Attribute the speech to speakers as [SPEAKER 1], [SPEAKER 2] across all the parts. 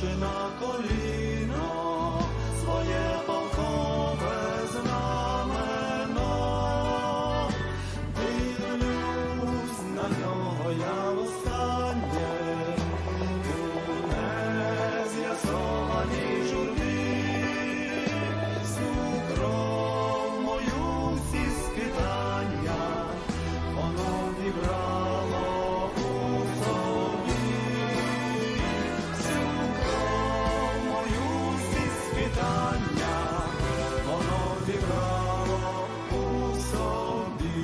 [SPEAKER 1] ставши на коліно, своє полкове знамено, дивлюсь на нього я востаннє, у нез'ясованій журбі, всю кров мою, всі скитання, воно вібрало у собі. Всю кров мою, всі скитання, воно вібрало у собі.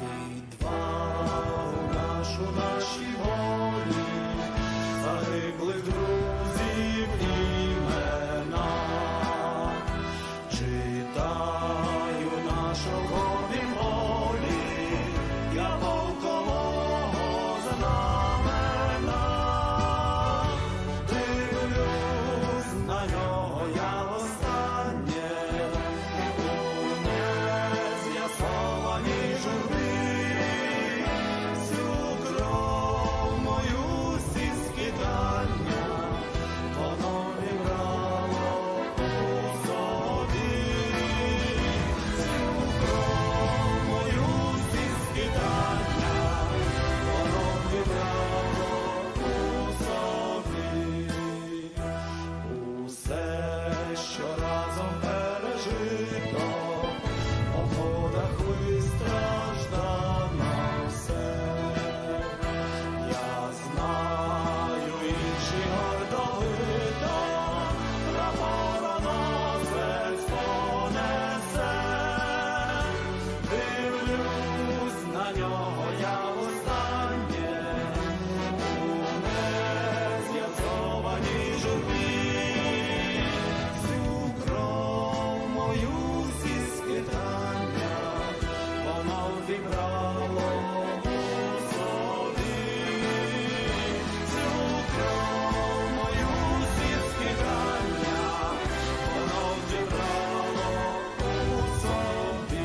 [SPEAKER 1] Відвагу нашу нашій волі, загиблих друзів імена, читаю на шовковій волі я полкового знамена, дивлюсь на нього я востаннє, у нез'ясованій журбі, всю кров мою, всі скитання, воно вібрало у собі. Всю кров мою, всі скитання, воно вібрало у собі. Усе, що разом пережито, по ходах вистраждано все. Я знаю, інші гордовито прапороносець понесе. Дивлюсь на нього я востаннє, у нез'ясованій журбі. Всю кров мою, всі скитання, воно вібрало у собі. Всю кров мою, всі скитання, воно вібрало у собі.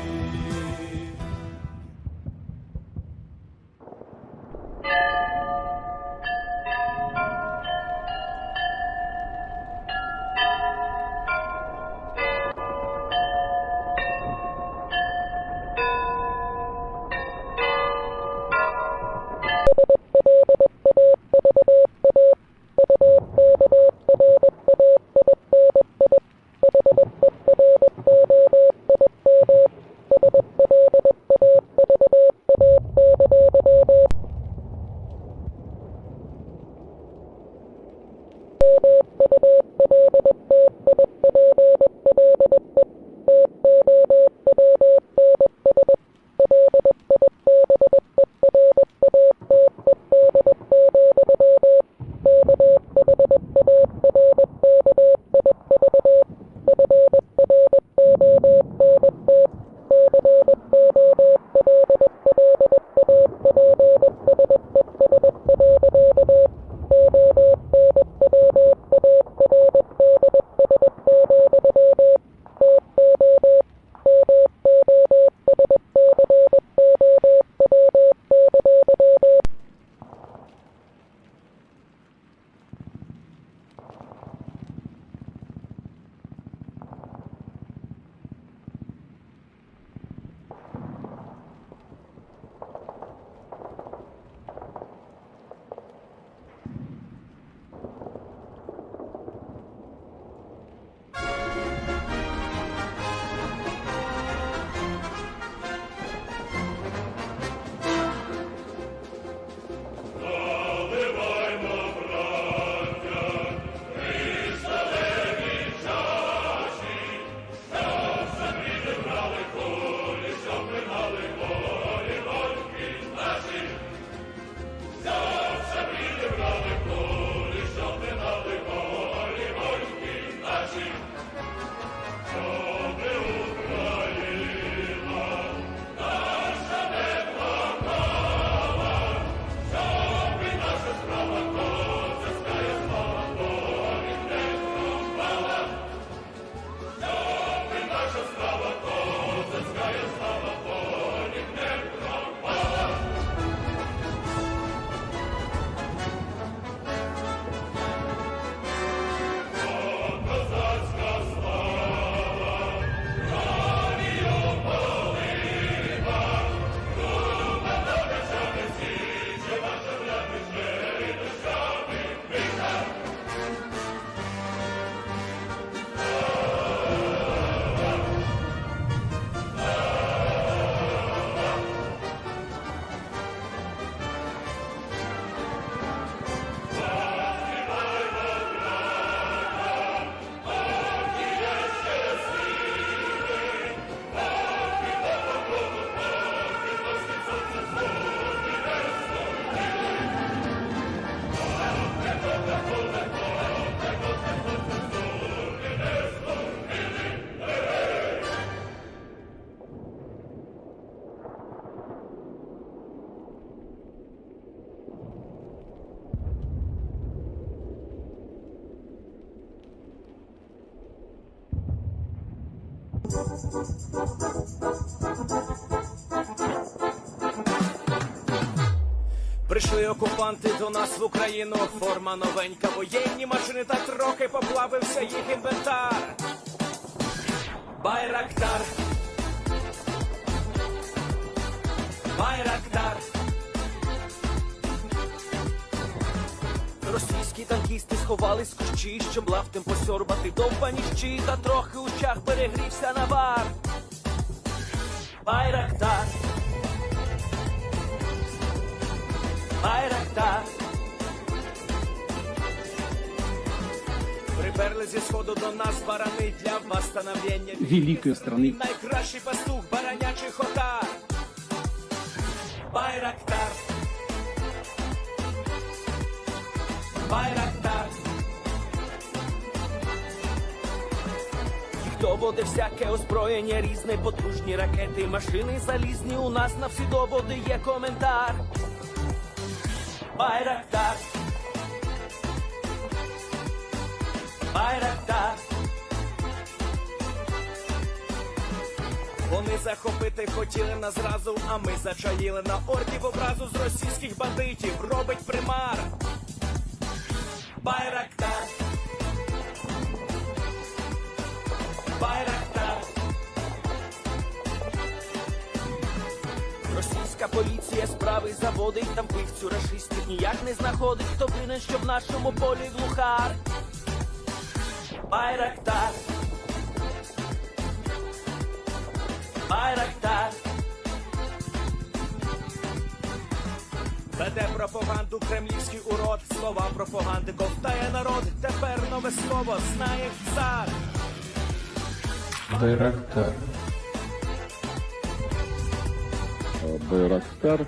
[SPEAKER 1] Прийшли окупанти до нас в Україну, форма новенька, воєнні машини, та трохи поплавився їх інвентар. Байрактар, Байрактар. Російські танкісти сховались в кущі, щоб лаптем посьорбати довбані щі, та трохи у чах перегрівся навар. Байрактар, Байрактар. Приперли зі сходу до нас барани для восстановлення
[SPEAKER 2] великой страны.
[SPEAKER 1] Найкращий пастух баранячих отар. Байрактар, Байрактар. Їх доводи всяке озброєння різне, потужні ракети, машини залізні, у нас на всі доводи є коментар. Байрактар, Байрактар. Вони захопити хотіли нас зразу, а ми зачаїли на ордів образу з російських бандитів. Робить примар. Байрактар, Байрактар. Російська поліція справи заводить, там пивцю рашистів ніяк не знаходить. Хто винен, що в нашому полі глухар? Байрактар, Байрактар. Веде пропаганду кремлівський урод, слова пропаганди ковтає народ. Тепер нове слово знає цар.
[SPEAKER 2] Байрактар.
[SPEAKER 3] Байрактар.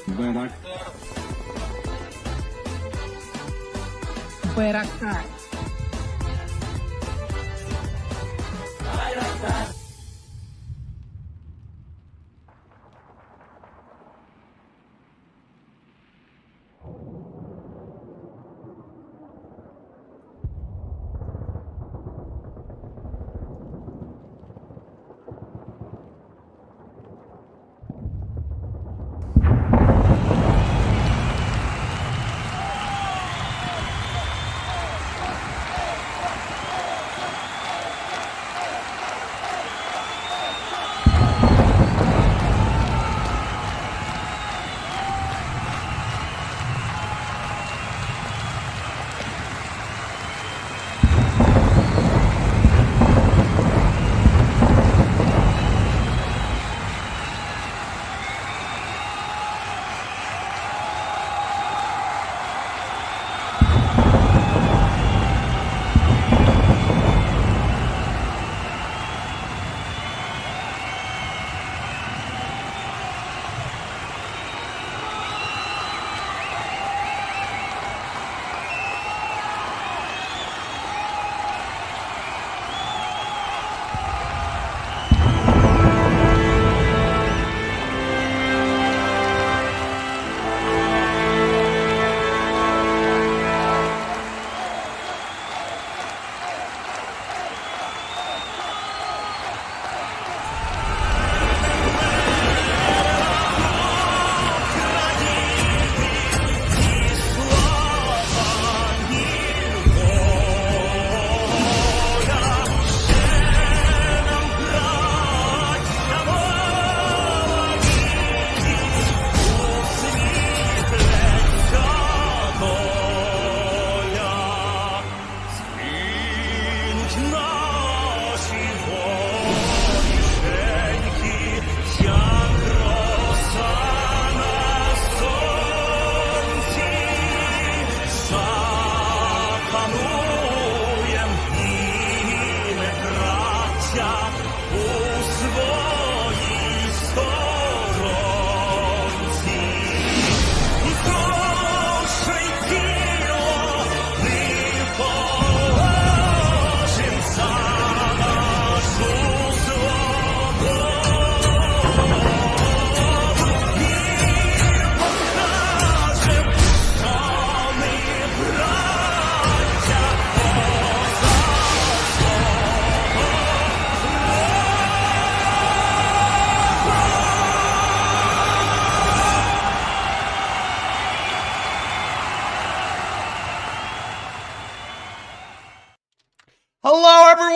[SPEAKER 2] Байрактар.
[SPEAKER 4] Байрактар.
[SPEAKER 1] Байрактар.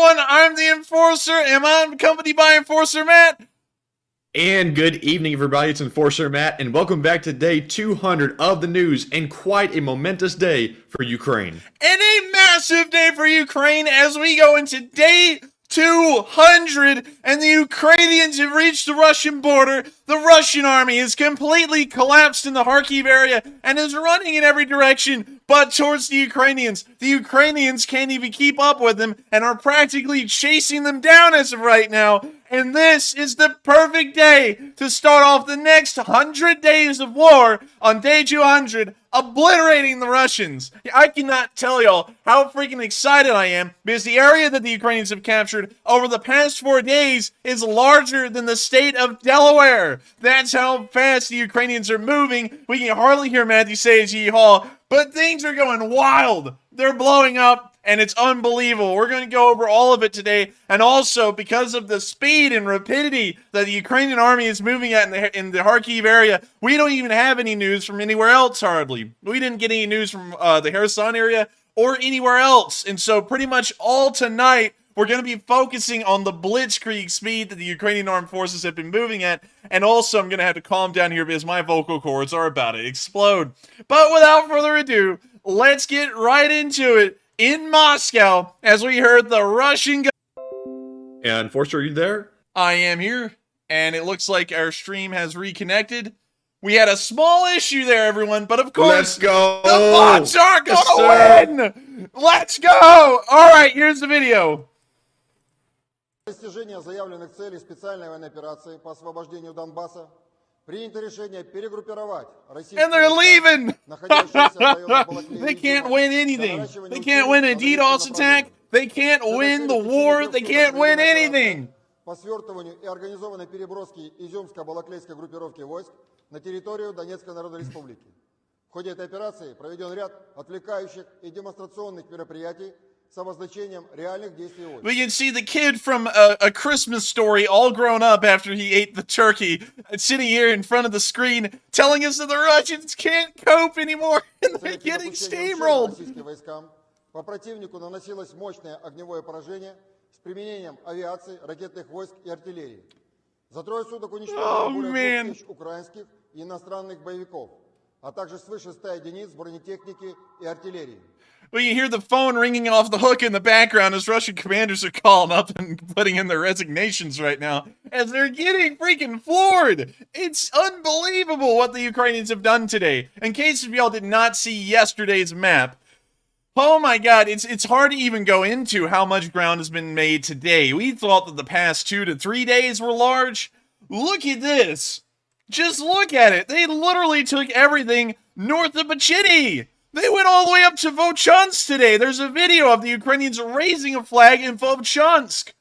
[SPEAKER 2] everyone, I'm the Enforcer, and I'm accompanied by Enforcer Matt.
[SPEAKER 3] And good evening, everybody. It's Enforcer Matt, and welcome back to day 200 of the news, and quite a momentous day for Ukraine.
[SPEAKER 2] And a massive day for Ukraine as we go into day 200, and the Ukrainians have reached the Russian border. The Russian army is completely collapsed in the Kharkiv area and is running in every direction but towards the Ukrainians. The Ukrainians can't even keep up with them and are practically chasing them down as of right now. And this is the perfect day to start off the next 100 days of war on day 200, obliterating the Russians. I cannot tell y'all how freaking excited I am because the area that the Ukrainians have captured over the past 4 days is larger than the state of Delaware. That's how fast the Ukrainians are moving. We can hardly hear Matthew say his yee-haw, but things are going wild. They're blowing up. And it's unbelievable. We're going to go over all of it today. And also, because of the speed and rapidity that the Ukrainian army is moving at in the Kharkiv area, we don't even have any news from anywhere else, hardly. We didn't get any news from the Kherson area or anywhere else. And so pretty much all tonight, we're going to be focusing on the blitzkrieg speed that the Ukrainian armed forces have been moving at. And also, I'm going to have to calm down here because my vocal cords are about to explode. But without further ado, let's get right into it. In Moscow, as we heard the Russian
[SPEAKER 3] And Enforcer, are you there?
[SPEAKER 2] I am here, and it looks like our stream has reconnected. We had a small issue there, everyone, but of course,
[SPEAKER 3] let's go.
[SPEAKER 2] The bots are gonna win! Let's go! Alright, here's the video.
[SPEAKER 4] Достижение заявленных целей специальной военной операции по освобождению Донбасса принято решение перегруппировать
[SPEAKER 2] and they're leaving. They can't win anything. They can't win a DDoS attack. They can't win the war. They can't win anything.
[SPEAKER 4] По свертыванию и организованной переброске изюмско-балаклейской группировки войск на территорию Донецкой Народной Республики. В ходе этой операции проведен ряд отвлекающих и демонстрационных мероприятий.
[SPEAKER 2] We can see the kid from a Christmas Story all grown up after he ate the turkey, sitting here in front of the screen, telling us that the Russians can't cope anymore and they're getting steamrolled.
[SPEAKER 4] По противнику наносилось мощное огневое поражение с применением авиации, ракетных войск и артиллерии. За трое суток уничтожено более 2000 украинских и иностранных боевиков, а также свыше 100 единиц бронетехники и артиллерии.
[SPEAKER 2] Well, you hear the phone ringing off the hook in the background as Russian commanders are calling up and putting in their resignations right now as they're getting freaking floored. It's unbelievable what the Ukrainians have done today. In case of y'all did not see yesterday's map, oh my god, it's hard to even go into how much ground has been made today. We thought that the past 2 to 3 days were large. Look at this. Just look at it. They literally took everything north of Bachini. They went all the way up to Vovchansk today. There's a video of the Ukrainians raising a flag in Vovchansk.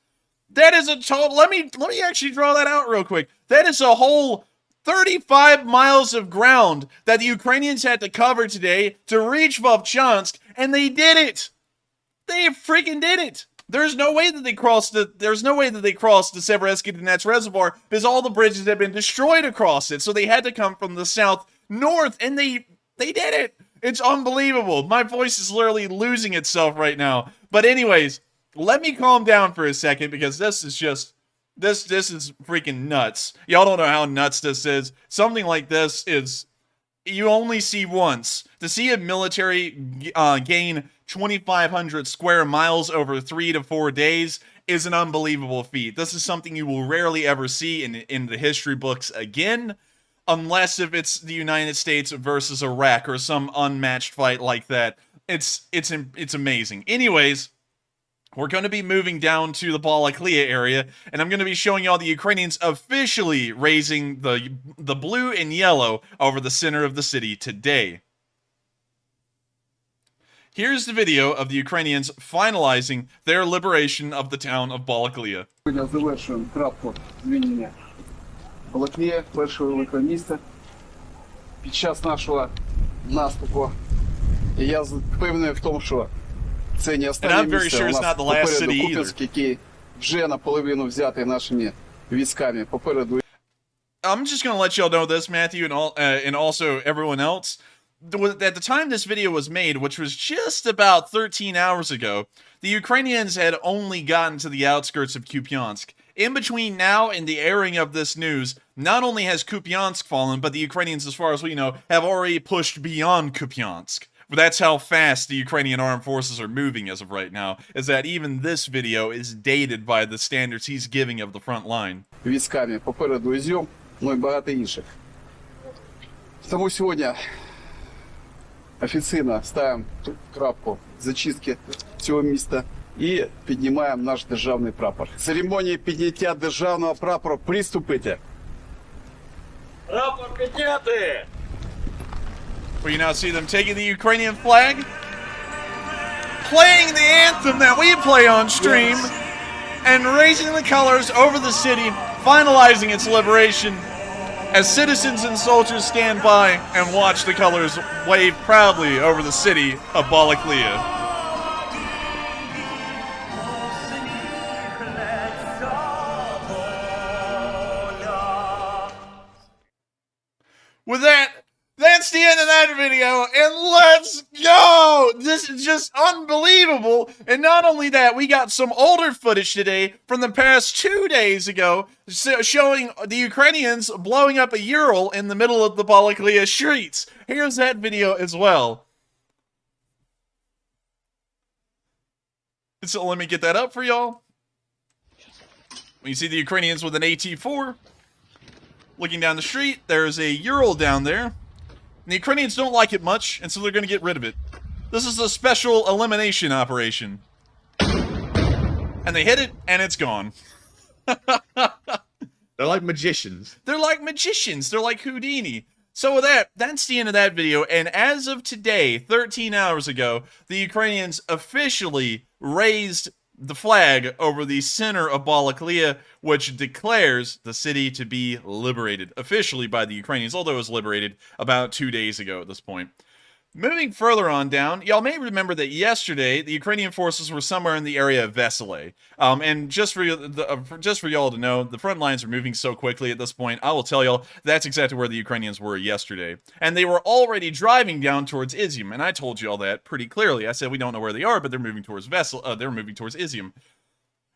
[SPEAKER 2] That is a total... Let me actually draw that out real quick. That is a whole 35 miles of ground that the Ukrainians had to cover today to reach Vovchansk, and they did it. They freaking did it. There's no way that they crossed the Seversky Donetsk Reservoir because all the bridges have been destroyed across it. So they had to come from the south north, and they did it. It's unbelievable. My voice is literally losing itself right now. But anyways, let me calm down for a second because this is just, this is freaking nuts. Y'all don't know how nuts this is. Something like this is, you only see once. To see a military gain 2,500 square miles over 3 to 4 days is an unbelievable feat. This is something you will rarely ever see in the history books again. Unless if it's the United States versus Iraq or some unmatched fight like that. It's amazing. Anyways, we're going to be moving down to the Balakliia area, and I'm going to be showing y'all the Ukrainians officially raising the blue and yellow over the center of the city today. Here's the video of the Ukrainians finalizing their liberation of the town of Balakliia.
[SPEAKER 5] Балаклія, перше велике місце під час нашого наступу. І я впевнений в тому, що це не останнє місце. У нас попереду Kupyansk, який вже наполовину взятий нашими військами. Попереду.
[SPEAKER 2] I'm just going to let y'all know this, Matthew, and also everyone else. at the time this video was made, which was just about 13 hours ago, the Ukrainians had only gotten to the outskirts of Kupyansk. In between now and the airing of this news, not only has Kupyansk fallen, but the Ukrainians, as far as we know, have already pushed beyond Kupyansk. That's how fast the Ukrainian armed forces are moving as of right now, is that even this video is dated by the standards he's giving of the front line.
[SPEAKER 5] Військами попереду Ізюм, ну і багато інших. Тому сьогодні офіційно ставимо крапку зачистки цього міста і піднімаємо наш державний прапор. Церемонії підняття державного прапору приступити.
[SPEAKER 1] Прапор підняти!
[SPEAKER 2] Where you now see them taking the Ukrainian flag, playing the anthem that we play on stream, and raising the colors over the city, finalizing its liberation, as citizens and soldiers stand by and watch the colors wave proudly over the city of Balakliia. With that, that's the end of that video, and let's go! This is just unbelievable, and not only that, we got some older footage today from the past 2 days ago showing the Ukrainians blowing up a Ural in the middle of the Balakliia streets. Here's that video as well. So let me get that up for y'all. You see the Ukrainians with an AT-4 looking down the street. There's a Ural down there. And the Ukrainians don't like it much, and so they're going to get rid of it. This is a special elimination operation. And they hit it, and it's gone.
[SPEAKER 3] They're like magicians.
[SPEAKER 2] They're like magicians. They're like Houdini. So with that, that's the end of that video. And as of today, 13 hours ago, the Ukrainians officially raised the flag over the center of Balakliia, which declares the city to be liberated officially by the Ukrainians, although it was liberated about 2 days ago at this point. Moving further on down, y'all may remember that yesterday the Ukrainian forces were somewhere in the area of Vesely. And just for y'all to know, the front lines are moving so quickly at this point. I will tell y'all that's exactly where the Ukrainians were yesterday, and they were already driving down towards Izyum. And I told y'all that pretty clearly. I said we don't know where they are, but they're moving towards they're moving towards Izyum.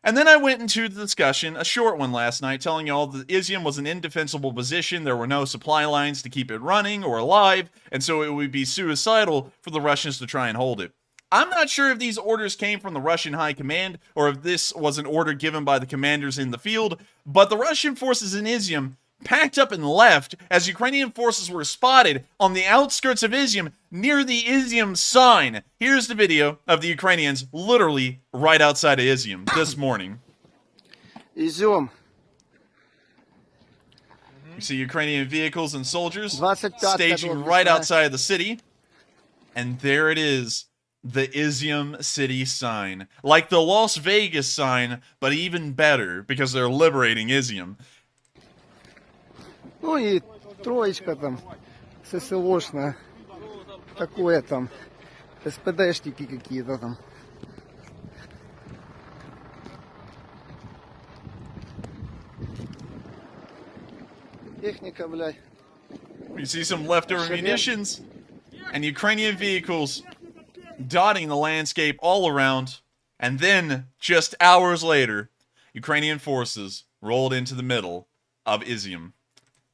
[SPEAKER 2] And then I went into the discussion, a short one last night, telling y'all that Izyum was an indefensible position, there were no supply lines to keep it running or alive, and so it would be suicidal for the Russians to try and hold it. I'm not sure if these orders came from the Russian High Command, or if this was an order given by the commanders in the field, but the Russian forces in Izyum packed up and left as Ukrainian forces were spotted on the outskirts of Izyum near the Izyum sign. Here's the video of the Ukrainians literally right outside of Izyum this morning.
[SPEAKER 6] Izyum.
[SPEAKER 2] You see Ukrainian vehicles and soldiers staging right outside of the city. And there it is, the Izyum city sign. Like the Las Vegas sign, but even better because they're liberating Izyum.
[SPEAKER 6] Ну и троечка там, ССОшная, такое там, СПДшники какие-то там. Техника, блядь.
[SPEAKER 2] You see some leftover munitions and Ukrainian vehicles dotting the landscape all around. And then, just hours later, Ukrainian forces rolled into the middle of Izyum.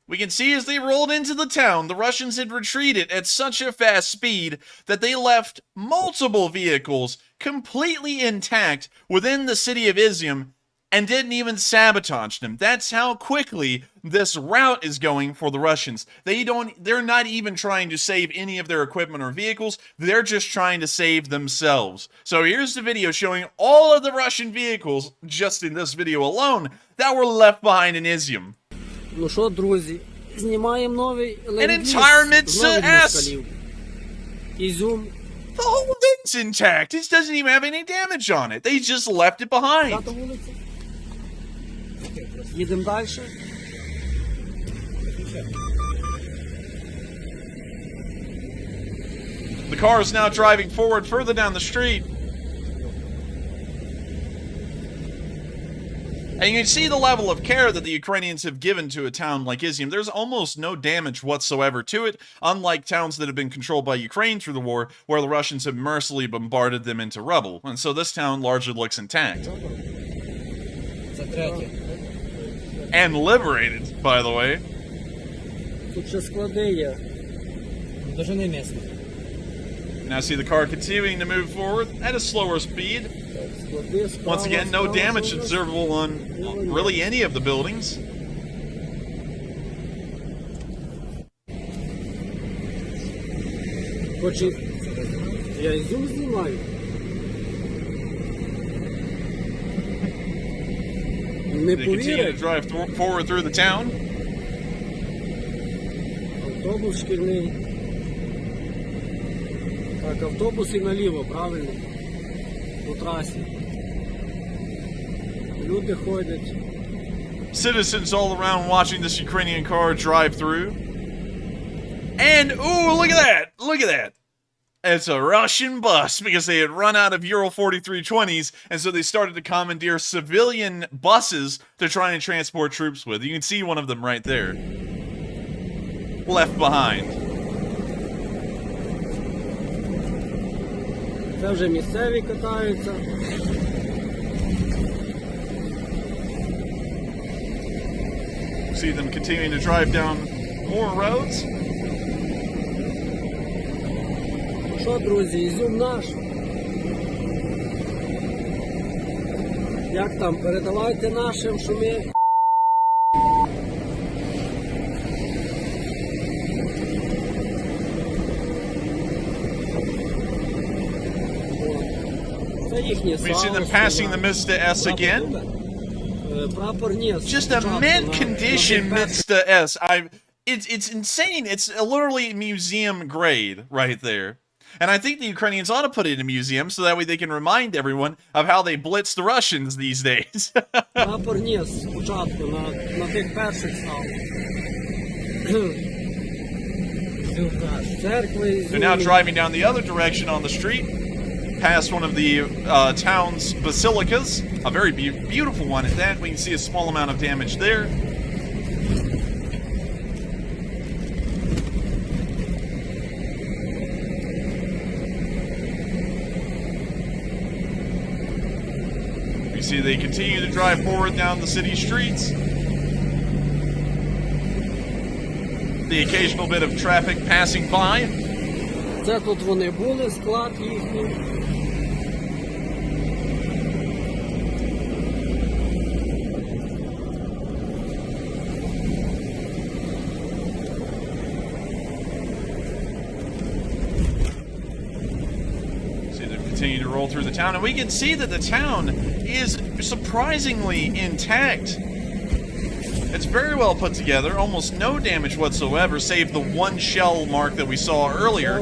[SPEAKER 2] We can see as they rolled into the town, the Russians had retreated at such a fast speed that they left multiple vehicles completely intact within the city of Izyum and didn't even sabotage them. That's how quickly this route is going for the Russians. They're not even trying to save any of their equipment or vehicles. They're just trying to save themselves. So here's the video showing all of the Russian vehicles, just in this video alone, that were left behind in Izyum.
[SPEAKER 7] Ну що, друзі, знімаємо новий
[SPEAKER 2] entire mid-S.
[SPEAKER 7] Ізюм.
[SPEAKER 2] The whole thing's intact. It doesn't even have any damage on it. They just left it behind.
[SPEAKER 7] П'ята вулиця. Їдемо далі.
[SPEAKER 2] The car is now driving forward further down the street. And you can see the level of care that the Ukrainians have given to a town like Izyum. There's almost no damage whatsoever to it, unlike towns that have been controlled by Ukraine through the war, where the Russians have mercilessly bombarded them into rubble. And so this town largely looks intact. And liberated, by the way.
[SPEAKER 7] Тут ще склади є. Даже не місце.
[SPEAKER 2] Now see the car continuing to move forward at a slower speed. Once again, no damage observable on really any of the buildings.
[SPEAKER 7] Хоче, я Ізюм знімаю. Не
[SPEAKER 2] They continue to
[SPEAKER 7] повірять.
[SPEAKER 2] drive forward through the town.
[SPEAKER 7] Автобус шкільний. Так, автобуси наліво, правильно? По трасі. Люди ходять.
[SPEAKER 2] Citizens all around watching this Ukrainian car drive through. And, ooh, look at that! Look at that! It's a Russian bus because they had run out of Ural 4320s, and so they started to commandeer civilian buses to try and transport troops with. You can see one of them right there. Left behind.
[SPEAKER 7] Це вже місцеві катаються.
[SPEAKER 2] See them continuing to drive down more roads.
[SPEAKER 7] Що, друзі, Ізюм наш. Як там, передавайте нашим, що ми... Це їхнє
[SPEAKER 2] We see them
[SPEAKER 7] сало,
[SPEAKER 2] passing the Mista S again.
[SPEAKER 7] Прапор ні.
[SPEAKER 2] Just a mint condition Mista S. It's insane. It's literally museum grade right there. And I think the Ukrainians ought to put it in a museum so that way they can remind everyone of how they blitz the Russians these days.
[SPEAKER 7] Прапор ні, спочатку, на тих перших став. Церкви,
[SPEAKER 2] They're now driving down the other direction on the street, past one of the town's basilicas, a very beautiful one at that. We can see a small amount of damage there. You see they continue to drive forward down the city streets. The occasional bit of traffic passing by.
[SPEAKER 7] Це тут вони були, склад їхній.
[SPEAKER 2] Continue to roll through the town, and we can see that the town is surprisingly intact. It's very well put together, almost no damage whatsoever, save the one shell mark that we saw earlier.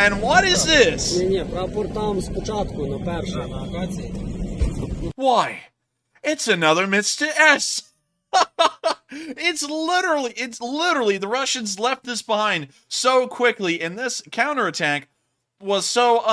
[SPEAKER 2] And what is this?
[SPEAKER 7] Ні, прапор там спочатку, на першій.
[SPEAKER 2] Why? It's another Mista S. It's literally the Russians left this behind so quickly, and this counterattack was so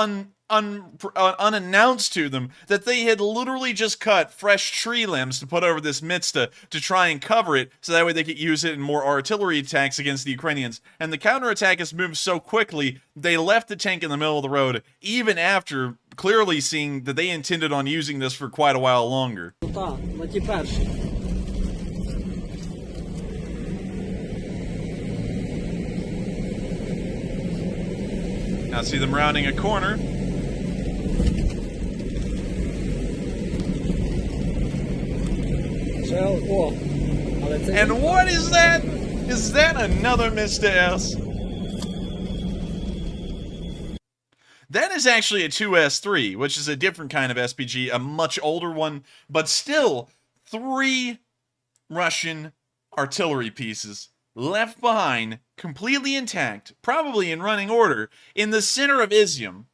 [SPEAKER 2] unannounced to them that they had literally just cut fresh tree limbs to put over this Mista to try and cover it so that way they could use it in more artillery attacks against the Ukrainians. And the counterattack has moved so quickly, they left the tank in the middle of the road, even after clearly seeing that they intended on using this for quite a while longer.
[SPEAKER 7] Так, на ті перші.
[SPEAKER 2] Now see them rounding a corner. And what is that? Is that another Mista S? That is actually a 2S3, which is a different kind of SPG, a much older one, but still 3 Russian artillery pieces left behind, completely intact, probably in running order, in the center of Izyum,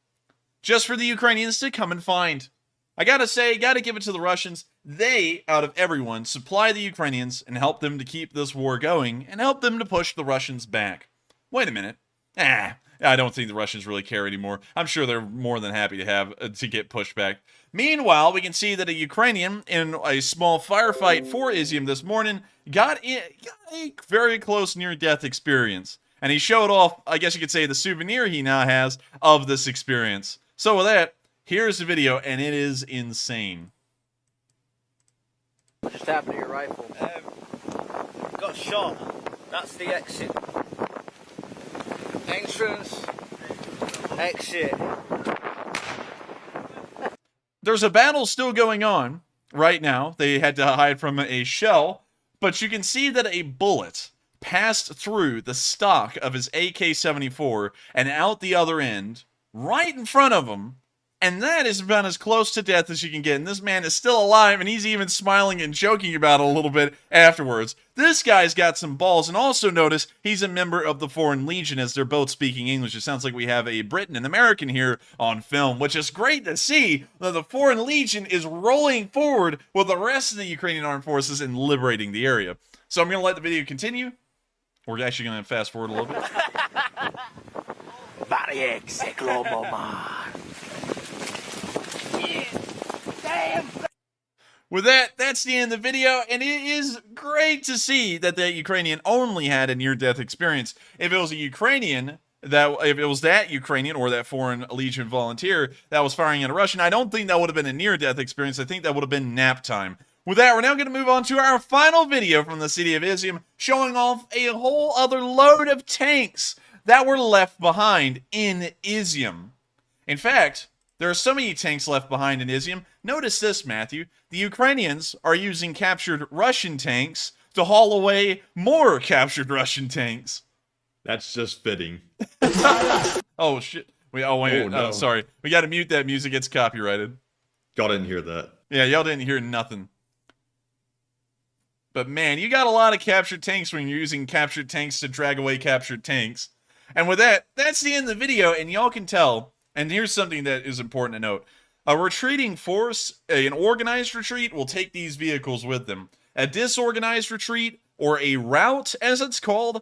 [SPEAKER 2] just for the Ukrainians to come and find. I gotta say, gotta give it to the Russians. They, out of everyone, supply the Ukrainians and help them to keep this war going and help them to push the Russians back. Wait a minute. I don't think the Russians really care anymore. I'm sure they're more than happy to have to get pushed back. Meanwhile, we can see that a Ukrainian in a small firefight for Izyum this morning got a very close near-death experience. And he showed off, I guess you could say, the souvenir he now has of this experience. So with that, here's the video, and it is insane.
[SPEAKER 8] What just happened to your rifle?
[SPEAKER 9] Got shot. That's the exit. Entrance. Exit.
[SPEAKER 2] There's a battle still going on right now. They had to hide from a shell, but you can see that a bullet passed through the stock of his AK-74 and out the other end, right in front of him, and that is about as close to death as you can get. And this man is still alive, and he's even smiling and joking about it a little bit afterwards. This guy's got some balls, and also notice he's a member of the Foreign Legion, as they're both speaking English. It sounds like we have a Briton and American here on film, which is great to see that the Foreign Legion is rolling forward with the rest of the Ukrainian armed forces and liberating the area. So I'm going to let the video continue. We're actually going to fast forward a little bit. With that, that's the end of the video, and it is great to see that that Ukrainian only had a near-death experience. If it was a Ukrainian, if it was that Ukrainian or that Foreign Legion volunteer that was firing at a Russian, I don't think that would have been a near-death experience. I think that would have been nap time. With that, we're now going to move on to our final video from the city of Izyum, showing off a whole other load of tanks that were left behind in Izyum. In fact, there are so many tanks left behind in Izyum. Notice this, Matthew. The Ukrainians are using captured Russian tanks to haul away more captured Russian tanks.
[SPEAKER 3] That's just fitting.
[SPEAKER 2] Oh, shit. No. Sorry. We got to mute that music. It's copyrighted.
[SPEAKER 3] Y'all didn't hear that.
[SPEAKER 2] Yeah, y'all didn't hear nothing. But man, you got a lot of captured tanks when you're using captured tanks to drag away captured tanks. And with that, that's the end of the video, and y'all can tell. And here's something that is important to note. A retreating force, an organized retreat, will take these vehicles with them. A disorganized retreat, or a rout, as it's called,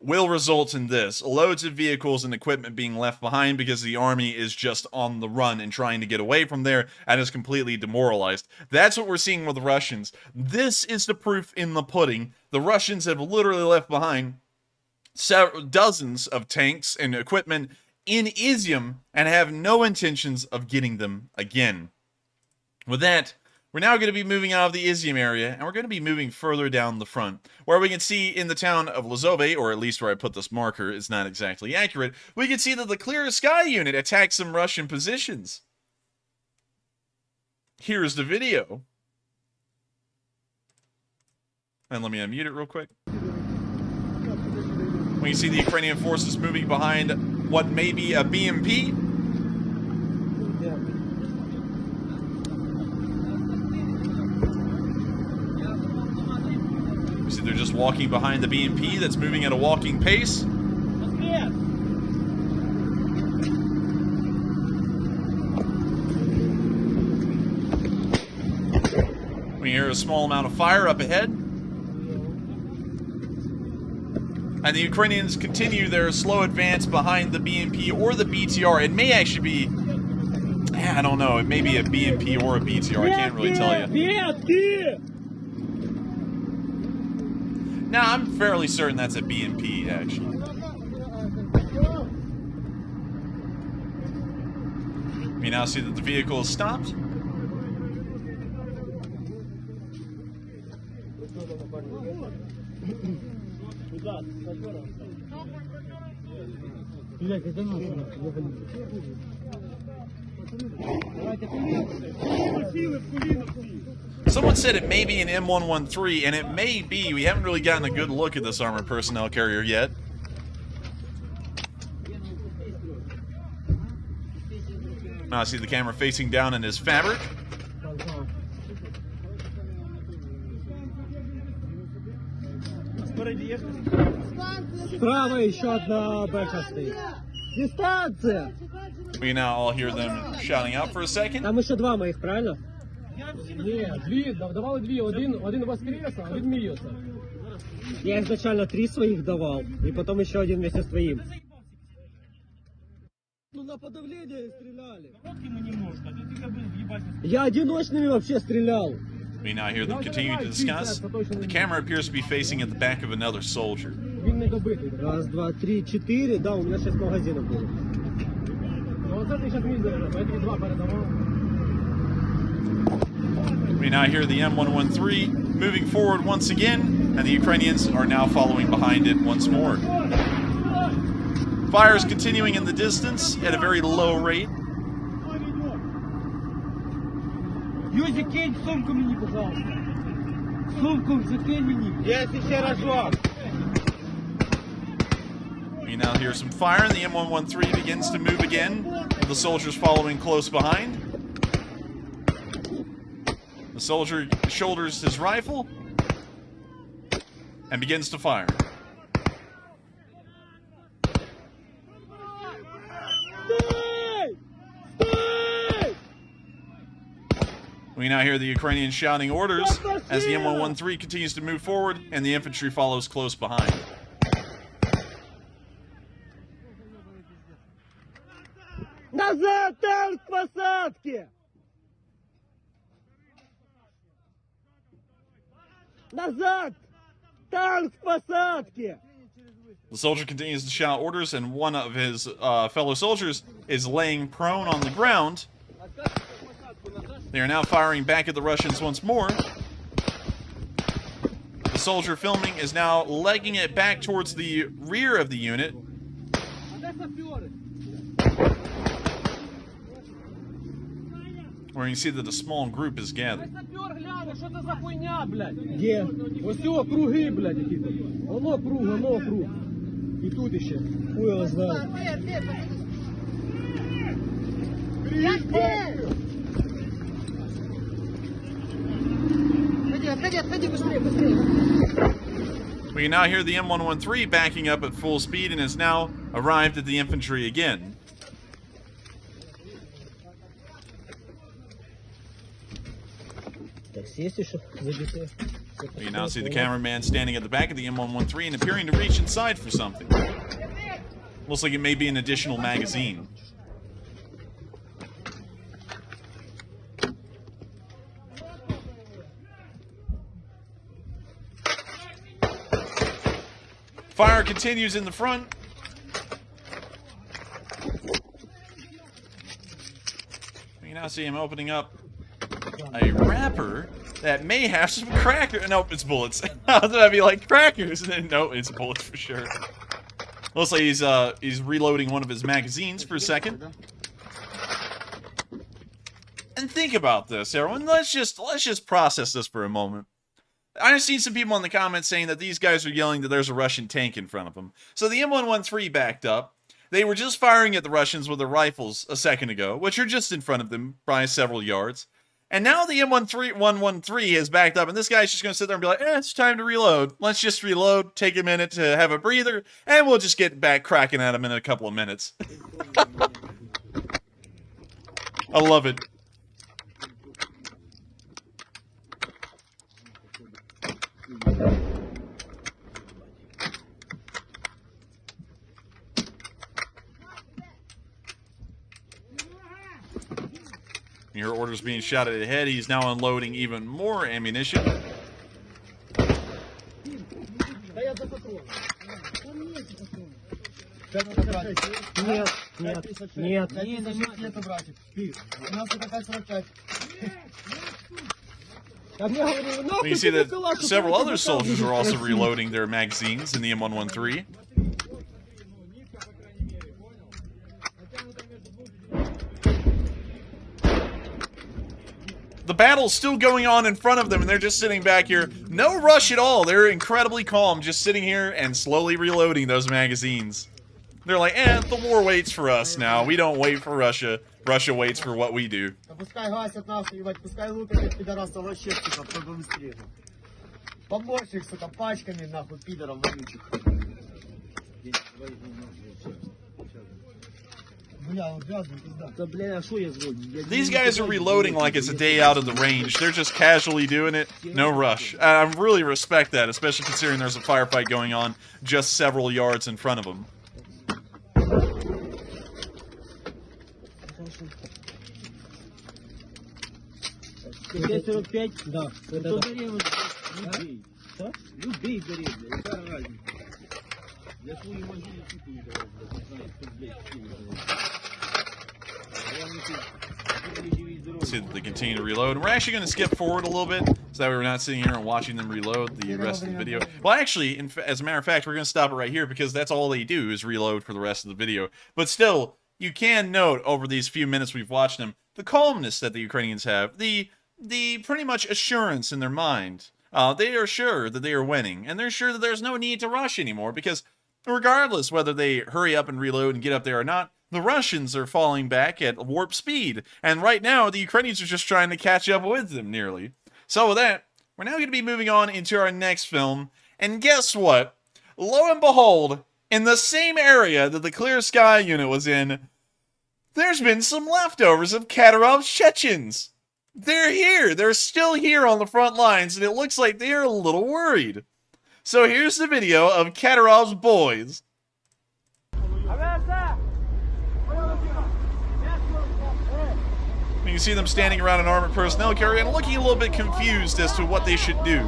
[SPEAKER 2] will result in this. Loads of vehicles and equipment being left behind because the army is just on the run and trying to get away from there and is completely demoralized. That's what we're seeing with the Russians. This is the proof in the pudding. The Russians have literally left behind dozens of tanks and equipment in Izyum and have no intentions of getting them again. With that, we're now going to be moving out of the Izyum area, and we're going to be moving further down the front, where we can see in the town of Lazove, or at least where I put this marker is not exactly accurate, we can see that the Clear Sky unit attacked some Russian positions. Here's the video. And let me unmute it real quick. We can see the Ukrainian forces moving behind what may be a BMP. We see they're just walking behind the BMP that's moving at a walking pace. We hear a small amount of fire up ahead. And the Ukrainians continue their slow advance behind the BMP or the BTR. It may actually be, I don't know, it may be a BMP or a BTR. I can't really tell you. Now, I'm fairly certain that's a BMP, actually. We now see that the vehicle is stopped. Someone said it may be an M113, and it may be. We haven't really gotten a good look at this armored personnel carrier yet. Now I see the camera facing down in his fabric. We now all hear them shouting out for a second.
[SPEAKER 7] Там еще два моих, правильно? Нет, две, давали две, один воскрес, а один миется. Я изначально 3 своих давал, и потом еще один вместе с твоим. Ну на подавление стреляли. Я одиночными вообще стрелял.
[SPEAKER 2] We now hear them continuing to discuss. The camera appears to be facing at the back of another soldier.
[SPEAKER 7] Раз, два, три, четыре. Да, у меня 6 магазинов было. Вот это сейчас мизер, поэтому 2 передавал.
[SPEAKER 2] We now hear the M113 moving forward once again, and the Ukrainians are now following behind it once more. Fire is continuing in the distance at a very low rate.
[SPEAKER 7] Юзик, кинь сумку мне, пожалуйста. Сумку закинь мне. Я еще разжег.
[SPEAKER 2] We now hear some fire, and the M113 begins to move again, with the soldiers following close behind. The soldier shoulders his rifle and begins to fire. We now hear the Ukrainians shouting orders as the M113 continues to move forward and the infantry follows close behind.
[SPEAKER 7] Назад, танк к посадке! Назад! Танк к посадке!
[SPEAKER 2] The soldier continues to shout orders, and one of his fellow soldiers is laying prone on the ground. They are now firing back at the Russians once more. The soldier filming is now legging it back towards the rear of the unit. Where you can see that a small group is gathered.
[SPEAKER 7] Где? Вот все, круги, блядь, какие-то. Оно круг. И тут еще. Хуй его знает. Отходи, быстрее.
[SPEAKER 2] We can now hear the M113 backing up at full speed and has now arrived at the infantry again. We now see the cameraman standing at the back of the M113 and appearing to reach inside for something. Looks like it may be an additional magazine. Fire continues in the front. We now see him opening up a wrapper that may have some crackers. Nope, it's bullets. How did I be like crackers? And then, no, it's bullets for sure. Looks like he's reloading one of his magazines for a second. And think about this, everyone. Let's just process this for a moment. I've seen some people in the comments saying that these guys are yelling that there's a Russian tank in front of them. So the M113 backed up. They were just firing at the Russians with their rifles a second ago, which are just in front of them by several yards. And now the M113 has backed up, and this guy's just going to sit there and be like, it's time to reload. Let's just reload, take a minute to have a breather, and we'll just get back cracking at him in a couple of minutes. I love it. You hear orders being shouted ahead. He's now unloading even more ammunition. You see that several other soldiers are also reloading their magazines in the M113. The battle's still going on in front of them, and they're just sitting back here. No rush at all. They're incredibly calm, just sitting here and slowly reloading those magazines. They're like, the war waits for us now. We don't wait for Russia. Russia waits for what we do. These guys are reloading like it's a day out of the range. They're just casually doing it. No rush. I really respect that, especially considering there's a firefight going on just several yards in front of them.
[SPEAKER 7] Т-45? Да. Это бери его, любей. Что? Любей бери, блядь, какая разница? Я свою могилу типа не давал, блядь, не знаю, кто, блядь,
[SPEAKER 2] See that they continue to reload. We're actually going to skip forward a little bit so that we're not sitting here and watching them reload the rest of the video. Well, actually, as a matter of fact, we're going to stop it right here because that's all they do is reload for the rest of the video. But still, you can note over these few minutes we've watched them, the calmness that the Ukrainians have, the pretty much assurance in their mind. They are sure that they are winning, and they're sure that there's no need to rush anymore because regardless whether they hurry up and reload and get up there or not, the Russians are falling back at warp speed, and right now the Ukrainians are just trying to catch up with them nearly. So with that, we're now going to be moving on into our next film, and guess what? Lo and behold, in the same area that the Clear Sky unit was in, there's been some leftovers of Kadyrov's Chechens. They're here. They're still here on the front lines, and it looks like they are a little worried. So here's the video of Kadyrov's boys. You can see them standing around an armored personnel carrier and looking a little bit confused as to what they should do.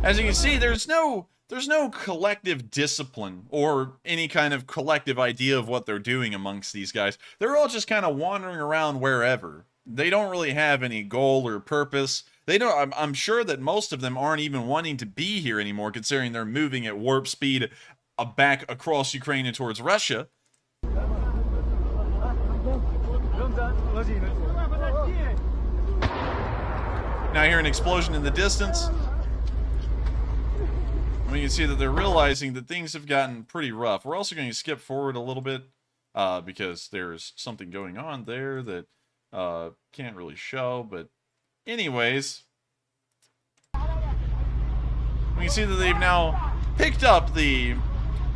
[SPEAKER 2] As you can see, there's no collective discipline or any kind of collective idea of what they're doing amongst these guys. They're all just kind of wandering around wherever. They don't really have any goal or purpose. They don't. I'm sure that most of them aren't even wanting to be here anymore, considering they're moving at warp speed back across Ukraine and towards Russia. Now I hear an explosion in the distance. We can see that they're realizing that things have gotten pretty rough. We're also going to skip forward a little bit because there's something going on there that can't really show. But anyways, we can see that they've now picked up the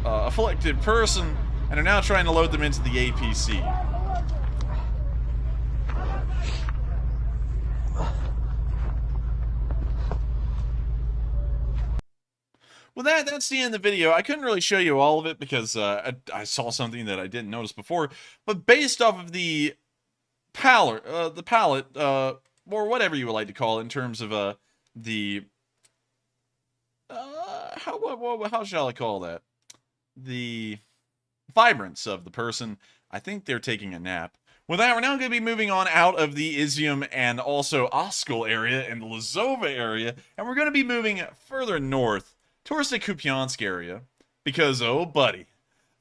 [SPEAKER 2] afflicted person and are now trying to load them into the APC. Well, that's the end of the video. I couldn't really show you all of it because I saw something that I didn't notice before. But based off of the palette, or whatever you would like to call it, in terms of how shall I call that? The vibrance of the person. I think they're taking a nap. With that, we're now going to be moving on out of the Izyum and also Oskol area and the Lazova area, and we're going to be moving further north towards the Kupyansk area, because, oh buddy,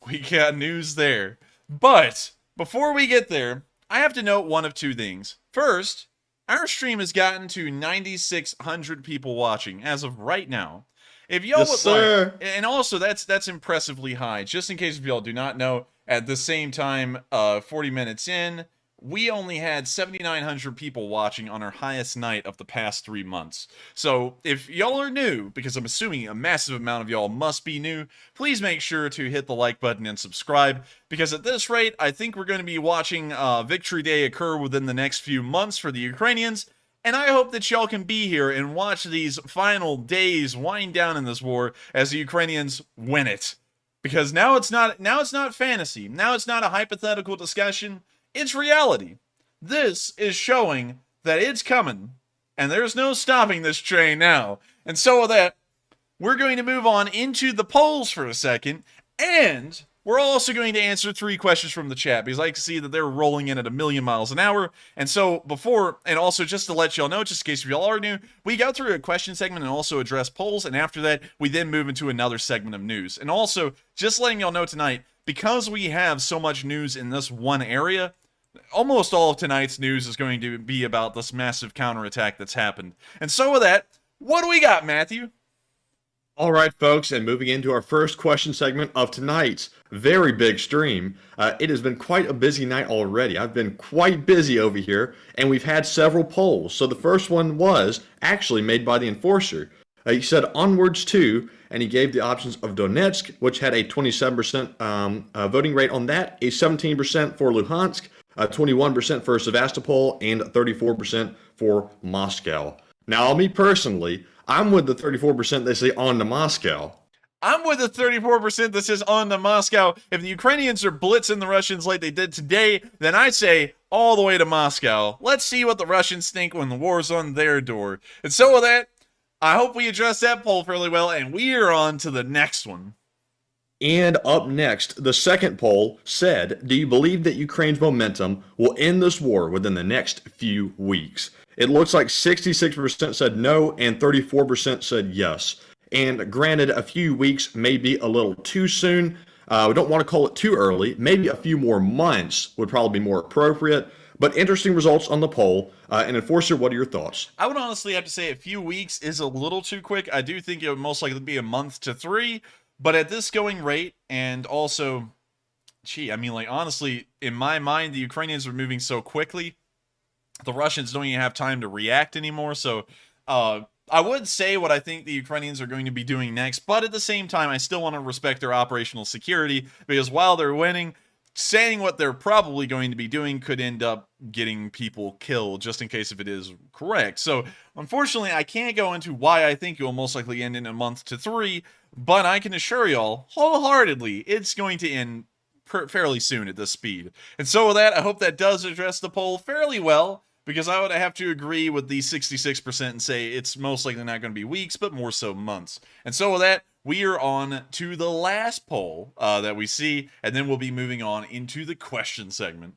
[SPEAKER 2] we got news there. But before we get there, I have to note one of two things. First, our stream has gotten to 9,600 people watching as of right now. If y'all would like, and also that's impressively high. Just in case if y'all do not know, at the same time, 40 minutes in, we only had 7,900 people watching on our highest night of the past 3 months. So if y'all are new, because I'm assuming a massive amount of y'all must be new, please make sure to hit the like button and subscribe, because at this rate, I think we're going to be watching Victory Day occur within the next few months for the Ukrainians, and I hope that y'all can be here and watch these final days wind down in this war as the Ukrainians win it. Because now it's not fantasy. Now it's not a hypothetical discussion. It's reality. This is showing that it's coming, and there's no stopping this train now. And so with that, we're going to move on into the polls for a second, and we're also going to answer 3 questions from the chat, because I can see that they're rolling in at 1,000,000 miles an hour. And so before, and also just to let y'all know, just in case if y'all are new, we go through a question segment and also address polls, and after that, we then move into another segment of news. And also, just letting y'all know tonight, because we have so much news in this one area, almost all of tonight's news is going to be about this massive counterattack that's happened. And so with that, what do we got, Matthew?
[SPEAKER 3] All right, folks, and moving into our first question segment of tonight's very big stream. It has been quite a busy night already. I've been quite busy over here, and we've had several polls. So the first one was actually made by the Enforcer. He said onwards to, and he gave the options of Donetsk, which had a 27% voting rate on that, a 17% for Luhansk, 21% for Sevastopol, and 34% for Moscow. Now, me personally, I'm with the 34% they say on to Moscow.
[SPEAKER 2] I'm with the 34% that says on to Moscow. If the Ukrainians are blitzing the Russians like they did today, then I say all the way to Moscow. Let's see what the Russians think when the war's on their door. And so with that, I hope we addressed that poll fairly well, and we are on to the next one.
[SPEAKER 3] And up next, the second poll said, do you believe that Ukraine's momentum will end this war within the next few weeks? It looks like 66% said no and 34% said yes. And granted, a few weeks may be a little too soon. We don't want to call it too early. Maybe a few more months would probably be more appropriate. But interesting results on the poll. And Enforcer, what are your thoughts?
[SPEAKER 2] I would honestly have to say a few weeks is a little too quick. I do think it would most likely be a month to 3. But at this going rate, and also, I mean, like, honestly, in my mind, the Ukrainians are moving so quickly, the Russians don't even have time to react anymore. So, I would say what I think the Ukrainians are going to be doing next, but at the same time, I still want to respect their operational security, because while they're winning, saying what they're probably going to be doing could end up getting people killed, just in case if it is correct. So, unfortunately, I can't go into why I think it will most likely end in a month to 3, but I can assure y'all, wholeheartedly, it's going to end fairly soon at this speed. And so with that, I hope that does address the poll fairly well, because I would have to agree with the 66% and say it's most likely not going to be weeks, but more so months. And so with that, we are on to the last poll that we see, and then we'll be moving on into the question segment.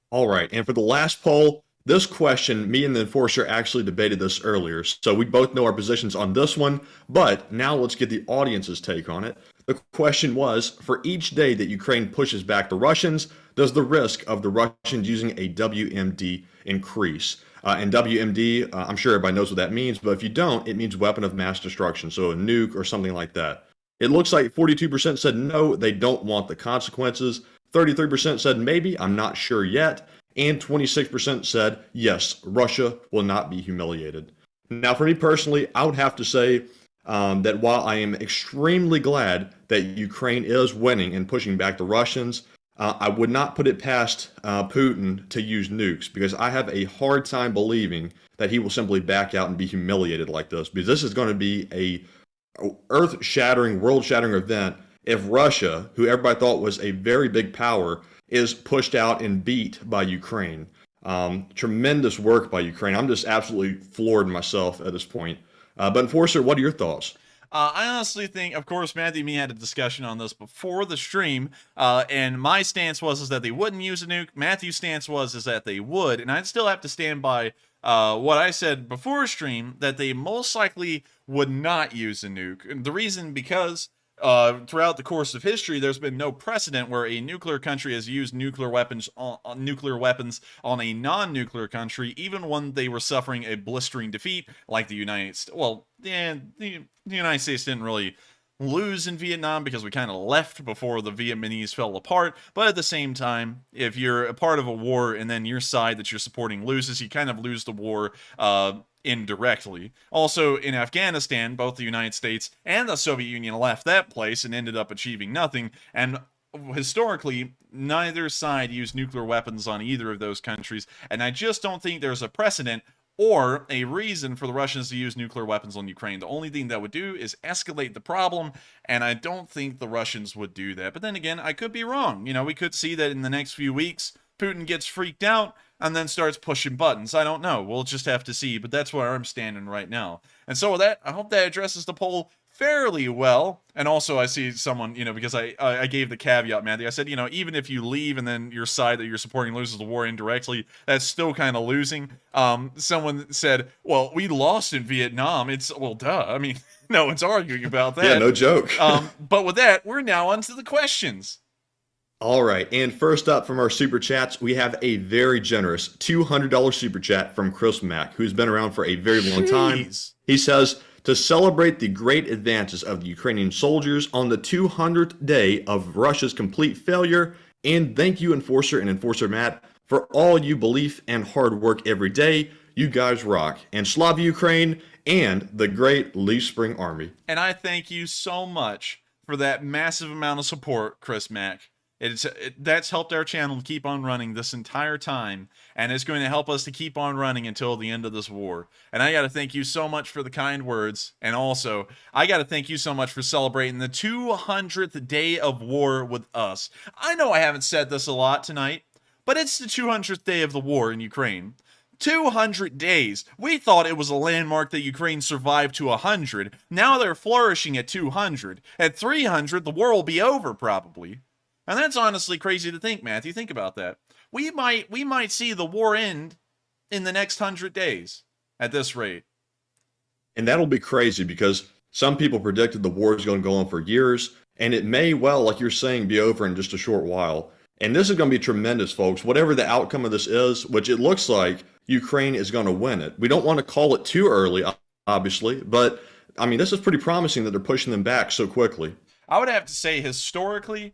[SPEAKER 3] All right, and for the last poll, this question, me and the Enforcer actually debated this earlier, so we both know our positions on this one, but now let's get the audience's take on it. The question was, for each day that Ukraine pushes back the Russians, does the risk of the Russians using a WMD increase? And WMD, I'm sure everybody knows what that means, but if you don't, it means weapon of mass destruction, so a nuke or something like that. It looks like 42% said no, they don't want the consequences. 33% said maybe, I'm not sure yet. And 26% said yes, Russia will not be humiliated. Now, for me personally, I would have to say that while I am extremely glad that Ukraine is winning and pushing back the Russians, I would not put it past Putin to use nukes, because I have a hard time believing that he will simply back out and be humiliated like this, because this is going to be a earth-shattering, world-shattering event if Russia, who everybody thought was a very big power, is pushed out and beat by Ukraine. Tremendous work by Ukraine. I'm just absolutely floored myself at this point. But Enforcer, what are your thoughts?
[SPEAKER 2] I honestly think, of course, Matthew and me had a discussion on this before the stream, and my stance was that they wouldn't use a nuke. Matthew's stance was that they would, and I'd still have to stand by what I said before stream, that they most likely would not use a nuke. And the reason because throughout the course of history, there's been no precedent where a nuclear country has used nuclear weapons on a non-nuclear country, even when they were suffering a blistering defeat, like the United States. Well, yeah, the United States didn't really lose in Vietnam because we kind of left before the Vietnamese fell apart. But at the same time, if you're a part of a war and then your side that you're supporting loses, you kind of lose the war indirectly. Also, in Afghanistan, both the United States and the Soviet Union left that place and ended up achieving nothing. And historically, neither side used nuclear weapons on either of those countries. And I just don't think there's a precedent or a reason for the Russians to use nuclear weapons on Ukraine. The only thing that would do is escalate the problem, and I don't think the Russians would do that. But then again, I could be wrong. You know, we could see that in the next few weeks, Putin gets freaked out and then starts pushing buttons. I don't know. We'll just have to see, but that's where I'm standing right now. And so with that, I hope that addresses the poll fairly well. And also I see someone, you know, because I gave the caveat, Matthew. I said, you know, even if you leave and then your side that you're supporting loses the war indirectly, that's still kind of losing. Someone said, well, we lost in Vietnam. It's, well, duh. I mean, no one's arguing about that.
[SPEAKER 3] Yeah, no joke.
[SPEAKER 2] But with that, we're now on to the questions.
[SPEAKER 3] All right, and first up from our super chats, we have a very generous $200 super chat from Chris Mack, who's been around for a very long time. He says, to celebrate the great advances of the Ukrainian soldiers on the 200th day of Russia's complete failure, and thank you, Enforcer and Enforcer Matt, for all you belief and hard work every day. You guys rock. And Slava Ukraine and the great Leaf Spring Army.
[SPEAKER 2] And I thank you so much for that massive amount of support, Chris Mack. That's helped our channel keep on running this entire time, and it's going to help us to keep on running until the end of this war. And I got to thank you so much for the kind words, and also I got to thank you so much for celebrating the 200th day of war with us. I know I haven't said this a lot tonight, but it's the 200th day of the war in Ukraine. 200 days. We thought it was a landmark that Ukraine survived to 100. Now they're flourishing at 200. At 300, the war will be over, probably. And that's honestly crazy to think, Matthew. Think about that. We might see the war end in the next 100 days at this rate.
[SPEAKER 3] And that'll be crazy because some people predicted the war is going to go on for years, and it may well, like you're saying, be over in just a short while. And this is going to be tremendous, folks. Whatever the outcome of this is, which it looks like Ukraine is going to win it. We don't want to call it too early, obviously, but I mean, this is pretty promising that they're pushing them back so quickly.
[SPEAKER 2] I would have to say, historically,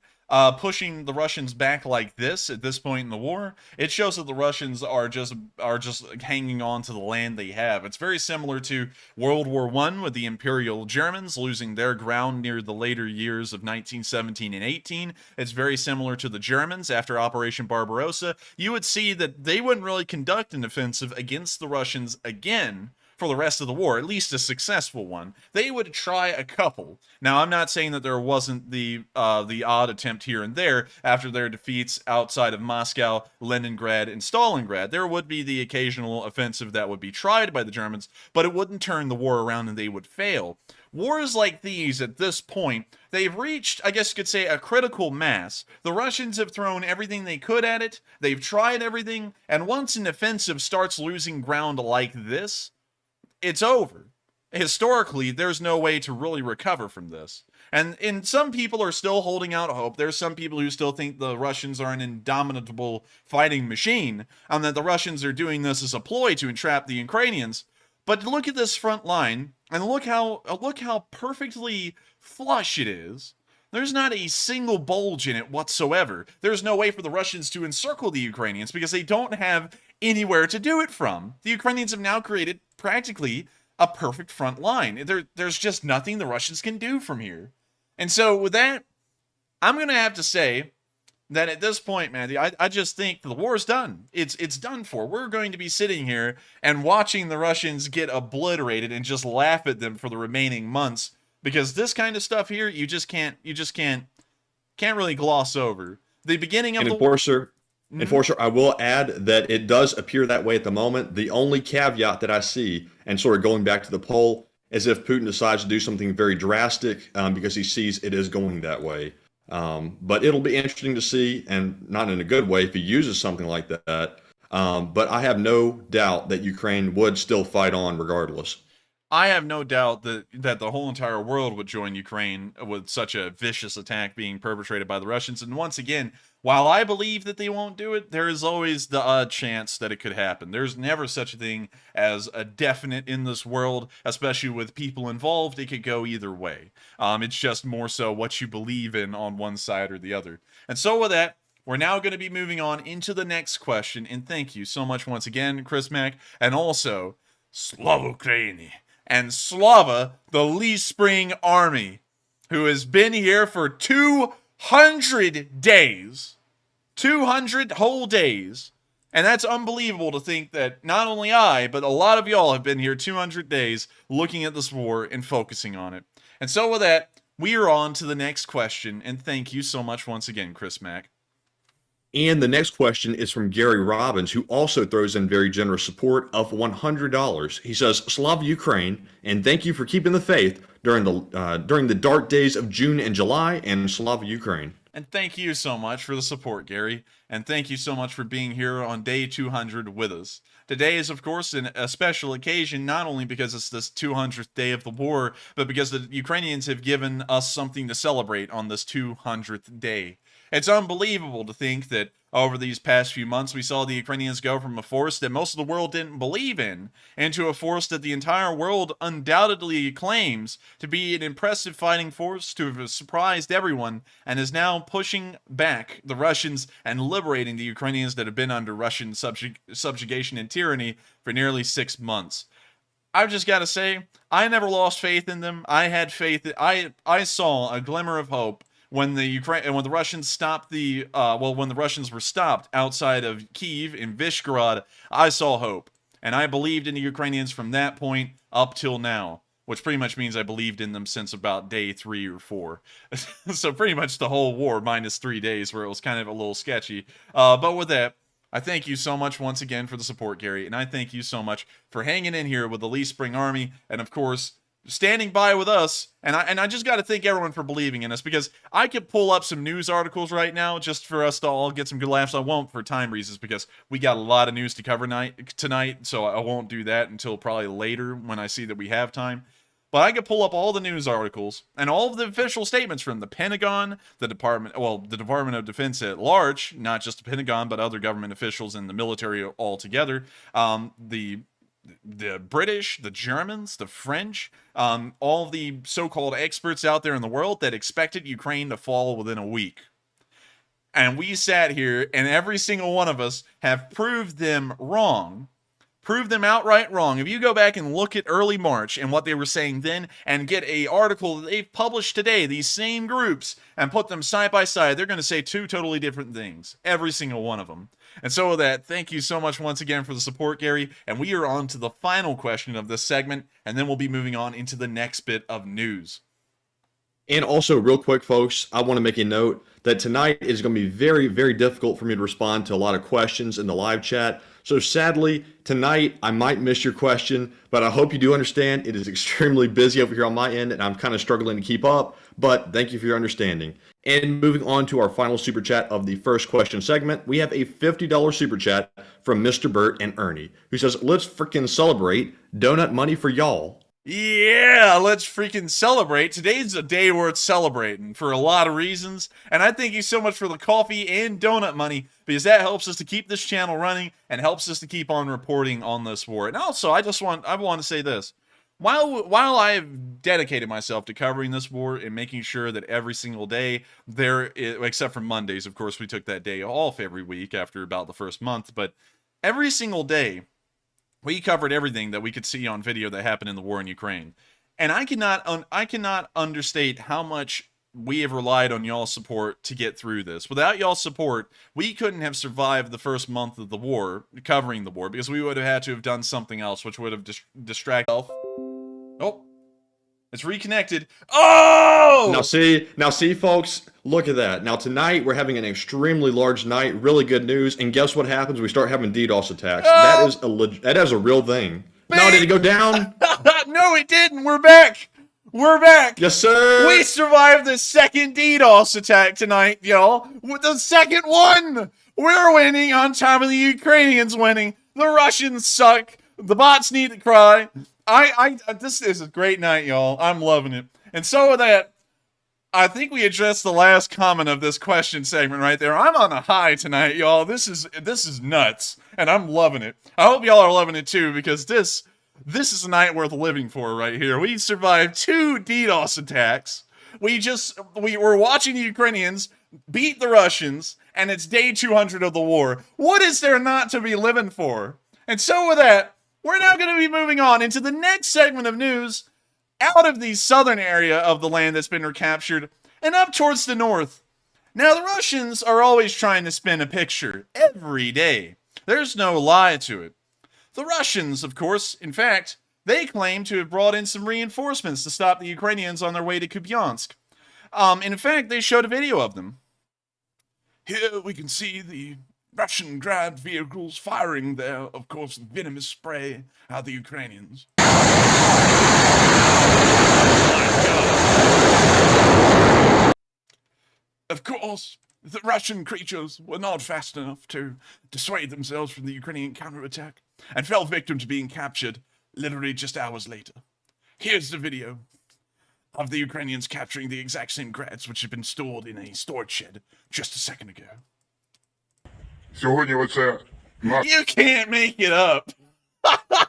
[SPEAKER 2] pushing the Russians back like this at this point in the war, it shows that the Russians are just hanging on to the land they have. It's very similar to World War I with the Imperial Germans losing their ground near the later years of 1917 and 18. It's very similar to the Germans after Operation Barbarossa. You would see that they wouldn't really conduct an offensive against the Russians again for the rest of the war, at least a successful one. They would try a couple. Now, I'm not saying that there wasn't the odd attempt here and there after their defeats outside of Moscow, Leningrad, and Stalingrad. There would be the occasional offensive that would be tried by the Germans, but it wouldn't turn the war around and they would fail. Wars like these, at this point, they've reached, I guess you could say, a critical mass. The Russians have thrown everything they could at it, they've tried everything, and once an offensive starts losing ground like this, it's over. Historically, there's no way to really recover from this. And some people are still holding out hope. There's some people who still think the Russians are an indomitable fighting machine, and that the Russians are doing this as a ploy to entrap the Ukrainians. But look at this front line, and look how perfectly flush it is. There's not a single bulge in it whatsoever. There's no way for the Russians to encircle the Ukrainians because they don't have anywhere to do it from. The Ukrainians have now created practically a perfect front line. There's just nothing the Russians can do from here. And so with that, I'm going to have to say that at this point, Matthew, I just think the war's done. It's done for. We're going to be sitting here and watching the Russians get obliterated and just laugh at them for the remaining months, because this kind of stuff here, you just can't really gloss over. The beginning of the
[SPEAKER 3] Enforcer, I will add that it does appear that way at the moment. The only caveat that I see, and sort of going back to the poll, is if Putin decides to do something very drastic because he sees it is going that way. But it'll be interesting to see, and not in a good way, if he uses something like that. But I have no doubt that Ukraine would still fight on regardless.
[SPEAKER 2] I have no doubt that the whole entire world would join Ukraine with such a vicious attack being perpetrated by the Russians. And once again, while I believe that they won't do it, there is always the odd chance that it could happen. There's never such a thing as a definite in this world, especially with people involved. It could go either way. It's just more so what you believe in on one side or the other. And so with that, we're now going to be moving on into the next question. And thank you so much once again, Chris Mack, and also Slava Ukraini. And Slava, the Lee Spring Army, who has been here for 200 days. 200 whole days. And that's unbelievable to think that not only I, but a lot of y'all have been here 200 days looking at this war and focusing on it. And so with that, we are on to the next question. And thank you so much once again, Chris Mack.
[SPEAKER 3] And the next question is from Gary Robbins, who also throws in very generous support of $100. He says, Slava Ukraine, and thank you for keeping the faith during the dark days of June and July, and Slava Ukraine.
[SPEAKER 2] And thank you so much for the support, Gary. And thank you so much for being here on day 200 with us. Today is, of course, a special occasion, not only because it's this 200th day of the war, but because the Ukrainians have given us something to celebrate on this 200th day. It's unbelievable to think that over these past few months, we saw the Ukrainians go from a force that most of the world didn't believe in into a force that the entire world undoubtedly claims to be an impressive fighting force, to have surprised everyone, and is now pushing back the Russians and liberating the Ukrainians that have been under Russian subjugation and tyranny for nearly 6 months. I've just got to say, I never lost faith in them. I had faith. I saw a glimmer of hope when the Russians stopped when the Russians were stopped outside of Kyiv in Vyshgorod, I saw hope. And I believed in the Ukrainians from that point up till now, which pretty much means I believed in them since about day 3 or 4. So pretty much the whole war minus 3 days where it was kind of a little sketchy. But with that, I thank you so much once again for the support, Gary, and I thank you so much for hanging in here with the Lee Spring Army, and of course, standing by with us. And I just got to thank everyone for believing in us, because I could pull up some news articles right now just for us to all get some good laughs. I won't for time reasons, because we got a lot of news to cover tonight, so I won't do that until probably later when I see that we have time. But I could pull up all the news articles and all of the official statements from the Pentagon, the Department of Defense at large, not just the Pentagon, but other government officials and the military altogether, the British, the Germans, the French, all the so-called experts out there in the world that expected Ukraine to fall within a week. And we sat here, and every single one of us have proved them wrong. Proved them outright wrong. If you go back and look at early March and what they were saying then, and get a article that they've published today, these same groups, and put them side by side, they're going to say 2 totally different things. Every single one of them. And so with that, thank you so much once again for the support, Gary. And we are on to the final question of this segment, and then we'll be moving on into the next bit of news.
[SPEAKER 3] And also, real quick, folks, I want to make a note that tonight is going to be very, very difficult for me to respond to a lot of questions in the live chat. So sadly, tonight I might miss your question, but I hope you do understand it is extremely busy over here on my end, and I'm kind of struggling to keep up, but thank you for your understanding. And moving on to our final super chat of the first question segment, we have a $50 super chat from Mr. Burt and Ernie, who says, let's freaking celebrate donut money for y'all.
[SPEAKER 2] Yeah, let's freaking celebrate. Today's a day worth celebrating for a lot of reasons. And I thank you so much for the coffee and donut money, because that helps us to keep this channel running and helps us to keep on reporting on this war. And also, I want to say this. While I have dedicated myself to covering this war and making sure that every single day except for Mondays, of course, we took that day off every week after about the first month, but every single day, we covered everything that we could see on video that happened in the war in Ukraine. And I cannot understate how much we have relied on y'all's support to get through this. Without y'all's support, we couldn't have survived the first month of the war, covering the war, because we would have had to have done something else, which would have distracted. Oh, it's reconnected. Oh!
[SPEAKER 3] Now see, folks, look at that. Now tonight we're having an extremely large night, really good news, and guess what happens? We start having DDoS attacks.
[SPEAKER 2] Oh!
[SPEAKER 3] That is a real thing. Now, did it go down?
[SPEAKER 2] No, it didn't. We're back. We're back.
[SPEAKER 3] Yes, sir.
[SPEAKER 2] We survived the second DDoS attack tonight, y'all. With the second one. We're winning on top of the Ukrainians winning. The Russians suck. The bots need to cry. This is a great night, y'all. I'm loving it. And so with that, I think we addressed the last comment of this question segment right there. I'm on a high tonight, y'all. This is nuts, and I'm loving it. I hope y'all are loving it too, because this is a night worth living for right here. We survived 2 DDoS attacks. We were watching the Ukrainians beat the Russians, and it's day 200 of the war. What is there not to be living for? And so with that, we're now going to be moving on into the next segment of news, out of the southern area of the land that's been recaptured and up towards the north. Now, the Russians are always trying to spin a picture every day. There's no lie to it. The Russians, of course, in fact, they claim to have brought in some reinforcements to stop the Ukrainians on their way to Kupyansk. In fact, they showed a video of them. Here we can see the Russian grabbed vehicles firing their, of course, venomous spray at the Ukrainians. Of course, the Russian creatures were not fast enough to dissuade themselves from the Ukrainian counterattack and fell victim to being captured literally just hours later. Here's the video of the Ukrainians capturing the exact same grads which had been stored in a storage shed just a second ago. You can't make it up.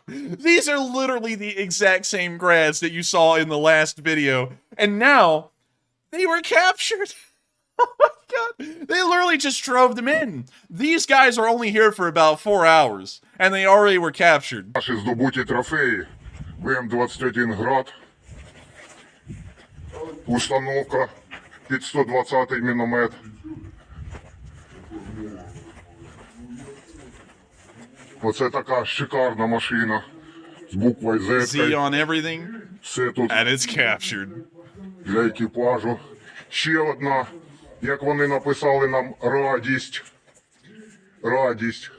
[SPEAKER 2] These are literally the exact same grads that you saw in the last video. And now, they were captured. Oh my god. They literally just drove them in. These guys are only here for about 4 hours. And they already were captured.
[SPEAKER 8] Наші здобуті трофеї. ВМ-21 «Град». Установка під 120-й міномет. Оце така шикарна машина з буквою Z.
[SPEAKER 2] Z on everything,
[SPEAKER 8] Все тут
[SPEAKER 2] and it's captured.
[SPEAKER 8] для екіпажу. Ще одна, як вони написали нам, радість. Радість.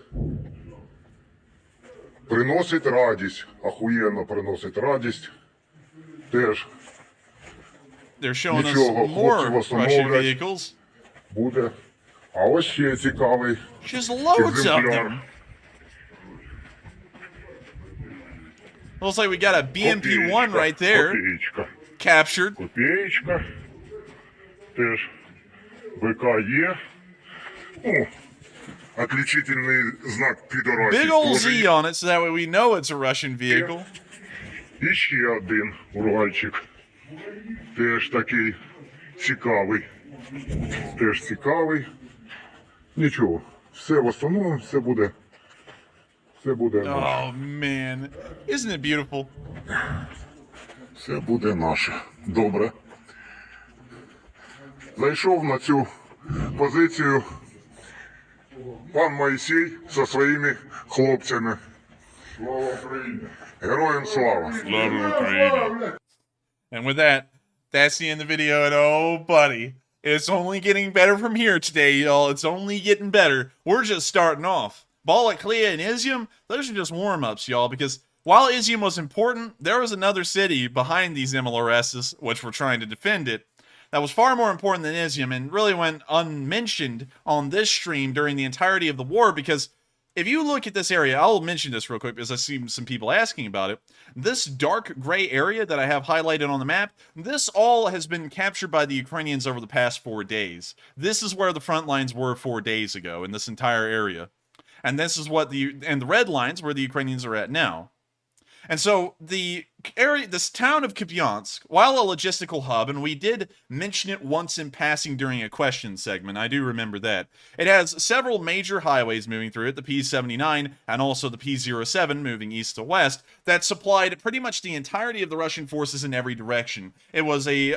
[SPEAKER 8] Приносить радість. Ахуєнно приносить радість. Теж
[SPEAKER 2] They're showing us
[SPEAKER 8] нічого,
[SPEAKER 2] more
[SPEAKER 8] хлопці
[SPEAKER 2] Russian
[SPEAKER 8] встановлять.
[SPEAKER 2] vehicles.
[SPEAKER 8] Буде. А ось ще цікавий
[SPEAKER 2] Just loads of
[SPEAKER 8] екземпляр.
[SPEAKER 2] them. Looks like we got a BMP-1 right there,
[SPEAKER 8] Копеечка.
[SPEAKER 2] captured.
[SPEAKER 8] Копеечка. Теж ВК є. О, отличительний знак підорасів.
[SPEAKER 2] Big old Z on it, so that way we know it's a Russian vehicle.
[SPEAKER 8] І ще один Уральчик. Теж такий цікавий. Теж цікавий. Нічого. Все в основному, все буде. Все буде наше.
[SPEAKER 2] Oh man, isn't it beautiful?
[SPEAKER 8] Все буде наше. Добре. Зайшов на цю позицію пан Моїсей зі своїми хлопцями. Слава Україні! Героям слава!
[SPEAKER 2] Slava Ukraini. And with that, that's the end of the video. And oh, buddy, it's only getting better from here today, y'all. It's only getting better. We're just starting off. Balakliia and Izyum, those are just warm-ups, y'all, because while Izyum was important, there was another city behind these MLRSs, which were trying to defend it, that was far more important than Izyum and really went unmentioned on this stream during the entirety of the war, because if you look at this area, I'll mention this real quick because I see some people asking about it. This dark gray area that I have highlighted on the map, this all has been captured by the Ukrainians over the past 4 days. This is where the front lines were 4 days ago in this entire area. And this is what the red lines where the Ukrainians are at now. And so the area, this town of Kupyansk, while a logistical hub, and we did mention it once in passing during a question segment, I do remember that. It has several major highways moving through it, the P79 and also the P07 moving east to west, that supplied pretty much the entirety of the Russian forces in every direction. It was a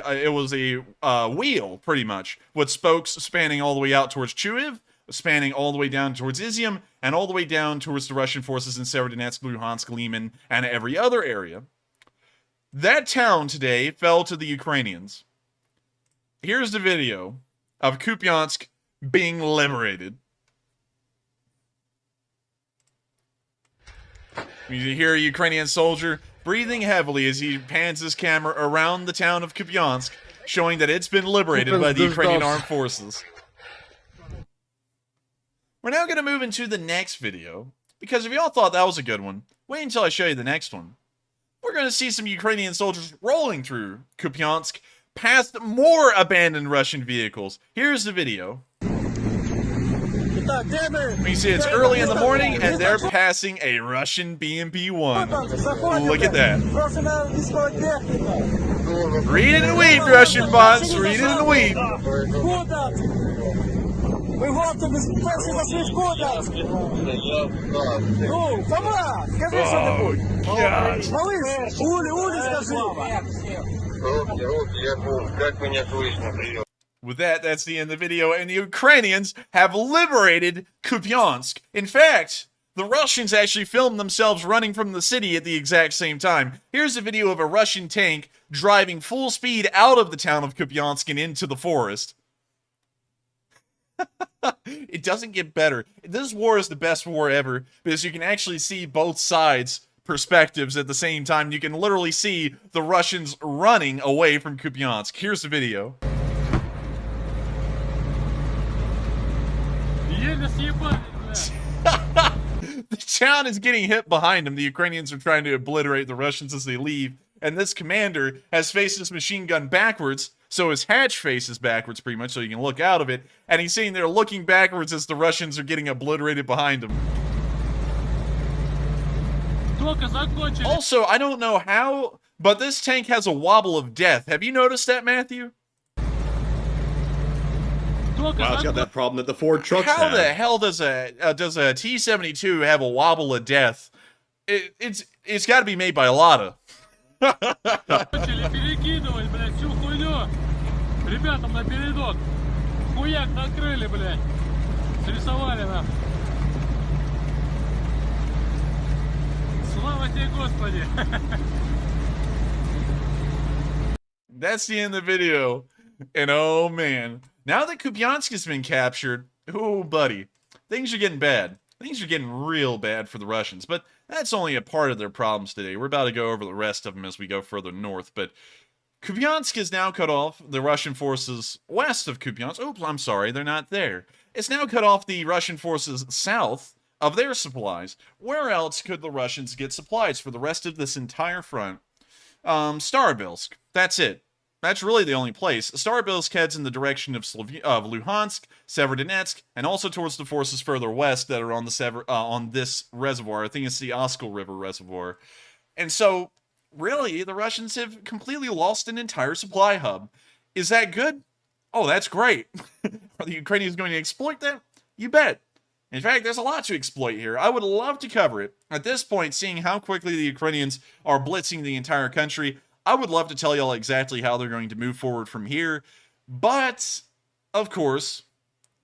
[SPEAKER 2] wheel, pretty much, with spokes spanning all the way out towards Chuiv, spanning all the way down towards Izyum, and all the way down towards the Russian forces in Severodonetsk, Luhansk, Liman, and every other area. That town today fell to the Ukrainians. Here's the video of Kupyansk being liberated. You hear a Ukrainian soldier breathing heavily as he pans his camera around the town of Kupyansk, showing that it's been liberated by the Ukrainian armed forces. We're now going to move into the next video, because if y'all thought that was a good one, wait until I show you the next one. We're going to see some Ukrainian soldiers rolling through Kupyansk past more abandoned Russian vehicles. Here's the video. You see it's early in the morning and they're passing a Russian BMP-1. Look at that. Read it and weep, Russian bots. Read it and weep. Oh, God. With that, that's the end of the video, and the Ukrainians have liberated Kupyansk. In fact, the Russians actually filmed themselves running from the city at the exact same time. Here's a video of a Russian tank driving full speed out of the town of Kupyansk and into the forest. It doesn't get better. This war is the best war ever because you can actually see both sides' perspectives at the same time. You can literally see the Russians running away from Kupyansk. Here's the video. The town is getting hit behind them. The Ukrainians are trying to obliterate the Russians as they leave. And this commander has faced his machine gun backwards, so his hatch faces backwards pretty much so you can look out of it. And he's sitting there looking backwards as the Russians are getting obliterated behind him. Also, I don't know how, but this tank has a wobble of death. Have you noticed that, Matthew?
[SPEAKER 3] Wow, it's got that problem that the Ford trucks
[SPEAKER 2] How
[SPEAKER 3] have.
[SPEAKER 2] the hell does a T-72 have a wobble of death? It's got to be made by a Lada.
[SPEAKER 7] Ребятам на передок. Хуяк накрыли, блядь. Срисовали нам. Слава тебе, Господи.
[SPEAKER 2] That's the end of the video. And oh man, now that Kupyansk has been captured, oh buddy, things are getting bad. Things are getting real bad for the Russians, but that's only a part of their problems today. We're about to go over the rest of them as we go further north, but Kupyansk is now cut off the Russian forces west of Kupyansk. Oops, I'm sorry, they're not there. It's now cut off the Russian forces south of their supplies. Where else could the Russians get supplies for the rest of this entire front? Starobilsk. That's it. That's really the only place. Starobilsk heads in the direction of Luhansk, Severodonetsk, and also towards the forces further west that are on the on this reservoir. I think it's the Oskol River Reservoir. And so, really, the Russians have completely lost an entire supply hub. Is that good? Oh, that's great. Are the Ukrainians going to exploit that? You bet. In fact, there's a lot to exploit here. I would love to cover it. At this point, seeing how quickly the Ukrainians are blitzing the entire country, I would love to tell y'all exactly how they're going to move forward from here. But, of course,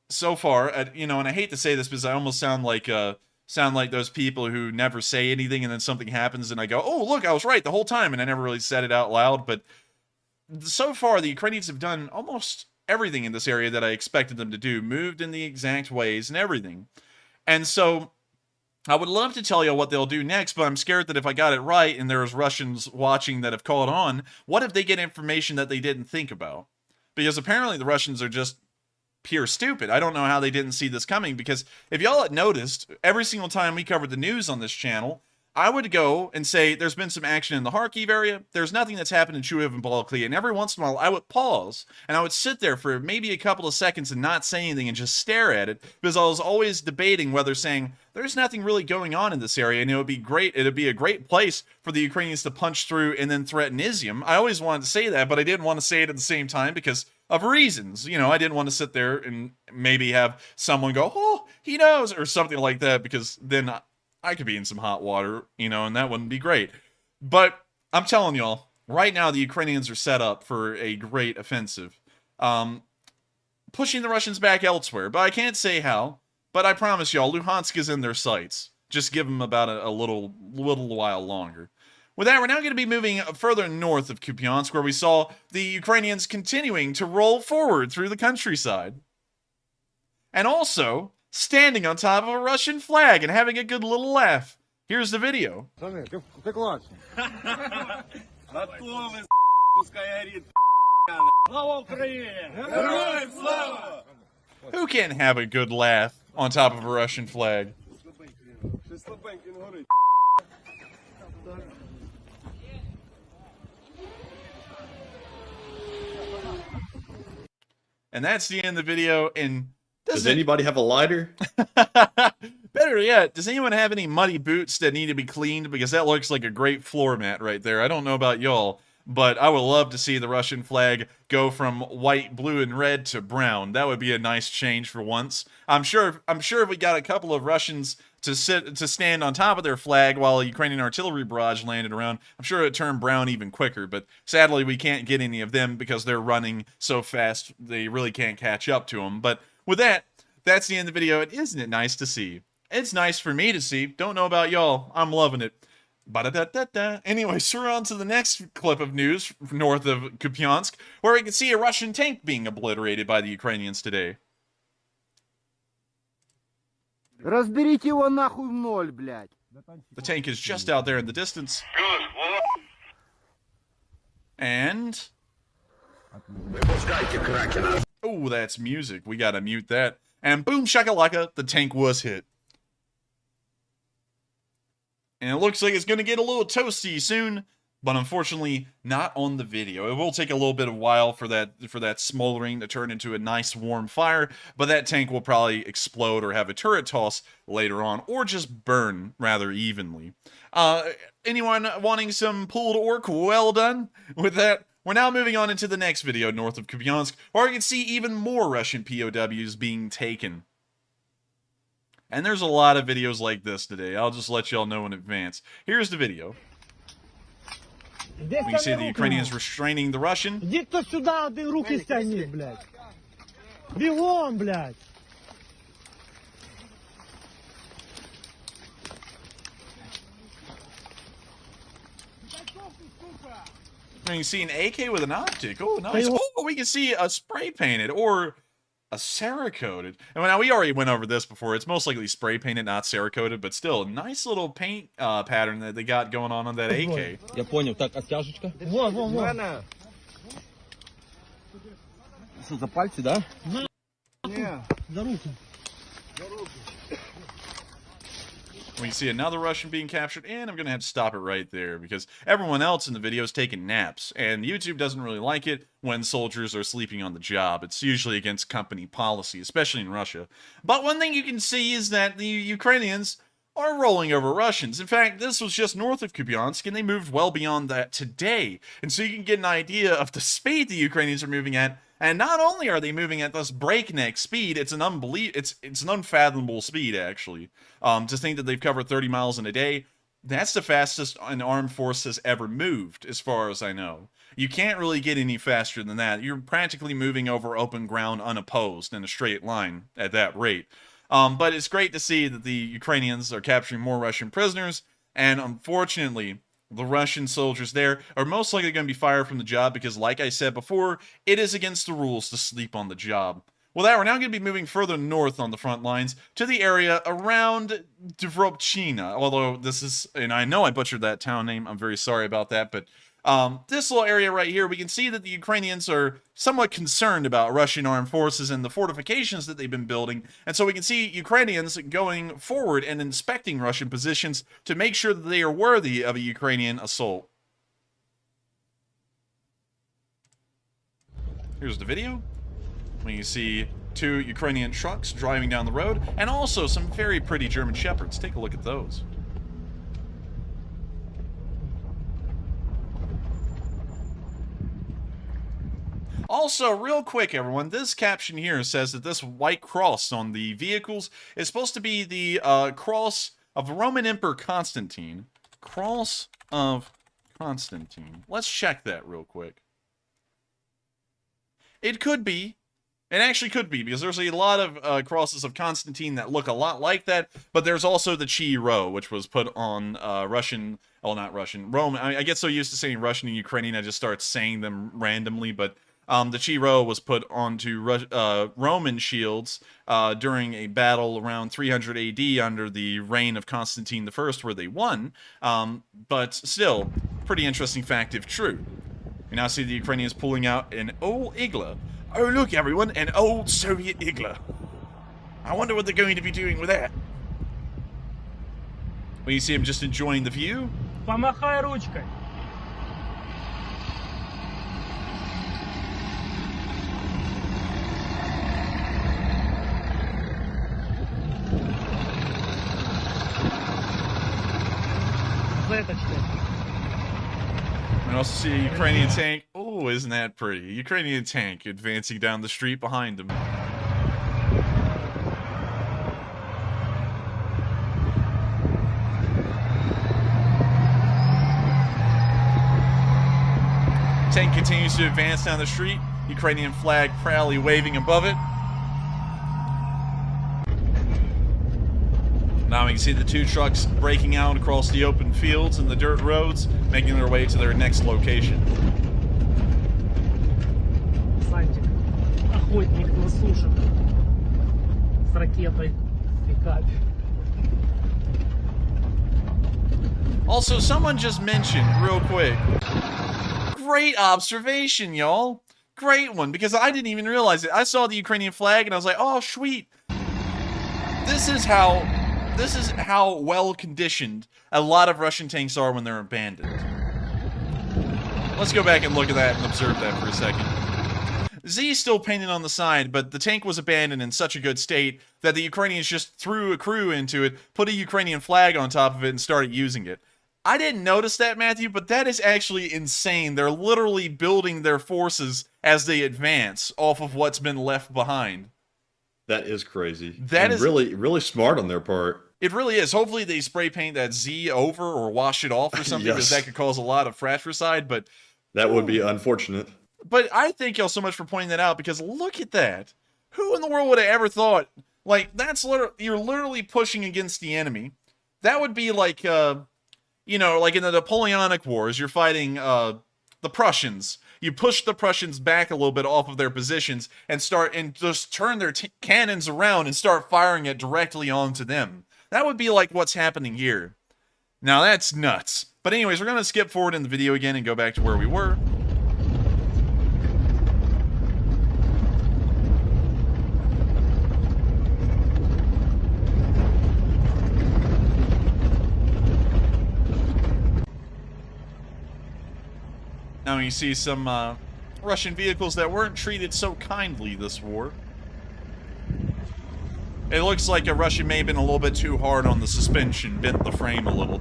[SPEAKER 2] so far, and I hate to say this because I almost sound like those people who never say anything and then something happens and I go, oh, look, I was right the whole time, and I never really said it out loud. But so far, the Ukrainians have done almost everything in this area that I expected them to do, moved in the exact ways and everything. And so I would love to tell you what they'll do next, but I'm scared that if I got it right and there's Russians watching that have caught on, what if they get information that they didn't think about? Because apparently the Russians are just pure stupid. I don't know how they didn't see this coming, because if y'all had noticed, every single time we covered the news on this channel, I would go and say, there's been some action in the Kharkiv area, there's nothing that's happened in Chuiv and Balakliia, and every once in a while I would pause, and I would sit there for maybe a couple of seconds and not say anything and just stare at it, because I was always debating whether saying, there's nothing really going on in this area, and it would be a great place for the Ukrainians to punch through and then threaten Izyum. I always wanted to say that, but I didn't want to say it at the same time because of reasons. I didn't want to sit there and maybe have someone go, oh, he knows, or something like that, because then I could be in some hot water, and that wouldn't be great. But I'm telling y'all, right now the Ukrainians are set up for a great offensive. Pushing the Russians back elsewhere, but I can't say how. But I promise y'all, Luhansk is in their sights. Just give them about a little while longer. With that, we're now going to be moving further north of Kupyansk, where we saw the Ukrainians continuing to roll forward through the countryside. And also standing on top of a Russian flag and having a good little laugh. Here's the video. Who can't have a good laugh on top of a Russian flag? And that's the end of the video. And
[SPEAKER 3] does anybody have a lighter?
[SPEAKER 2] Better yet, does anyone have any muddy boots that need to be cleaned? Because that looks like a great floor mat right there. I don't know about y'all, but I would love to see the Russian flag go from white, blue, and red to brown. That would be a nice change for once. I'm sure if we got a couple of Russians to stand on top of their flag while a Ukrainian artillery barrage landed around, I'm sure it would turn brown even quicker. But sadly, we can't get any of them because they're running so fast they really can't catch up to them. But with that, that's the end of the video. And isn't it nice to see? It's nice for me to see. Don't know about y'all. I'm loving it. Ba-da-da-da-da. Anyway, so we're on to the next clip of news north of Kupyansk, where we can see a Russian tank being obliterated by the Ukrainians today.
[SPEAKER 6] Разберите его нахуй в ноль, блядь.
[SPEAKER 2] The tank is just out there in the distance. And oh, that's music. We gotta mute that. And boom shakalaka, the tank was hit. And it looks like it's gonna get a little toasty soon, but unfortunately not on the video. It will take a little bit of while for that smoldering to turn into a nice warm fire, but that tank will probably explode or have a turret toss later on, or just burn rather evenly. Anyone wanting some pulled orc well done? With that, we're now moving on into the next video north of Kupyansk, where you can see even more Russian POWs being taken. And there's a lot of videos like this today. I'll just let y'all know in advance. Here's the video. We can see the Ukrainians restraining the Russian.
[SPEAKER 7] Иди кто сюда, один руки стягни, блядь. Бегом, блядь.
[SPEAKER 2] And you see an AK with an optic. Oh, nice. Oh, we can see a spray painted or a Cerakoted. And now we already went over this before. It's most likely spray painted, not Cerakoted, but still, nice little paint pattern that they got going on that AK.
[SPEAKER 7] Я понял. Так, а стяжечка? Вон, вон, вон. Что, за пальцы, да? Не. За руки.
[SPEAKER 2] We can see another Russian being captured, and I'm going to have to stop it right there because everyone else in the video is taking naps, and YouTube doesn't really like it when soldiers are sleeping on the job. It's usually against company policy, especially in Russia. But one thing you can see is that the Ukrainians are rolling over Russians. In fact, this was just north of Kupyansk, and they moved well beyond that today. And so you can get an idea of the speed the Ukrainians are moving at. And not only are they moving at this breakneck speed, it's an unfathomable speed, actually. To think that they've covered 30 miles in a day, that's the fastest an armed force has ever moved, as far as I know. You can't really get any faster than that. You're practically moving over open ground unopposed in a straight line at that rate. But it's great to see that the Ukrainians are capturing more Russian prisoners, and unfortunately, the Russian soldiers there are most likely going to be fired from the job because, like I said before, it is against the rules to sleep on the job. Well, we're now going to be moving further north on the front lines to the area around Vovchansk. Although this is, and I know I butchered that town name, I'm very sorry about that, but this little area right here, we can see that the Ukrainians are somewhat concerned about Russian armed forces and the fortifications that they've been building. And so we can see Ukrainians going forward and inspecting Russian positions to make sure that they are worthy of a Ukrainian assault. Here's the video. We can see 2 Ukrainian trucks driving down the road, and also some very pretty German Shepherds. Take a look at those. Also, real quick, everyone, this caption here says that this white cross on the vehicles is supposed to be the cross of the Roman Emperor Constantine. Cross of Constantine. Let's check that real quick. It could be. It actually could be, because there's a lot of crosses of Constantine that look a lot like that, but there's also the Chi-Ro, which was put on Russian, well, not Russian, Roman. I get so used to saying Russian and Ukrainian, I just start saying them randomly, but the Chi-Ro was put onto Roman shields during a battle around 300 AD under the reign of Constantine I, where they won, but still, pretty interesting fact if true. We now see the Ukrainians pulling out an old Igla. Oh, look, everyone, an old Soviet Igla. I wonder what they're going to be doing with that. Well, you see him just enjoying the view.
[SPEAKER 7] Помахай ручкой.
[SPEAKER 2] We also see a Ukrainian tank. Oh, isn't that pretty? A Ukrainian tank advancing down the street behind him. Tank continues to advance down the street. Ukrainian flag proudly waving above it. Now we can see the 2 trucks breaking out across the open fields and the dirt roads, making their way to their next location.
[SPEAKER 7] Сантик, охотник на суше. С ракетой пикап.
[SPEAKER 2] Also, someone just mentioned, real quick, great observation, y'all. Great one, because I didn't even realize it. I saw the Ukrainian flag and I was like, oh, sweet. This is how well conditioned a lot of Russian tanks are when they're abandoned. Let's go back and look at that and observe that for a second. Z is still painted on the side, but the tank was abandoned in such a good state that the Ukrainians just threw a crew into it, put a Ukrainian flag on top of it, and started using it. I didn't notice that, Matthew, but that is actually insane. They're literally building their forces as they advance off of what's been left behind.
[SPEAKER 3] That is crazy.
[SPEAKER 2] That is
[SPEAKER 3] really, really smart on their part.
[SPEAKER 2] It really is. Hopefully they spray paint that Z over or wash it off or something, because that could cause a lot of fratricide, but...
[SPEAKER 3] That would be unfortunate.
[SPEAKER 2] But I thank y'all so much for pointing that out, because look at that. Who in the world would have ever thought, like, that's literally, you're literally pushing against the enemy. That would be like, you know, like in the Napoleonic Wars, you're fighting the Prussians. You push the Prussians back a little bit off of their positions and just turn their cannons around and start firing it directly onto them. That would be like what's happening here. Now that's nuts. But anyways, we're going to skip forward in the video again and go back to where we were. Now you see some Russian vehicles that weren't treated so kindly this war. It looks like a Russian may have been a little bit too hard on the suspension, bent the frame a little.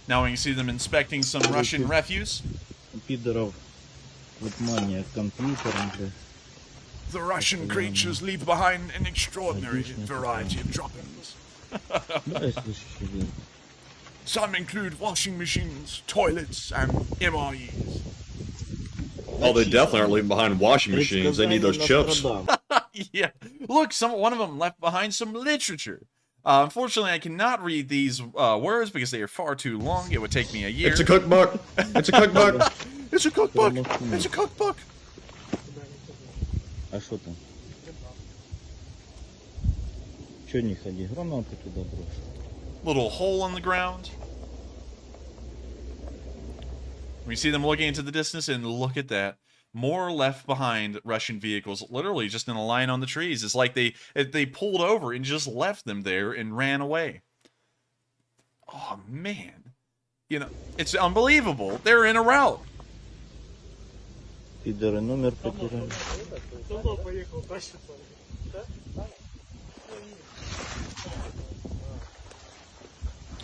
[SPEAKER 2] Now we can see them inspecting some Russian refuse.
[SPEAKER 7] Пидоров, вот мания компьютером, блядь.
[SPEAKER 1] The Russian creatures leave behind an extraordinary variety of droppings. Some include washing machines, toilets, and MREs.
[SPEAKER 3] Oh, they definitely aren't leaving behind washing machines. They need those chips.
[SPEAKER 2] Yeah. Look, one of them left behind some literature. Unfortunately, I cannot read these words because they are far too long. It would take me a year.
[SPEAKER 3] It's a cookbook. It's a cookbook.
[SPEAKER 2] It's a cookbook. It's a cookbook.
[SPEAKER 7] А что там? Чё не ходи? Гранаты туда брошь.
[SPEAKER 2] Little hole in the ground. We see them looking into the distance, and look at that. More left behind Russian vehicles, literally just in a line on the trees. It's like they pulled over and just left them there and ran away. Oh, man. You know, it's unbelievable. They're in a rout.
[SPEAKER 7] Пидоры номер потеряли.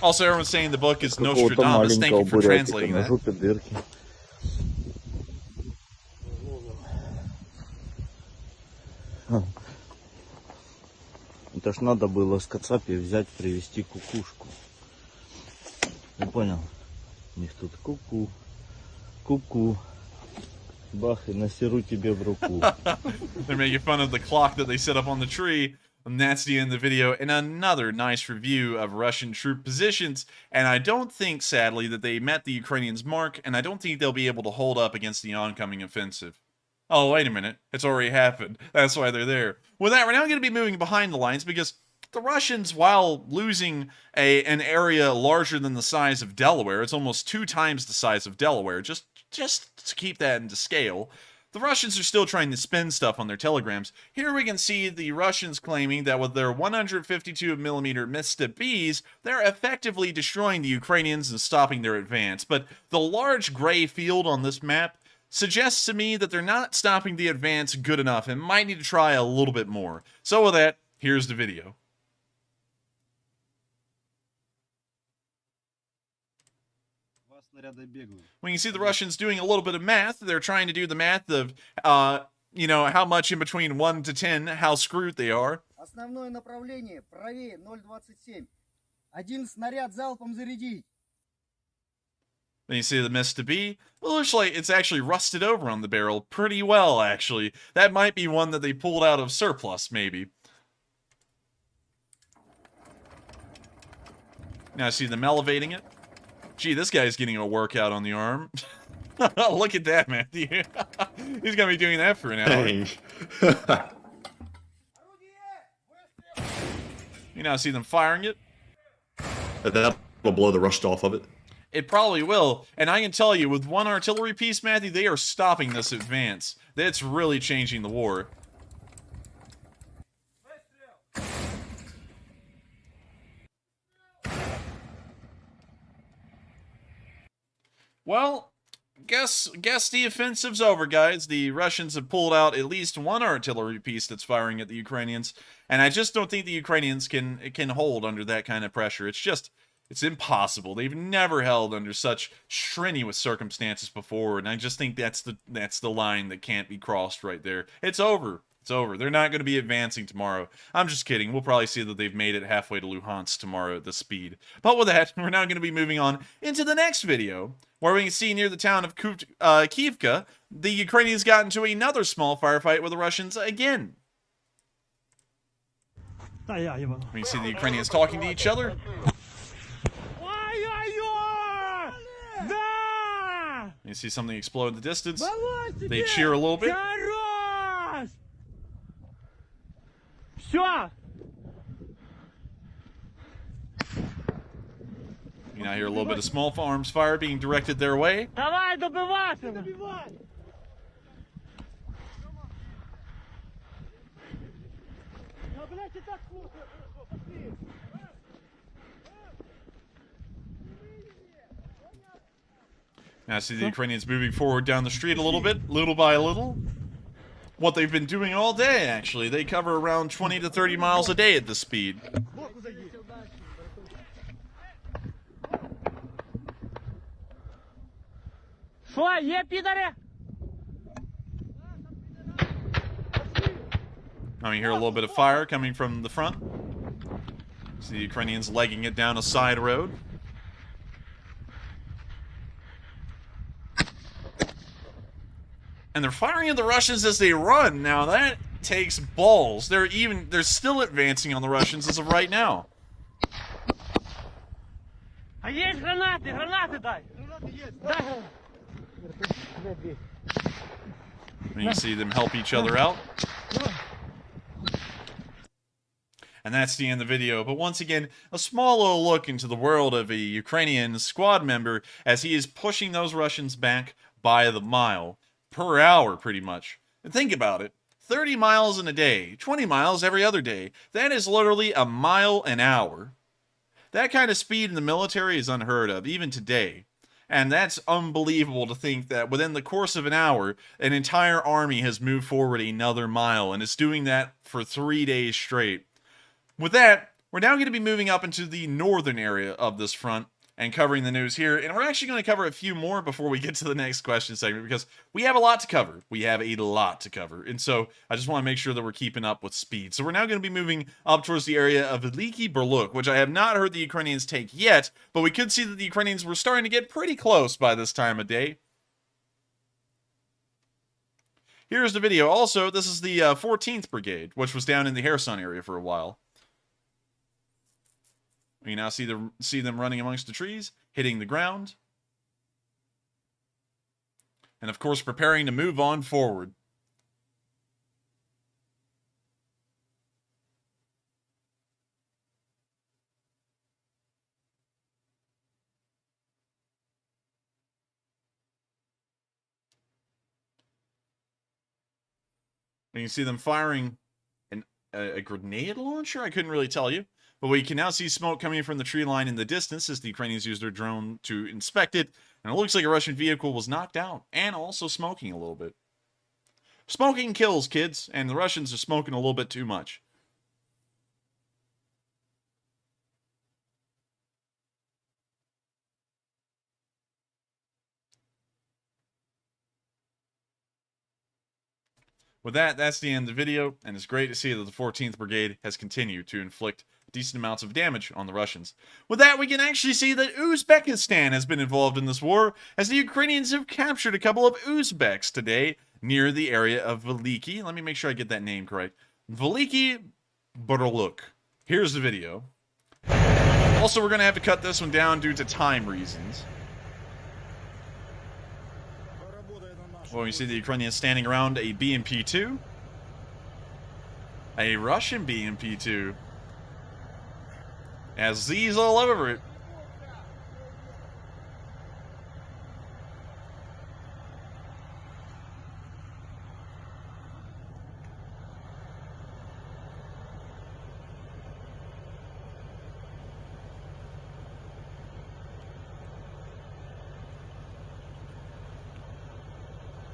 [SPEAKER 2] Also, everyone's saying the book is Nostradamus. Thank you for translating that.
[SPEAKER 7] Это ж надо было с Кацапи взять, привезти кукушку. Ты понял? У них тут ку-ку, ку-ку. Бах, и насеру тебе в руку.
[SPEAKER 2] They're making fun of the clock that they set up on the tree. And that's the end of the video, and another nice review of Russian troop positions. And I don't think, sadly, that they met the Ukrainians' mark, and I don't think they'll be able to hold up against the oncoming offensive. Oh, wait a minute. It's already happened. That's why they're there. With that, we're now going to be moving behind the lines, because the Russians, while losing an area larger than the size of Delaware, it's almost 2 times the size of Delaware, just to keep that into scale, the Russians are still trying to spin stuff on their telegrams. Here we can see the Russians claiming that with their 152mm Mista-Bs, they're effectively destroying the Ukrainians and stopping their advance. But the large gray field on this map suggests to me that they're not stopping the advance good enough and might need to try a little bit more. So with that, here's the video. When you see the Russians doing a little bit of math, they're trying to do the math of, you know, how much in between 1 to 10, how screwed they are.
[SPEAKER 6] Основное направление правее 0,27. Один снаряд залпом зарядить.
[SPEAKER 2] Then you see the Mista-B. Well, it looks like it's actually rusted over on the barrel pretty well, actually. That might be one that they pulled out of surplus, maybe. Now I see them elevating it. Gee, this guy's getting a workout on the arm. Look at that, man. He's going to be doing that for an hour. You now see them firing it.
[SPEAKER 3] That will blow the rust off of it.
[SPEAKER 2] It probably will. And I can tell you, with one artillery piece, Matthew, they are stopping this advance. That's really changing the war. Well, guess the offensive's over, guys. The Russians have pulled out at least one artillery piece that's firing at the Ukrainians, and I just don't think the Ukrainians can hold under that kind of pressure. It's It's impossible. They've never held under such strenuous circumstances before, and I just think that's the line that can't be crossed right there. It's over. It's over. They're not going to be advancing tomorrow. I'm just kidding. We'll probably see that they've made it halfway to Luhansk tomorrow at the speed. But with that, we're now going to be moving on into the next video, where we can see near the town of Kyiv, the Ukrainians got into another small firefight with the Russians again. We can see the Ukrainians talking to each other. You see something explode in the distance. They cheer a little bit. You now hear a little bit of small arms fire being directed their way. Now see the Ukrainians moving forward down the street a little bit, little by little. What they've been doing all day, actually. They cover around 20 to 30 miles a day at this speed. Now you hear a little bit of fire coming from the front. See the Ukrainians legging it down a side road. And they're firing at the Russians as they run. Now that takes balls. They're still advancing on the Russians as of right now. And you see them help each other out. And that's the end of the video. But once again, a small little look into the world of a Ukrainian squad member as he is pushing those Russians back by the mile. Per hour, pretty much. And think about it. 30 miles in a day, 20 miles every other day. That is literally a mile an hour. That kind of speed in the military is unheard of, even today. And that's unbelievable to think that within the course of an hour, an entire army has moved forward another mile, and it's doing that for 3 days straight. With that, we're now going to be moving up into the northern area of this front, and covering the news here. And we're actually going to cover a few more before we get to the next question segment, because we have a lot to cover. We have a lot to cover. And so I just want to make sure that we're keeping up with speed. So we're now going to be moving up towards the area of Veliki Burluk, which I have not heard the Ukrainians take yet, but we could see that the Ukrainians were starting to get pretty close by this time of day. Here's the video. Also, this is the 14th Brigade, which was down in the Kherson area for a while. You now see them running amongst the trees, hitting the ground. And of course, preparing to move on forward. And you see them firing a grenade launcher? I couldn't really tell you. But we can now see smoke coming from the tree line in the distance as the Ukrainians use their drone to inspect it. And it looks like a Russian vehicle was knocked out and also smoking a little bit. Smoking kills, kids, and the Russians are smoking a little bit too much. With that, that's the end of the video, and it's great to see that the 14th Brigade has continued to inflict decent amounts of damage on the Russians. With that, we can actually see that Uzbekistan has been involved in this war, as the Ukrainians have captured a couple of Uzbeks today near the area of Veliki. Let me make sure I get that name correct. Veliki Burluk. Here's the video. Also, we're going to have to cut this one down due to time reasons. Well, you see the Ukrainians standing around a BMP-2. A Russian BMP-2. Has Z's all over it.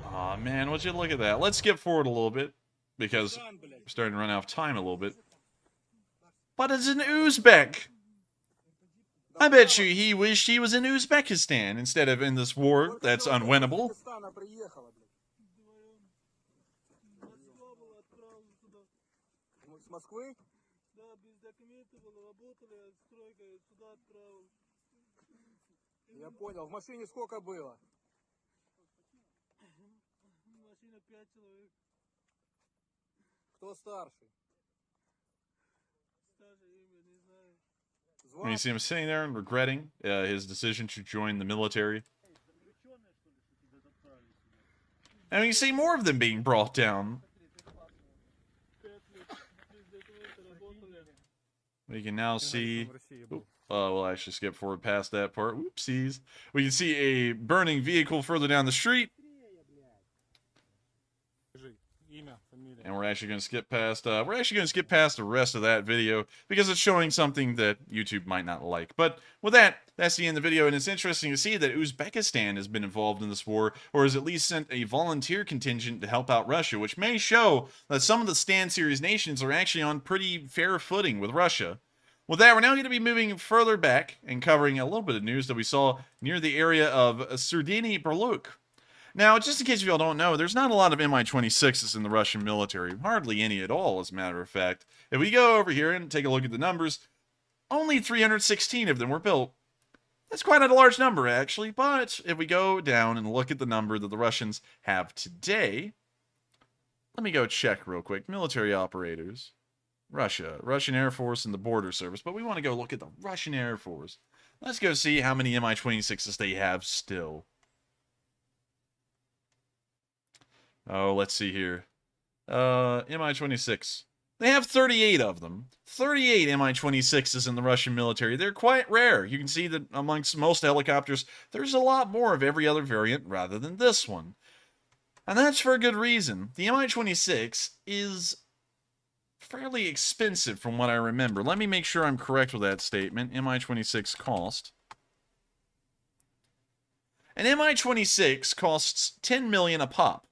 [SPEAKER 2] Aw, man, would you look at that? Let's skip forward a little bit, because we're starting to run out of time a little bit. But it's an Uzbek! I bet you he wished he was in Uzbekistan instead of in this war that's unwinnable.
[SPEAKER 10] Я понял. В машине сколько было? В машине 5 человек. Кто старший? Старший имя не знаю.
[SPEAKER 2] And you see him sitting there and regretting his decision to join the military. And you see more of them being brought down. We can now see... we'll actually skip forward past that part. Whoopsies. We can see a burning vehicle further down the street. And we're actually going to skip past the rest of that video because it's showing something that YouTube might not like. But with that, that's the end of the video, and it's interesting to see that Uzbekistan has been involved in this war, or has at least sent a volunteer contingent to help out Russia, which may show that some of the Stand Series nations are actually on pretty fair footing with Russia. With that, we're now going to be moving further back and covering a little bit of news that we saw near the area of Surdini-Berluk. Now, just in case you all don't know, there's not a lot of Mi-26s in the Russian military. Hardly any at all, as a matter of fact. If we go over here and take a look at the numbers, only 316 of them were built. That's quite a large number, actually, but if we go down and look at the number that the Russians have today, let me go check real quick. Military operators. Russia, Russian Air Force, and the Border Service. But we want to go look at the Russian Air Force. Let's go see how many Mi-26s they have still. Oh, let's see here. Mi-26. They have 38 of them. 38 Mi-26s in the Russian military. They're quite rare. You can see that amongst most helicopters, there's a lot more of every other variant rather than this one. And that's for a good reason. The Mi-26 is fairly expensive from what I remember. Let me make sure I'm correct with that statement. Mi-26 cost. An Mi-26 costs 10 million a pop.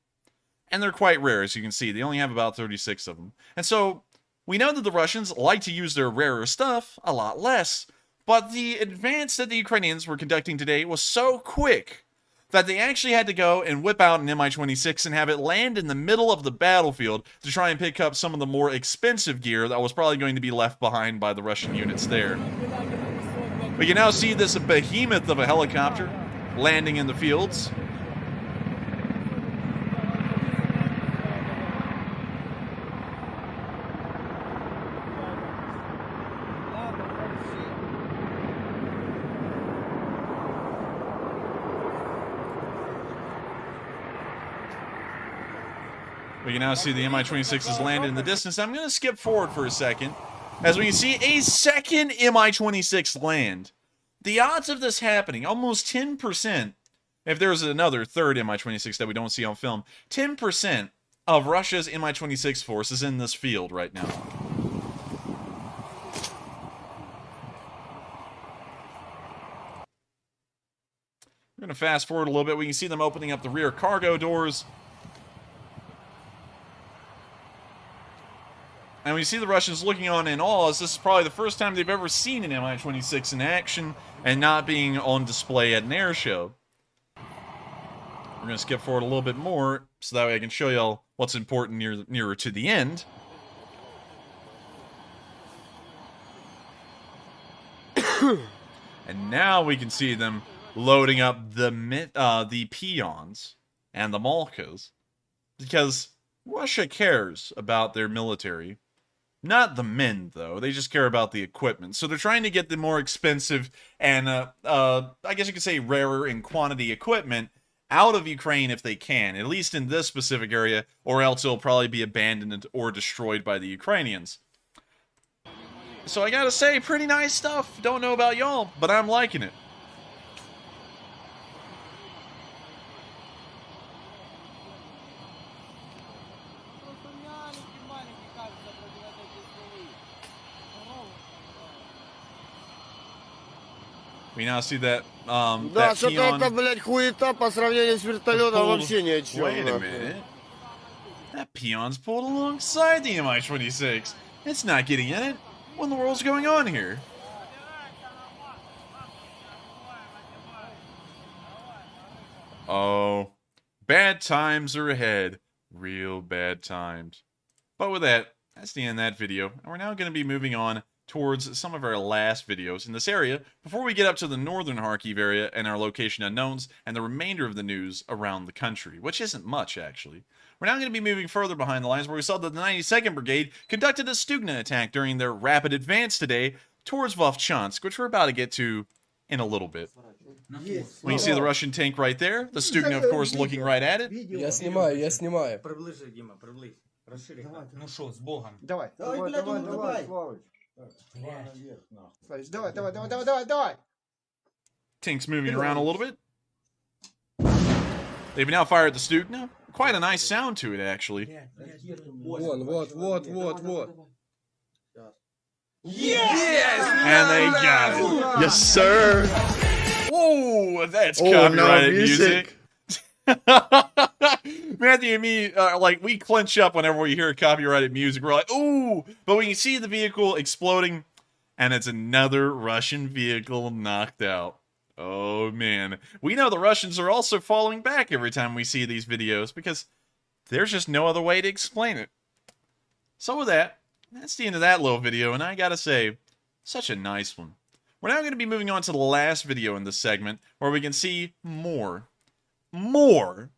[SPEAKER 2] And they're quite rare, as you can see. They only have about 36 of them. And so, we know that the Russians like to use their rarer stuff a lot less. But the advance that the Ukrainians were conducting today was so quick that they actually had to go and whip out an Mi-26 and have it land in the middle of the battlefield to try and pick up some of the more expensive gear that was probably going to be left behind by the Russian units there. We can now see this behemoth of a helicopter landing in the fields. We can now see the Mi-26s landed in the distance. I'm going to skip forward for a second. As we can see a second Mi-26 land. The odds of this happening, almost 10%, if there's another third Mi-26 that we don't see on film, 10% of Russia's Mi-26 force is in this field right now. We're going to fast forward a little bit. We can see them opening up the rear cargo doors. And we see the Russians looking on in awe, as this is probably the first time they've ever seen an Mi-26 in action and not being on display at an air show. We're going to skip forward a little bit more, so that way I can show y'all what's important nearer to the end. And now we can see them loading up the peons and the Malkas, because Russia cares about their military. Not the men, though. They just care about the equipment. So they're trying to get the more expensive and, I guess you could say rarer in quantity equipment out of Ukraine if they can, at least in this specific area, or else it'll probably be abandoned or destroyed by the Ukrainians. So I gotta say, pretty nice stuff. Don't know about y'all, but I'm liking it. We now see that,
[SPEAKER 11] Да, что-то это, блядь, хуета по сравнению с вертолетом вообще ни о чем.
[SPEAKER 2] Wait a minute. That peon's pulled alongside the Mi-26. It's not getting in it. What in the world's going on here? Uh-oh. Bad times are ahead. Real bad times. But with that, that's the end of that video. And we're now going to be moving on towards some of our last videos in this area before we get up to the northern Kharkiv area and our location unknowns and the remainder of the news around the country, which isn't much, actually. We're now going to be moving further behind the lines where we saw that the 92nd Brigade conducted a Stugna attack during their rapid advance today towards Vovchansk, which we're about to get to in a little bit. We can see the Russian tank right there. The Stugna, of course, looking right at it.
[SPEAKER 10] Я снимаю. Приближи, Дима, приближи. Расшири. Ну шо, с Богом.
[SPEAKER 4] Давай, давай.
[SPEAKER 2] Tank's moving around a little bit. They've now fired the Stugna. Quite a nice sound to it, actually.
[SPEAKER 10] Вот.
[SPEAKER 2] Yes! And they got it.
[SPEAKER 3] Yes, sir.
[SPEAKER 2] Whoa, that's
[SPEAKER 3] Oh,
[SPEAKER 2] copyrighted
[SPEAKER 3] no,
[SPEAKER 2] music. Matthew and me, like, we clench up whenever we hear copyrighted music. We're like, ooh! But we can see the vehicle exploding, and it's another Russian vehicle knocked out. Oh, man. We know the Russians are also falling back every time we see these videos, because there's just no other way to explain it. So with that, that's the end of that little video, and I gotta say, such a nice one. We're now going to be moving on to the last video in this segment, where we can see more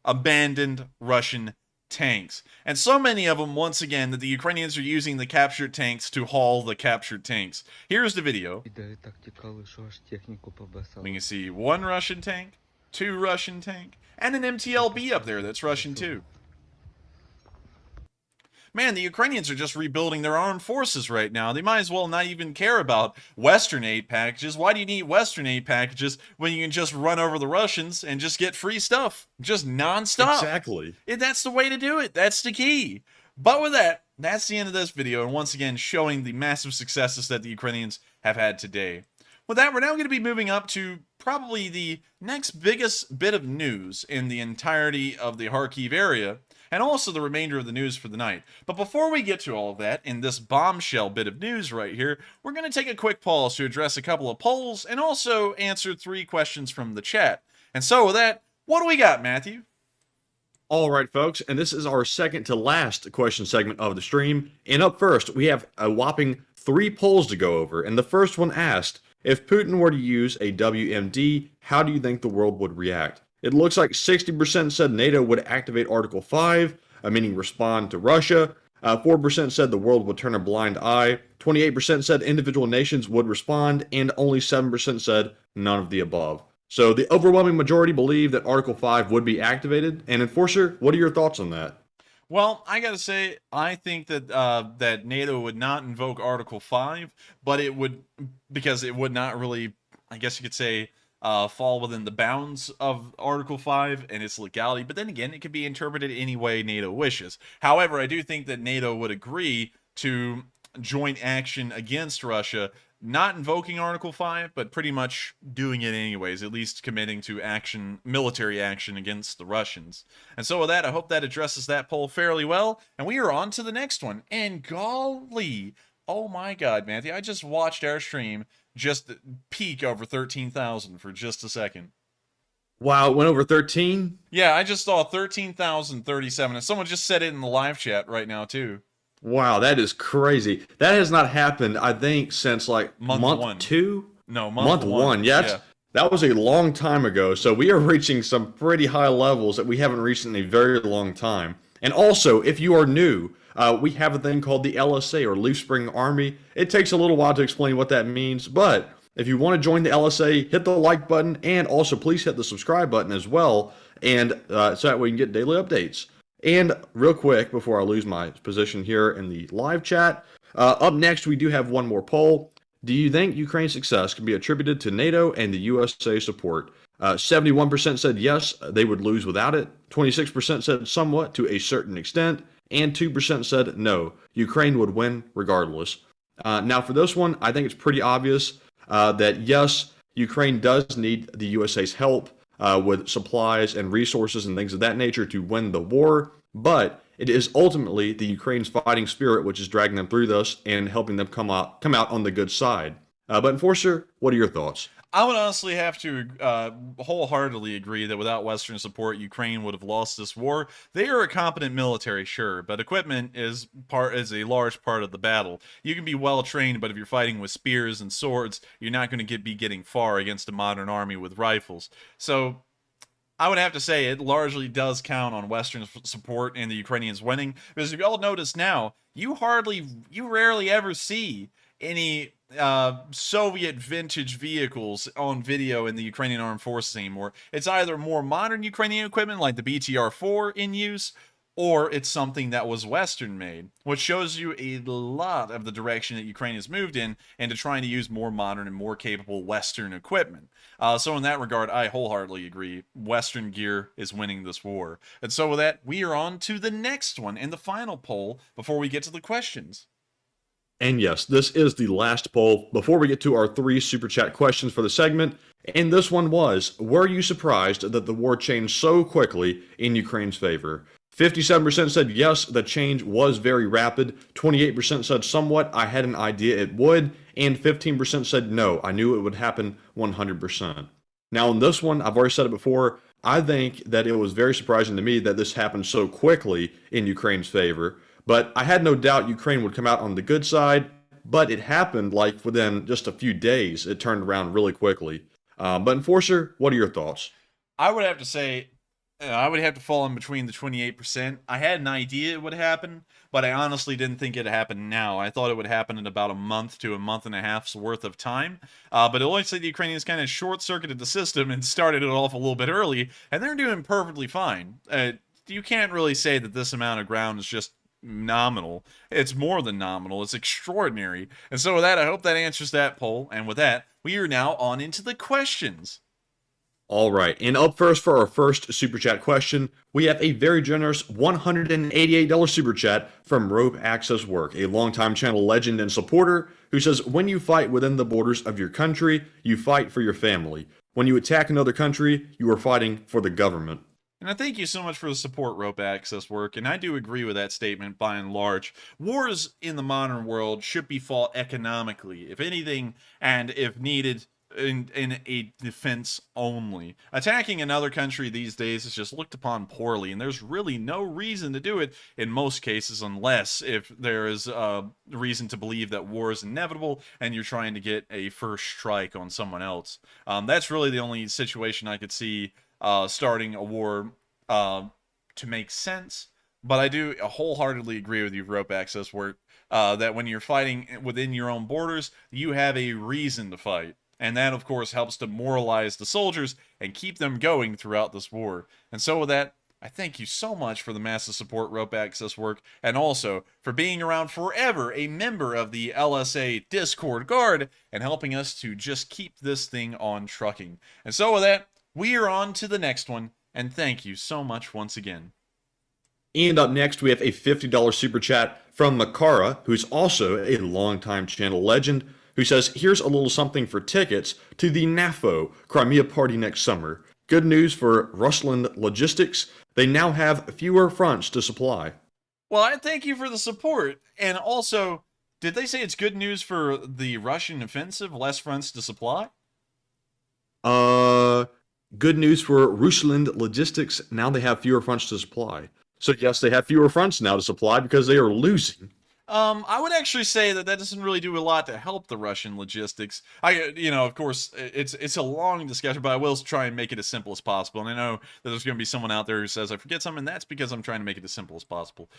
[SPEAKER 2] abandoned Russian tanks. And so many of them, once again, that the Ukrainians are using the captured tanks to haul the captured tanks. Here's the video. We can see one Russian tank, two Russian tank, and an MTLB up there that's Russian too. Man, the Ukrainians are just rebuilding their armed forces right now. They might as well not even care about Western aid packages. Why do you need Western aid packages when you can just run over the Russians and just get free stuff? Just non-stop.
[SPEAKER 3] Exactly.
[SPEAKER 2] That's the way to do it. That's the key. But with that, that's the end of this video. And once again, showing the massive successes that the Ukrainians have had today. With that, we're now going to be moving up to probably the next biggest bit of news in the entirety of the Kharkiv area, and also the remainder of the news for the night. But before we get to all of that, in this bombshell bit of news right here, we're going to take a quick pause to address a couple of polls, and also answer 3 questions from the chat. And so with that, what do we got, Matthew?
[SPEAKER 3] All right, folks, and this is our second to last question segment of the stream. And up first, we have a whopping 3 polls to go over. And the first one asked, if Putin were to use a WMD, how do you think the world would react? It looks like 60% said NATO would activate Article 5, meaning respond to Russia. 4% said the world would turn a blind eye. 28% said individual nations would respond, and only 7% said none of the above. So the overwhelming majority believe that Article 5 would be activated. And Enforcer, what are your thoughts on that?
[SPEAKER 2] Well, I gotta say, I think that that NATO would not invoke Article 5, but it would, because it would not really, I guess you could say, fall within the bounds of Article 5 and its legality. But then again, it could be interpreted any way NATO wishes. However, I do think that NATO would agree to joint action against Russia, not invoking Article 5, but pretty much doing it anyways, at least committing to action, military action against the Russians. And so with that, I hope that addresses that poll fairly well, and we are on to the next one. And golly, oh my god, Matthew, I just watched our stream just peak over 13,000 for just a second.
[SPEAKER 3] Wow, it went over 13?
[SPEAKER 2] Yeah, I just saw 13,037, and someone just said it in the live chat right now, too.
[SPEAKER 3] Wow, that is crazy. That has not happened, I think, since like month 2?
[SPEAKER 2] No,
[SPEAKER 3] month one. Yeah, that was a long time ago. So we are reaching some pretty high levels that we haven't reached in a very long time. And also, if you are new, we have a thing called the LSA, or Leaf Spring Army. It takes a little while to explain what that means, but if you want to join the LSA, hit the like button, and also please hit the subscribe button as well, and so that way you can get daily updates. And real quick, before I lose my position here in the live chat, up next we do have one more poll. Do you think Ukraine's success can be attributed to NATO and the USA support? 71% said yes, they would lose without it. 26% said somewhat to a certain extent. And 2% said no, Ukraine would win regardless. Now for this one, I think it's pretty obvious that yes, Ukraine does need the USA's help with supplies and resources and things of that nature to win the war, but it is ultimately the Ukraine's fighting spirit which is dragging them through this and helping them come out on the good side. But Enforcer, what are your thoughts?
[SPEAKER 2] I would honestly have to wholeheartedly agree that without Western support, Ukraine would have lost this war. They are a competent military, sure, but equipment is a large part of the battle. You can be well trained, but if you're fighting with spears and swords, you're not going to be getting far against a modern army with rifles. So I would have to say it largely does count on Western support and the Ukrainians winning, because if y'all notice now, you rarely ever see any Soviet vintage vehicles on video in the Ukrainian armed forces anymore. It's either more modern Ukrainian equipment like the BTR-4 in use, or it's something that was Western made, which shows you a lot of the direction that Ukraine has moved in into trying to use more modern and more capable Western equipment. So in that regard, I wholeheartedly agree. Western gear is winning this war. And so with that, we are on to the next one and the final poll before we get to the questions.
[SPEAKER 3] And yes, this is the last poll before we get to our 3 Super Chat questions for the segment. And this one was, were you surprised that the war changed so quickly in Ukraine's favor? 57% said yes, the change was very rapid. 28% said somewhat, I had an idea it would. And 15% said no, I knew it would happen 100%. Now, in this one, I've already said it before, I think that it was very surprising to me that this happened so quickly in Ukraine's favor. But I had no doubt Ukraine would come out on the good side, but it happened like within just a few days. It turned around really quickly. But Enforcer, what are your thoughts?
[SPEAKER 2] I would have to say, I would have to fall in between the 28%. I had an idea it would happen, but I honestly didn't think it'd happen now. I thought it would happen in about a month to a month and a half's worth of time. But it looks like the Ukrainians kind of short-circuited the system and started it off a little bit early, and they're doing perfectly fine. You can't really say that this amount of ground is just nominal. It's more than nominal. It's extraordinary. And so with that, I hope that answers that poll. And with that, we are now on into the questions.
[SPEAKER 3] All right, and up first for our first Super Chat question, we have a very generous $188 Super Chat from Rope Access Work, a longtime channel legend and supporter, who says, when you fight within the borders of your country, you fight for your family. When you attack another country, you are fighting for the government.
[SPEAKER 2] And I thank you so much for the support, Rope Access Work, and I do agree with that statement by and large. Wars in the modern world should be fought economically, if anything, and if needed, in a defense only. Attacking another country these days is just looked upon poorly, and there's really no reason to do it in most cases, unless if there is a reason to believe that war is inevitable and you're trying to get a first strike on someone else. That's really the only situation I could see starting a war to make sense. But I do wholeheartedly agree with you, Rope Access Work, that when you're fighting within your own borders, you have a reason to fight. And that, of course, helps to moralize the soldiers and keep them going throughout this war. And so with that, I thank you so much for the massive support, Rope Access Work, and also for being around forever, a member of the LSA Discord Guard, and helping us to just keep this thing on trucking. And so with that, we are on to the next one, and thank you so much once again.
[SPEAKER 3] And up next, we have a $50 Super Chat from Makara, who's also a longtime channel legend, who says, here's a little something for tickets to the NAFO Crimea party next summer. Good news for Rusland Logistics. They now have fewer fronts to supply.
[SPEAKER 2] Well, I thank you for the support. And also, did they say it's good news for the Russian offensive, less fronts to supply?
[SPEAKER 3] Good news for Rusland Logistics. Now they have fewer fronts to supply. So yes, they have fewer fronts now to supply because they are losing.
[SPEAKER 2] I would actually say that doesn't really do a lot to help the Russian logistics. Of course, it's a long discussion, but I will try and make it as simple as possible. And I know that there's going to be someone out there who says I forget something. That's because I'm trying to make it as simple as possible.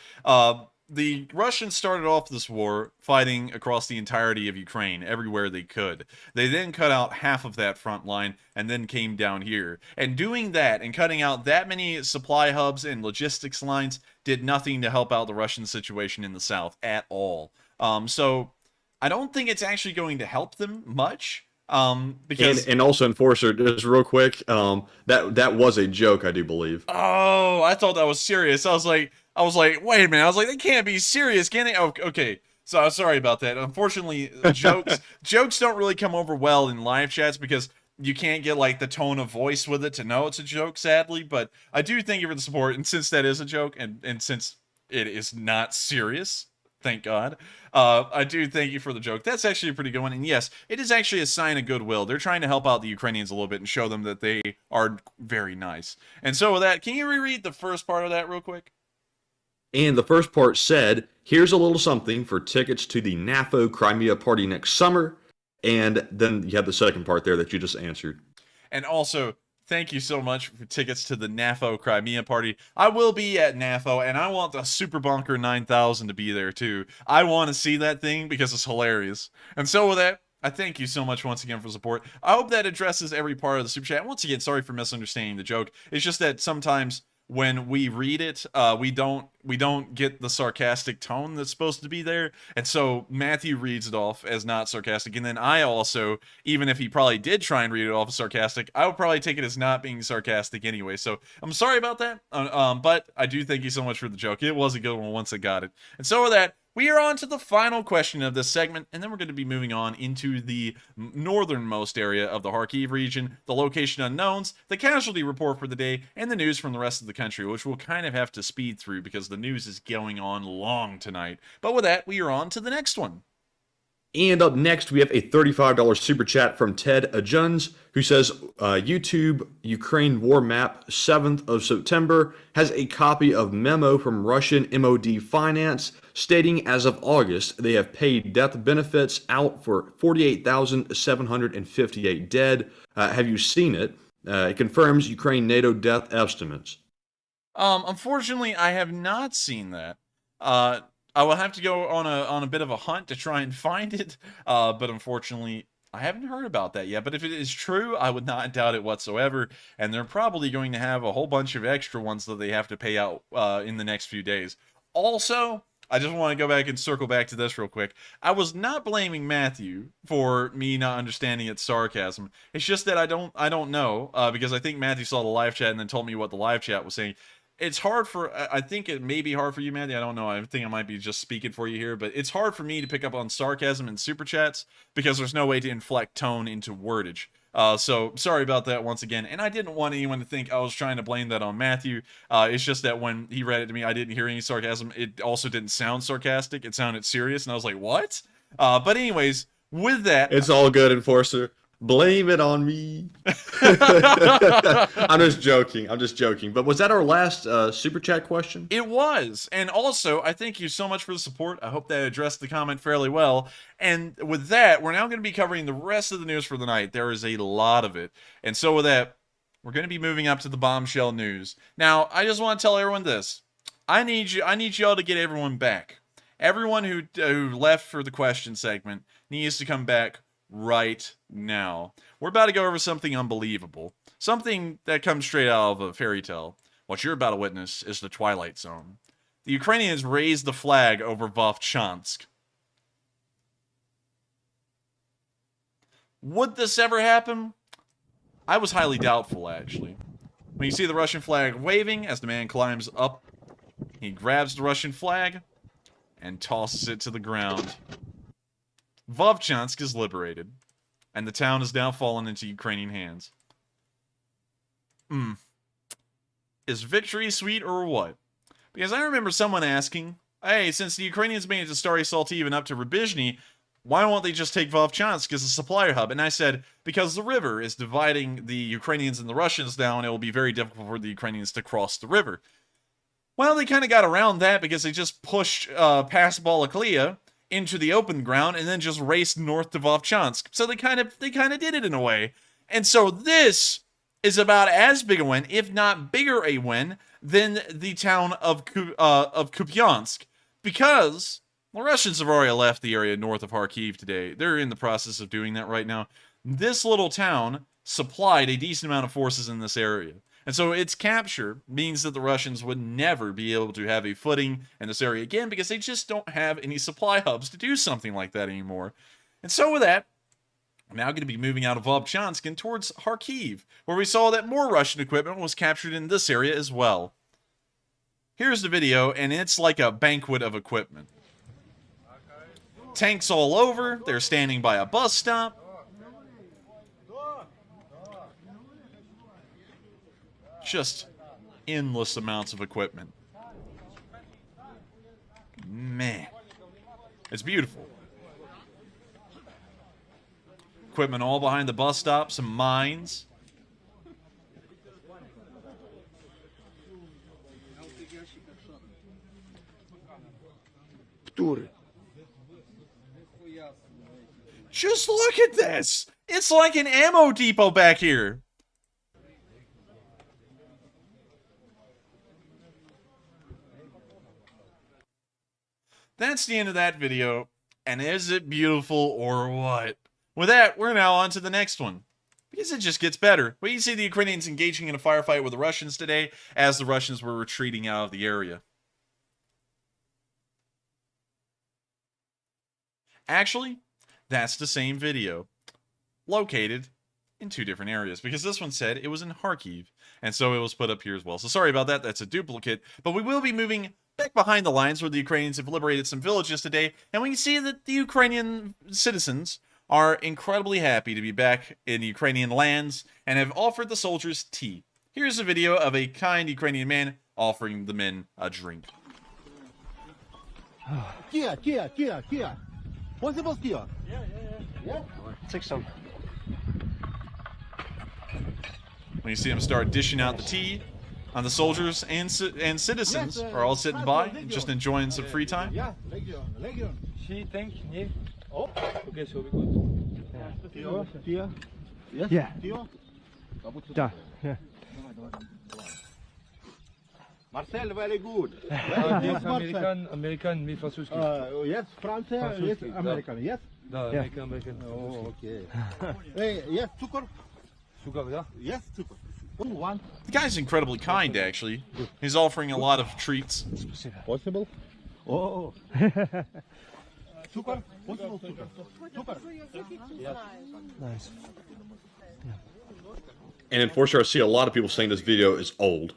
[SPEAKER 2] The Russians started off this war fighting across the entirety of Ukraine, everywhere they could. They then cut out half of that front line and then came down here. And doing that and cutting out that many supply hubs and logistics lines did nothing to help out the Russian situation in the south at all. So I don't think it's actually going to help them much. Because
[SPEAKER 3] and also, Enforcer, just real quick, that was a joke, I do believe.
[SPEAKER 2] Oh, I thought that was serious. I was like, wait a minute. I was like, they can't be serious, can they? Oh, okay. So sorry about that. Unfortunately, jokes don't really come over well in live chats because you can't get like the tone of voice with it to know it's a joke, sadly. But I do thank you for the support, and since that is a joke, and since it is not serious, Thank God. I do thank you for the joke. That's actually a pretty good one. And yes, it is actually a sign of goodwill. They're trying to help out the Ukrainians a little bit and show them that they are very nice. And so with that, can you reread the first part of that real quick?
[SPEAKER 3] And the first part said, here's a little something for tickets to the NAFO Crimea party next summer. And then you have the second part there that you just answered.
[SPEAKER 2] And also, thank you so much for tickets to the NAFO Crimea party. I will be at NAFO, and I want the Super Bunker 9000 to be there too. I want to see that thing because it's hilarious. And so with that, I thank you so much once again for support. I hope that addresses every part of the super chat. Once again, sorry for misunderstanding the joke. It's just that sometimes when we read it, we don't get the sarcastic tone that's supposed to be there, and so Matthew reads it off as not sarcastic, and then I also, even if he probably did try and read it off as sarcastic, I would probably take it as not being sarcastic anyway. So I'm sorry about that, but I do thank you so much for the joke. It was a good one once I got it. And so with that, we are on to the final question of this segment, and then we're going to be moving on into the northernmost area of the Kharkiv region, the location unknowns, the casualty report for the day, and the news from the rest of the country, which we'll kind of have to speed through because the news is going on long tonight. But with that, we are on to the next one.
[SPEAKER 3] And up next, we have a $35 super chat from Ted Ajuns, who says, YouTube Ukraine war map, 7th of September, has a copy of memo from Russian MOD Finance stating as of August, they have paid death benefits out for 48,758 dead. Have you seen it? It confirms Ukraine NATO death estimates.
[SPEAKER 2] Unfortunately, I have not seen that. I will have to go on a bit of a hunt to try and find it, but unfortunately, I haven't heard about that yet. But if it is true, I would not doubt it whatsoever, and they're probably going to have a whole bunch of extra ones that they have to pay out in the next few days. Also, I just want to go back and circle back to this real quick. I was not blaming Matthew for me not understanding its sarcasm. It's just that I don't know, because I think Matthew saw the live chat and then told me what the live chat was saying. It's hard for, I think it may be hard for you, Matthew. I don't know. I think I might be just speaking for you here, but it's hard for me to pick up on sarcasm in super chats because there's no way to inflect tone into wordage. So sorry about that once again. And I didn't want anyone to think I was trying to blame that on Matthew. It's just that when he read it to me, I didn't hear any sarcasm. It also didn't sound sarcastic. It sounded serious. And I was like, what? But anyways, with that.
[SPEAKER 3] It's all good, Enforcer. Blame it on me. I'm just joking. But was that our last super chat question?
[SPEAKER 2] It was. And also, I thank you so much for the support. I hope that addressed the comment fairly well. And with that, we're now going to be covering the rest of the news for the night. There is a lot of it. And so with that, we're going to be moving up to the bombshell news. Now, I just want to tell everyone this. I need y'all to get everyone back. Everyone who left for the question segment needs to come back right now. We're about to go over something unbelievable. Something that comes straight out of a fairy tale. What you're about to witness is the Twilight Zone. The Ukrainians raised the flag over Vovchansk. Would this ever happen? I was highly doubtful, actually. When you see the Russian flag waving as the man climbs up, he grabs the Russian flag and tosses it to the ground. Vovchansk is liberated, and the town has now fallen into Ukrainian hands. Is victory sweet or what? Because I remember someone asking, hey, since the Ukrainians made it to Stary Saltiv and up to Rubizhny, why won't they just take Vovchansk as a supplier hub? And I said, because the river is dividing the Ukrainians and the Russians now, and it will be very difficult for the Ukrainians to cross the river. Well, they kind of got around that because they just pushed past Balakliia into the open ground and then just raced north to Vovchansk. So they kind of did it in a way. And so this is about as big a win, if not bigger a win, than the town of Kupyansk. Because the Russians have already left the area north of Kharkiv today. They're in the process of doing that right now. This little town supplied a decent amount of forces in this area. And so its capture means that the Russians would never be able to have a footing in this area again because they just don't have any supply hubs to do something like that anymore. And so with that, I'm now going to be moving out of Vovchansk and towards Kharkiv, where we saw that more Russian equipment was captured in this area as well. Here's the video, and it's like a banquet of equipment. Tanks all over, they're standing by a bus stop. Just endless amounts of equipment. Man. It's beautiful. Equipment all behind the bus stop, some mines. Just look at this! It's like an ammo depot back here. That's the end of that video. And is it beautiful or what? With that, we're now on to the next one. Because it just gets better. We see the Ukrainians engaging in a firefight with the Russians today as the Russians were retreating out of the area. Actually, that's the same video, located in two different areas, because this one said it was in Kharkiv, and so it was put up here as well. So sorry about that, that's a duplicate, but we will be moving back behind the lines where the Ukrainians have liberated some villages today, and we can see that the Ukrainian citizens are incredibly happy to be back in Ukrainian lands and have offered the soldiers tea. Here's a video of a kind Ukrainian man offering the men a drink.
[SPEAKER 6] Kia. Possible Kia? Yeah.
[SPEAKER 10] Take some.
[SPEAKER 2] When you see them start dishing out the tea on the soldiers and citizens are all sitting by, just enjoying some free time.
[SPEAKER 6] Yeah, Legion.
[SPEAKER 10] She think, yeah. Oh, okay, so we good.
[SPEAKER 6] Kia. Yes?
[SPEAKER 10] Yeah.
[SPEAKER 6] Kia?
[SPEAKER 10] Да. Yeah.
[SPEAKER 6] Marcel, very good.
[SPEAKER 10] American, mi francuski.
[SPEAKER 6] Yes, Francia, yes, American, yes?
[SPEAKER 10] Да, American.
[SPEAKER 6] Oh, okay. Hey, yes, cukor?
[SPEAKER 10] Sugar, yeah?
[SPEAKER 6] Yes, cukor. One.
[SPEAKER 2] The guy's incredibly kind, actually. He's offering a lot of treats.
[SPEAKER 6] Possible? Oh. Cukor? Possible cukor? Cukor? Yes.
[SPEAKER 10] Nice.
[SPEAKER 3] And unfortunately, I see a lot of people saying this video is old.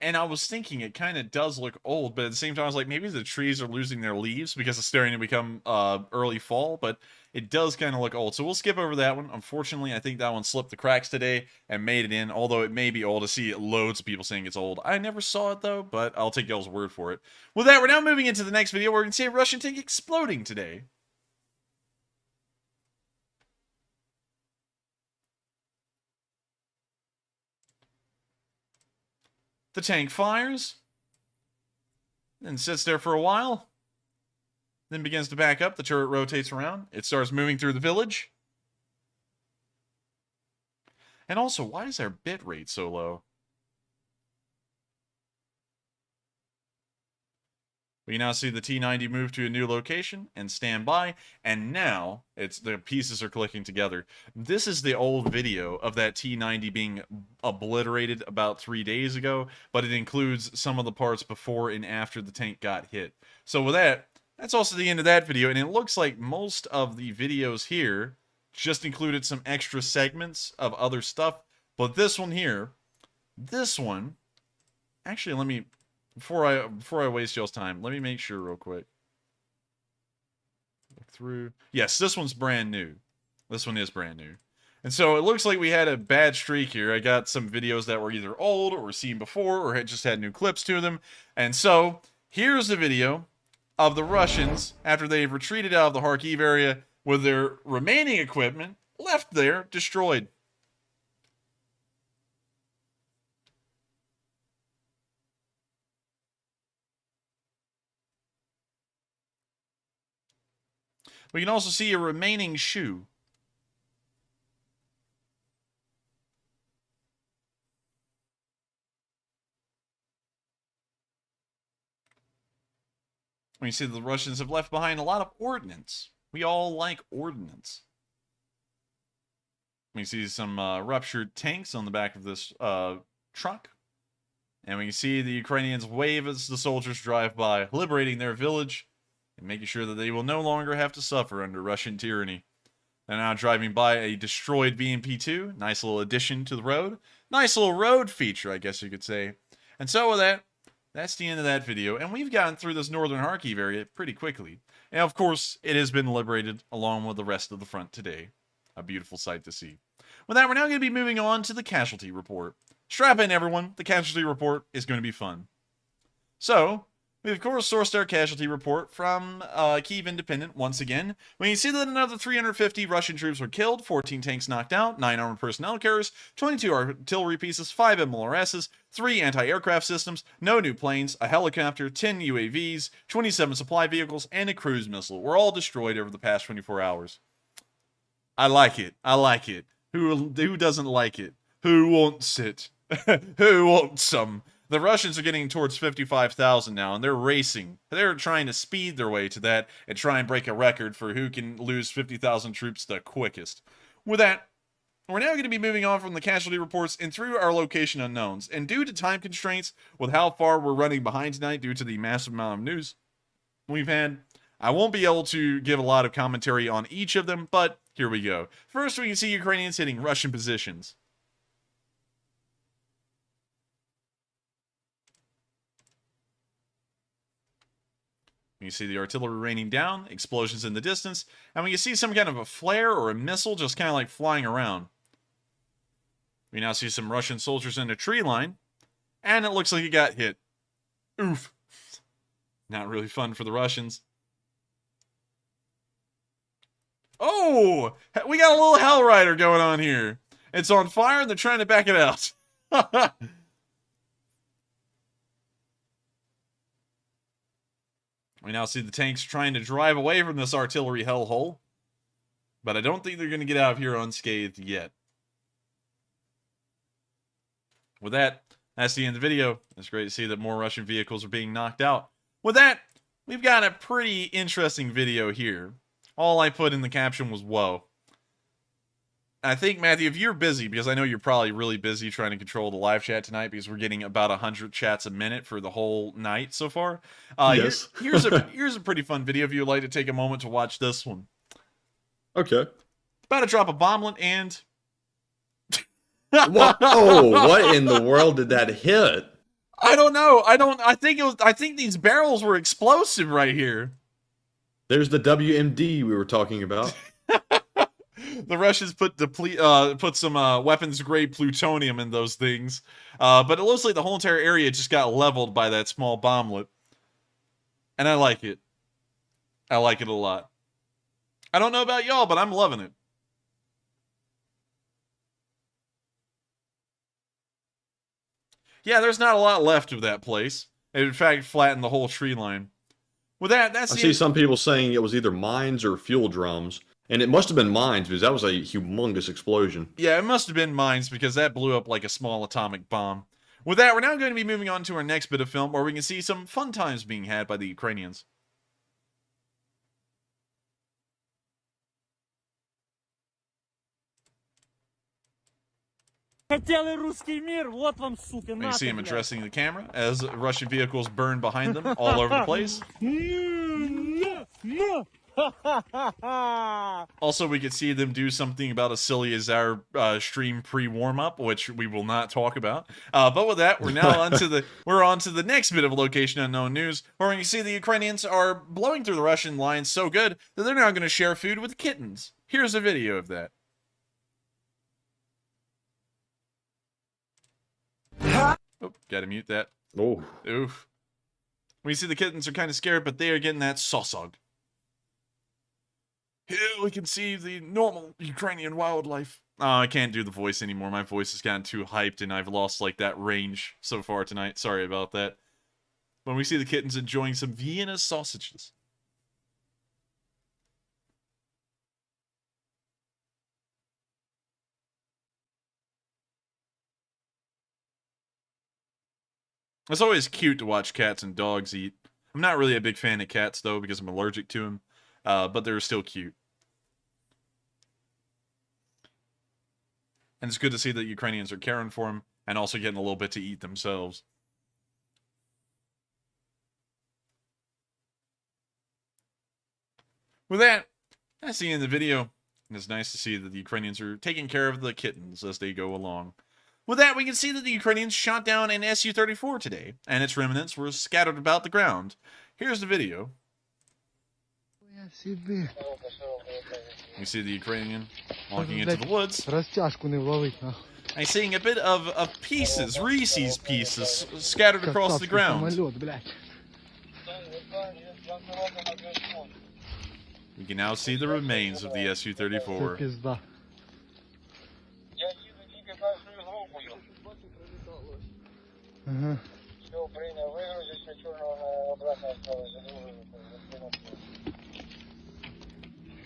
[SPEAKER 2] And I was thinking it kind of does look old, but at the same time I was like, maybe the trees are losing their leaves because it's starting to become early fall, but it does kind of look old. So we'll skip over that one. Unfortunately, I think that one slipped the cracks today and made it in, although it may be old. To see loads of people saying it's old. I never saw it though, but I'll take y'all's word for it. With that, we're now moving into the next video where we can see a Russian tank exploding today. The tank fires, then sits there for a while, then begins to back up. The turret rotates around. It starts moving through the village. And also, why is our bit rate so low? We now see the T-90 move to a new location and stand by, and now the pieces are clicking together. This is the old video of that T-90 being obliterated about 3 days ago, but it includes some of the parts before and after the tank got hit. So with that, that's also the end of that video, and it looks like most of the videos here just included some extra segments of other stuff, but this one here, actually let me... Before I waste y'all's time, let me make sure real quick. Look through. Yes, this one's brand new. This one is brand new. And so it looks like we had a bad streak here. I got some videos that were either old or seen before or had just had new clips to them. And so here's the video of the Russians after they've retreated out of the Kharkiv area with their remaining equipment left there destroyed. We can also see a remaining shoe. We see the Russians have left behind a lot of ordnance. We all like ordnance. We see some ruptured tanks on the back of this truck. And we can see the Ukrainians wave as the soldiers drive by, liberating their village and making sure that they will no longer have to suffer under Russian tyranny. They're now driving by a destroyed VMP-2. Nice little addition to the road. Nice little road feature, I guess you could say. And so with that, that's the end of that video. And we've gotten through this northern Kharkiv area pretty quickly. And of course, it has been liberated along with the rest of the front today. A beautiful sight to see. With that, we're now going to be moving on to the Casualty Report. Strap in, everyone. The Casualty Report is going to be fun. So, We, of course, sourced our casualty report from Kyiv Independent once again. We can see that another 350 Russian troops were killed, 14 tanks knocked out, 9 armored personnel carriers, 22 artillery pieces, 5 MLRSs, 3 anti-aircraft systems, no new planes, a helicopter, 10 UAVs, 27 supply vehicles, and a cruise missile were all destroyed over the past 24 hours. I like it. I like it. Who doesn't like it? Who wants it? Who wants some? The Russians are getting towards 55,000 now, and they're racing. They're trying to speed their way to that and try and break a record for who can lose 50,000 troops the quickest. With that, we're now going to be moving on from the casualty reports and through our location unknowns. And due to time constraints with how far we're running behind tonight due to the massive amount of news we've had, I won't be able to give a lot of commentary on each of them, but here we go. First, we can see Ukrainians hitting Russian positions. You see the artillery raining down, explosions in the distance, and we can see some kind of a flare or a missile just kind of like flying around. We now see some Russian soldiers in a tree line, and it looks like he got hit. Oof. Not really fun for the Russians. Oh! We got a little Hell Rider going on here. It's on fire and they're trying to back it out. We now see the tanks trying to drive away from this artillery hellhole. But I don't think they're going to get out of here unscathed yet. With that, that's the end of the video. It's great to see that more Russian vehicles are being knocked out. With that, we've got a pretty interesting video here. All I put in the caption was, whoa. I think, Matthew, if you're busy, because I know you're probably really busy trying to control the live chat tonight, because we're getting about 100 chats a minute for the whole night so far.
[SPEAKER 3] Yes.
[SPEAKER 2] Here's a pretty fun video if you'd like to take a moment to watch this one.
[SPEAKER 3] Okay.
[SPEAKER 2] About to drop a bomblet and...
[SPEAKER 3] What? Oh, what in the world did that hit?
[SPEAKER 2] I don't know. I think these barrels were explosive right here.
[SPEAKER 3] There's the WMD we were talking about.
[SPEAKER 2] The Russians put some weapons-grade plutonium in those things. But it looks like the whole entire area just got leveled by that small bomblet. And I like it. I like it a lot. I don't know about y'all, but I'm loving it. Yeah, there's not a lot left of that place. It, in fact, flattened the whole tree line. With that, I
[SPEAKER 3] see some people saying it was either mines or fuel drums. And it must have been mines, because that was a humongous explosion.
[SPEAKER 2] Yeah, it must have been mines, because that blew up like a small atomic bomb. With that, we're now going to be moving on to our next bit of film, where we can see some fun times being had by the Ukrainians. You see him addressing the camera as Russian vehicles burn behind them all over the place. Also, we could see them do something about as silly as our stream pre-warm-up, which we will not talk about. But with that, we're now on to the next bit of location unknown news, where we can see the Ukrainians are blowing through the Russian lines so good that they're now going to share food with kittens. Here's a video of that. Oh, gotta mute that.
[SPEAKER 3] Oh.
[SPEAKER 2] Oof. We see the kittens are kind of scared, but they are getting that sosog. Here we can see the normal Ukrainian wildlife. Oh, I can't do the voice anymore. My voice has gotten too hyped, and I've lost, like, that range so far tonight. Sorry about that. When we see the kittens enjoying some Vienna sausages. It's always cute to watch cats and dogs eat. I'm not really a big fan of cats, though, because I'm allergic to them. But they're still cute. And it's good to see that Ukrainians are caring for them and also getting a little bit to eat themselves. With that, that's the end of the video. And it's nice to see that the Ukrainians are taking care of the kittens as they go along. With that, we can see that the Ukrainians shot down an Su-34 today, and its remnants were scattered about the ground. Here's the video. You see the Ukrainian walking into the woods. And seeing a bit of pieces, Reese's pieces, scattered across the ground. We can now see the remains of the Su-34.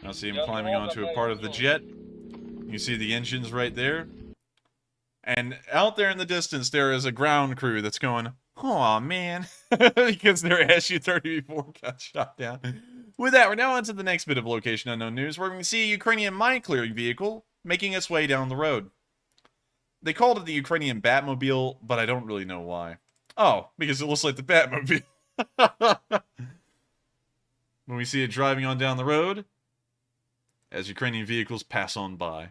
[SPEAKER 2] Now see him climbing onto a part of the jet. You see the engines right there. And out there in the distance, there is a ground crew that's going, "Aw, man," because their Su-34 got shot down. With that, we're now on to the next bit of Location Unknown news, where we can see a Ukrainian mine-clearing vehicle making its way down the road. They called it the Ukrainian Batmobile, but I don't really know why. Oh, because it looks like the Batmobile. When we see it driving on down the road, as Ukrainian vehicles pass on by.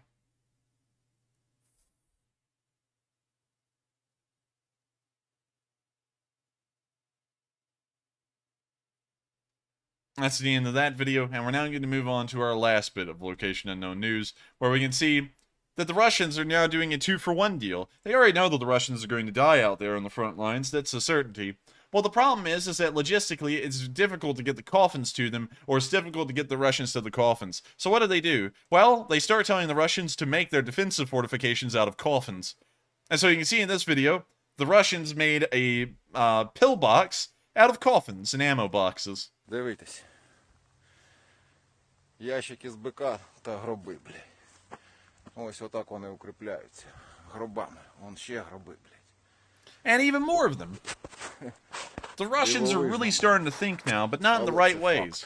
[SPEAKER 2] That's the end of that video, and we're now going to move on to our last bit of Location Unknown news, where we can see that the Russians are now doing a 2-for-1 deal. They already know that the Russians are going to die out there on the front lines. That's a certainty. Well, the problem is that logistically, it's difficult to get the coffins to them, or it's difficult to get the Russians to the coffins. So what do? Well, they start telling the Russians to make their defensive fortifications out of coffins. And so you can see in this video, the Russians made a pillbox out of coffins and ammo boxes.
[SPEAKER 12] Дивитесь. Ящики з БК та гроби, блядь. Ось отак вони укріпляються. Гробами. Вон ще гроби, блядь.
[SPEAKER 2] And even more of them. The Russians are really starting to think now, but not in the right ways.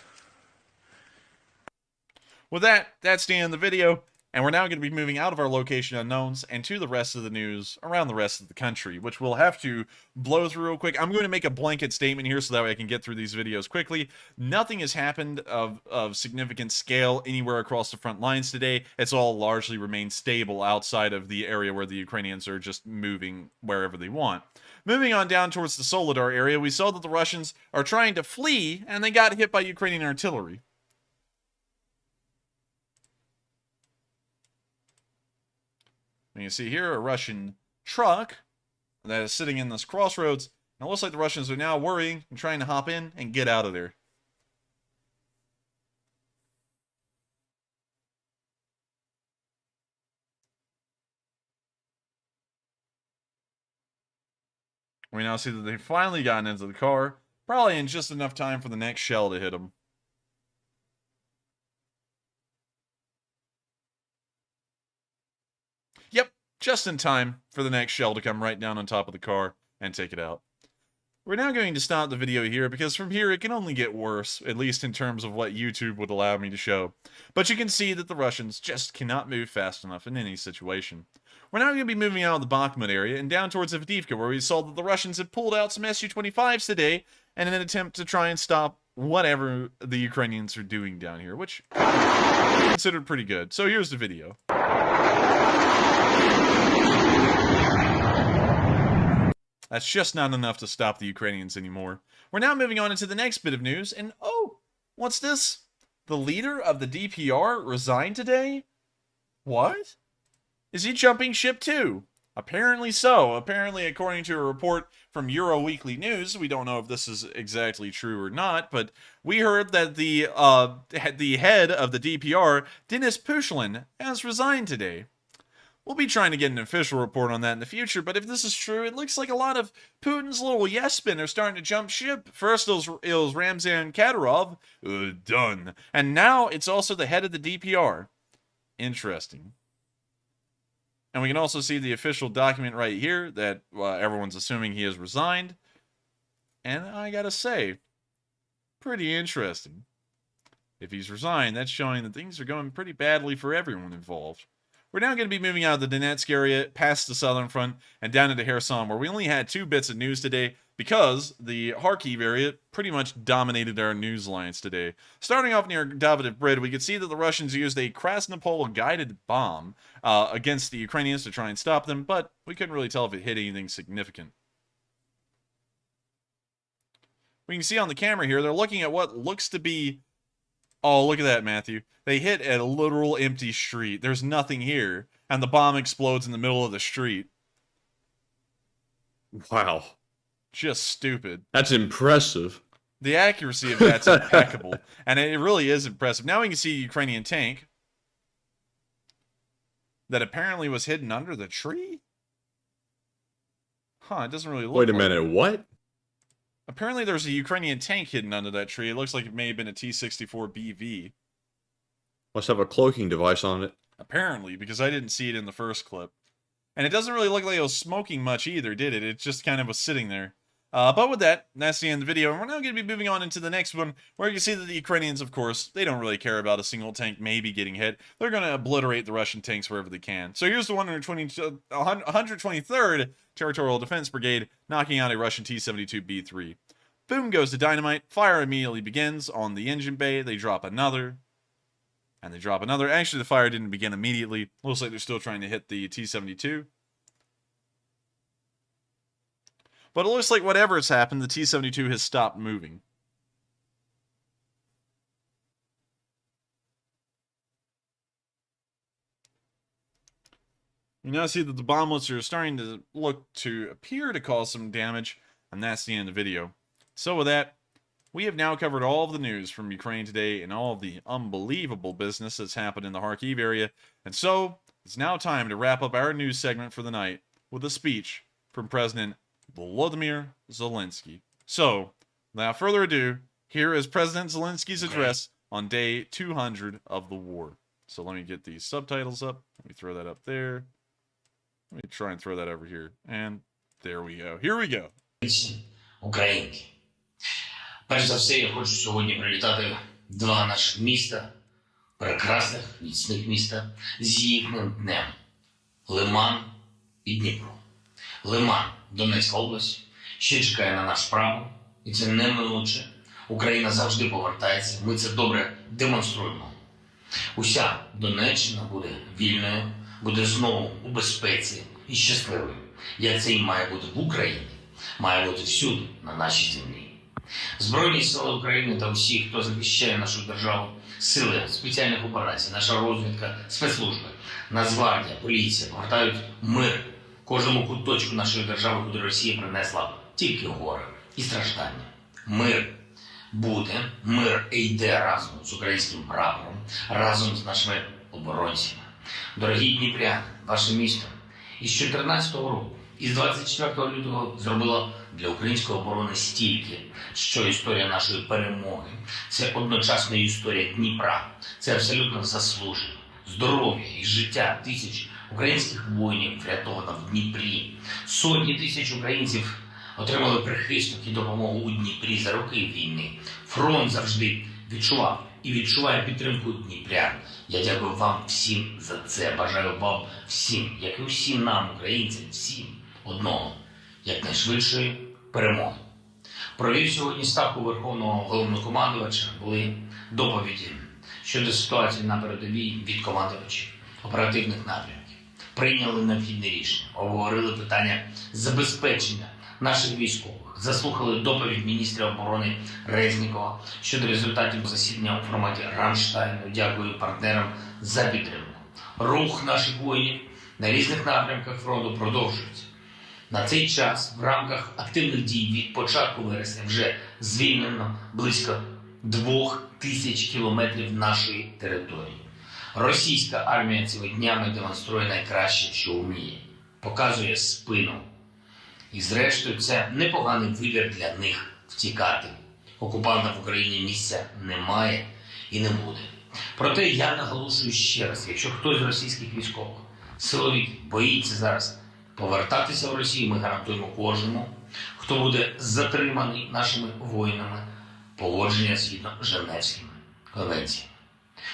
[SPEAKER 2] With that, that's the end of the video, and we're now going to be moving out of our Location Unknowns and to the rest of the news around the rest of the country, which we'll have to blow through real quick. I'm going to make a blanket statement here so that way I can get through these videos quickly. Nothing has happened of significant scale anywhere across the front lines today. It's all largely remained stable outside of the area where the Ukrainians are just moving wherever they want. Moving on down towards the Soledar area, we saw that the Russians are trying to flee, and they got hit by Ukrainian artillery. And you see here a Russian truck that is sitting in this crossroads. And it looks like the Russians are now worrying and trying to hop in and get out of there. We now see that they've finally gotten into the car, probably in just enough time for the next shell to hit them. Yep, just in time for the next shell to come right down on top of the car and take it out. We're now going to stop the video here because from here it can only get worse, at least in terms of what YouTube would allow me to show. But you can see that the Russians just cannot move fast enough in any situation. We're now going to be moving out of the Bakhmut area and down towards Avdiivka, where we saw that the Russians had pulled out some Su-25s today in an attempt to try and stop whatever the Ukrainians are doing down here, which I considered pretty good. So here's the video. That's just not enough to stop the Ukrainians anymore. We're now moving on into the next bit of news, and oh, what's this? The leader of the DPR resigned today? What? Is he jumping ship too? Apparently so. Apparently, according to a report from Euro Weekly News, we don't know if this is exactly true or not, but we heard that the head of the DPR, Denis Pushlin, has resigned today. We'll be trying to get an official report on that in the future, but if this is true, it looks like a lot of Putin's little yes-men are starting to jump ship. First, it was Ramzan Kadyrov, done. And now it's also the head of the DPR. Interesting. And we can also see the official document right here that everyone's assuming he has resigned. And I gotta say, pretty interesting. If he's resigned, that's showing that things are going pretty badly for everyone involved. We're now going to be moving out of the Donetsk area, past the southern front, and down into Kherson, where we only had 2 bits of news today because the Kharkiv area pretty much dominated our news lines today. Starting off near Davydiv Brid, we could see that the Russians used a Krasnopol guided bomb against the Ukrainians to try and stop them, but we couldn't really tell if it hit anything significant. We can see on the camera here, they're looking at what looks to be... Oh, look at that, Matthew. They hit a literal empty street. There's nothing here. And the bomb explodes in the middle of the street.
[SPEAKER 3] Wow.
[SPEAKER 2] Just stupid.
[SPEAKER 3] That's impressive.
[SPEAKER 2] The accuracy of that's impeccable. And it really is impressive. Now we can see a Ukrainian tank that apparently was hidden under the tree? Huh, it doesn't really look
[SPEAKER 3] Wait a
[SPEAKER 2] like
[SPEAKER 3] minute,
[SPEAKER 2] it.
[SPEAKER 3] what?
[SPEAKER 2] Apparently there's a Ukrainian tank hidden under that tree. It looks like it may have been a T-64BV.
[SPEAKER 3] Must have a cloaking device on it.
[SPEAKER 2] Apparently, because I didn't see it in the first clip. And it doesn't really look like it was smoking much either, did it? It just kind of was sitting there. But with that, that's the end of the video. And we're now going to be moving on into the next one, where you can see that the Ukrainians, of course, they don't really care about a single tank maybe getting hit. They're going to obliterate the Russian tanks wherever they can. So here's the 123rd Territorial Defense Brigade knocking out a Russian T-72B3. Boom goes the dynamite. Fire immediately begins on the engine bay. They drop another. And they drop another. Actually, the fire didn't begin immediately. Looks like they're still trying to hit the T-72. But it looks like whatever has happened, the T-72 has stopped moving. You now see that the bomblets are starting to appear to cause some damage, and that's the end of the video. So with that, we have now covered all of the news from Ukraine today and all of the unbelievable business that's happened in the Kharkiv area. And so, it's now time to wrap up our news segment for the night with a speech from President Volodymyr Zelenskyy. So, without further ado, here is President Zelensky's address on day 200 of the war. So let me get these subtitles up. Let me throw that up there. Let me try and throw that over here. And there we go. Here we go.
[SPEAKER 13] Українки. Перш за все, я хочу сьогодні привітати два наших міста, прекрасних, міцних міста, з їхнім днем. Лиман і Дніпро. Лиман, Донецька область, ще чекає на наш прапор, і це неминуче. Україна завжди повертається, ми це добре демонструємо. Уся Донеччина буде вільною, буде знову у безпеці і щасливою, як це і має бути в Україні, має бути всюди на нашій землі. Збройні сили України та усі, хто захищає нашу державу, сили спеціальних операцій, наша розвідка, спецслужби, Нацгвардія, поліція повертають мир кожному куточку нашої держави, куди Росія принесла тільки горе і страждання. Мир буде, мир йде разом з українським прапором, разом з нашими оборонцями. Дорогі дніпряни, ваше місто із 2014 року, із 24 лютого зробило для української оборони стільки, що історія нашої перемоги – це одночасно історія Дніпра. Це абсолютно заслужено. Здоров'я і життя тисяч українських воїнів врятовано в Дніпрі. Сотні тисяч українців отримали прихисток і допомогу у Дніпрі за роки війни. Фронт завжди відчував і відчуває підтримку дніпрян. Я дякую вам всім за це. Бажаю вам всім, як і усім нам, українцям, всім одного, якнайшвидшої перемоги. Провів сьогодні ставку Верховного Головнокомандувача, були доповіді щодо ситуації на передовій від командувачів оперативних напрямків. Прийняли необхідне рішення, обговорили питання забезпечення наших військових, заслухали доповідь міністра оборони Резнікова щодо результатів засідання у форматі Рамштайну. Дякую партнерам за підтримку. Рух наших воїнів на різних напрямках фронту продовжується. На цей час в рамках активних дій від початку вересня вже звільнено близько 2000 кілометрів нашої території. Російська армія цими днями демонструє найкраще, що вміє. Показує спину. І зрештою це непоганий вибір для них втікати. Окупантам в Україні місця немає і не буде. Проте я наголошую ще раз, якщо хтось з російських військових, силовиків боїться зараз повертатися в Росію, ми гарантуємо кожному, хто буде затриманий нашими воїнами, поводження згідно Женевськими конвенціями.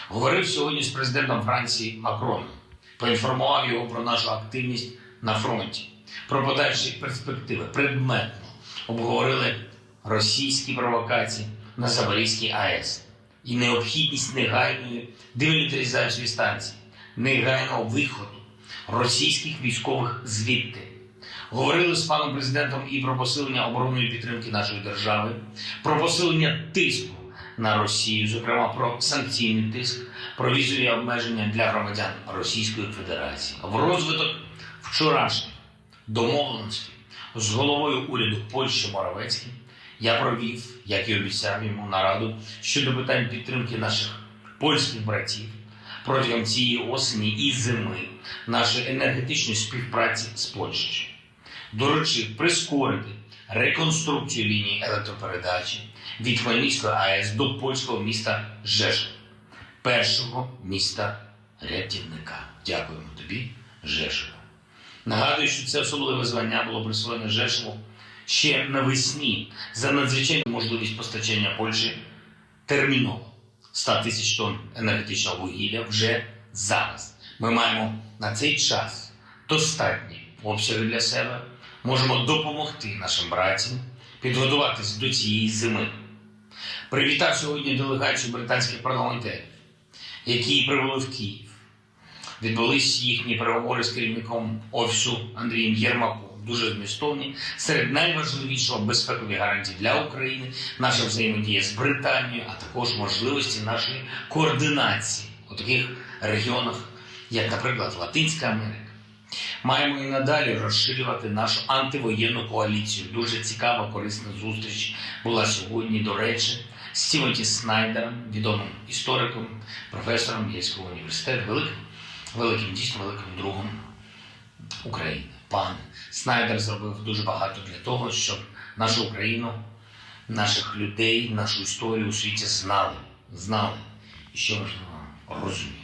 [SPEAKER 13] Говорив сьогодні з президентом Франції Макроном, поінформував його про нашу активність на фронті, про подальші перспективи, предметно обговорили російські провокації на Запорізькій АЕС і необхідність негайної демілітаризації станції, негайного виходу російських військових звідти. Говорили з паном президентом і про посилення оборонної підтримки нашої держави, про посилення тиску на Росію, зокрема про санкційний тиск, про візові обмеження для громадян Російської Федерації. В розвиток вчорашніх домовленостей з головою уряду Польщі Моравецьким Я провів, як і обіцяв йому, нараду щодо питань підтримки наших польських братів протягом цієї осені і зими нашої енергетичної співпраці з Польщею. Доручив прискорити реконструкцію лінії електропередачі від Хмельницької АЕС до польського міста Жешов, першого міста рятівника. Дякуємо тобі, Жешову. Нагадую, що це особливе звання було присвоєно Жешову ще навесні за надзвичайну можливість постачання Польщі терміново 100 тисяч тонн енергетичного вугілля вже зараз. Ми маємо на цей час достатні обсяги для себе, можемо допомогти нашим братям підготуватися до цієї зими. Привітав сьогодні делегацію британських парламентарів, які прибули в Київ. Відбулись їхні переговори з керівником Офісу Андрієм Єрмаком. Дуже змістовні. Серед найважливішого безпекові гарантії для України, наша взаємодія з Британією, а також можливості нашої координації у таких регіонах, як, наприклад, Латинська Америка. Маємо і надалі розширювати нашу антивоєнну коаліцію. Дуже цікава, корисна зустріч була сьогодні, до речі, з Тімоті Снайдером, відомим істориком, професором Єльського університету, дійсно великим другом України. Пан Снайдер зробив дуже багато для того, щоб нашу Україну, наших людей, нашу історію у світі знали і, що важливо, розуміли.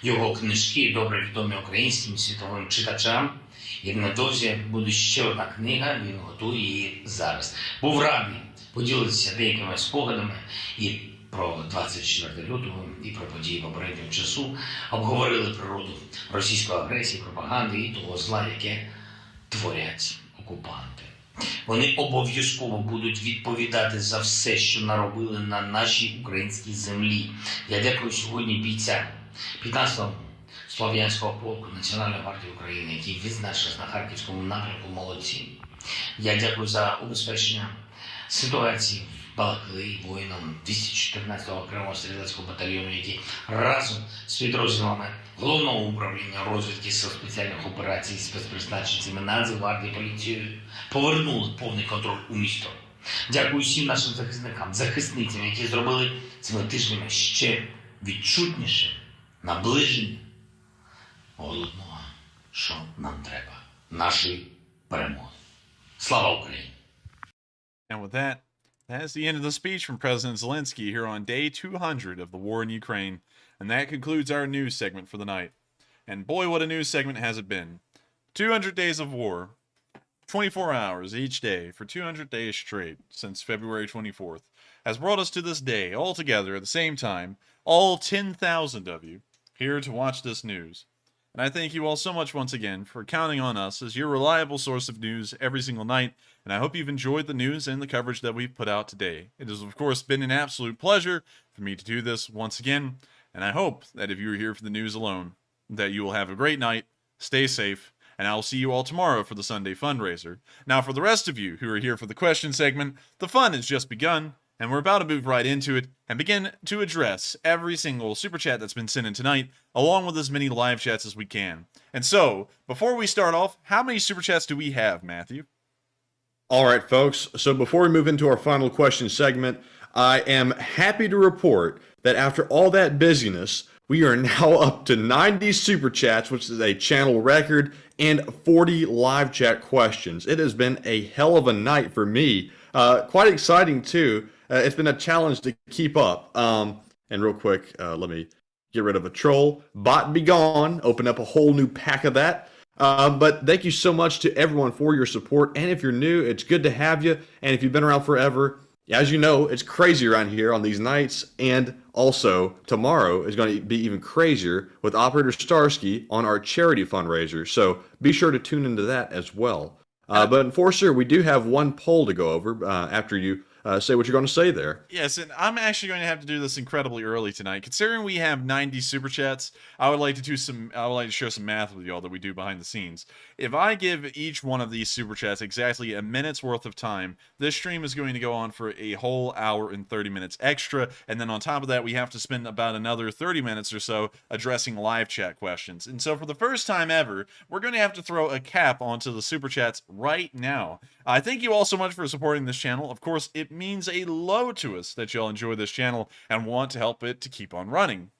[SPEAKER 13] Його книжки добре відомі українським і світовим читачам, і невдовзі буде ще одна книга, він готує її зараз. Був радий поділитися деякими спогадами і про 24 лютого, і про події попереднього часу. Обговорили природу російської агресії, пропаганди і того зла, яке творять окупанти. Вони обов'язково будуть відповідати за все, що наробили на нашій українській землі. Я дякую сьогодні бійцям 15-го Слов'янського полку Національної гвардії України, які відзначились на Харківському напрямку, молодці. Я дякую за убезпечення ситуації в Балаклії воїнам 214-го окремого стрілецького батальйону, які разом з підрозділами Головного управління розвідки сил спеціальних операцій, спецпризначенцями Нацгвардії, поліцією повернули повний контроль у місто. Дякую всім нашим захисникам, захисницям, які зробили цими тижнями ще відчутніше наближення головного, що нам треба, нашої перемоги. Слава Україні!
[SPEAKER 2] And with that, that is the end of the speech from President Zelenskyy here on day 200 of the war in Ukraine. And that concludes our news segment for the night. And boy, what a news segment has it been. 200 days of war, 24 hours each day for 200 days straight since February 24th, has brought us to this day, all together at the same time, all 10,000 of you, here to watch this news. And I thank you all so much once again for counting on us as your reliable source of news every single night, and I hope you've enjoyed the news and the coverage that we've put out today. It has, of course, been an absolute pleasure for me to do this once again, and I hope that if you're here for the news alone, that you will have a great night, stay safe, and I'll see you all tomorrow for the Sunday fundraiser. Now, for the rest of you who are here for the question segment, the fun has just begun, and we're about to move right into it and begin to address every single super chat that's been sent in tonight, along with as many live chats as we can. And so, before we start off, how many super chats do we have, Matthew?
[SPEAKER 3] All right, folks. So before we move into our final question segment, I am happy to report that after all that busyness, we are now up to 90 super chats, which is a channel record, and 40 live chat questions. It has been a hell of a night for me. Quite exciting, too. It's been a challenge to keep up. And real quick, let me get rid of a troll. Bot be gone. Open up a whole new pack of that. But thank you so much to everyone for your support. And if you're new, it's good to have you. And if you've been around forever, as you know, it's crazy around here on these nights. And also, tomorrow is going to be even crazier with Operator Starsky on our charity fundraiser. So be sure to tune into that as well. But Enforcer, we do have one poll to go over after you say what you're going to say there.
[SPEAKER 2] Yes, and I'm actually going to have to do this incredibly early tonight. Considering we have 90 super chats, I would like to share some math with y'all that we do behind the scenes. If I give each one of these super chats exactly a minute's worth of time, this stream is going to go on for a whole hour and 30 minutes extra, and then on top of that, we have to spend about another 30 minutes or so addressing live chat questions. And so for the first time ever, we're going to have to throw a cap onto the super chats right now. I thank you all so much for supporting this channel. Of course, it means a load to us that y'all enjoy this channel and want to help it to keep on running.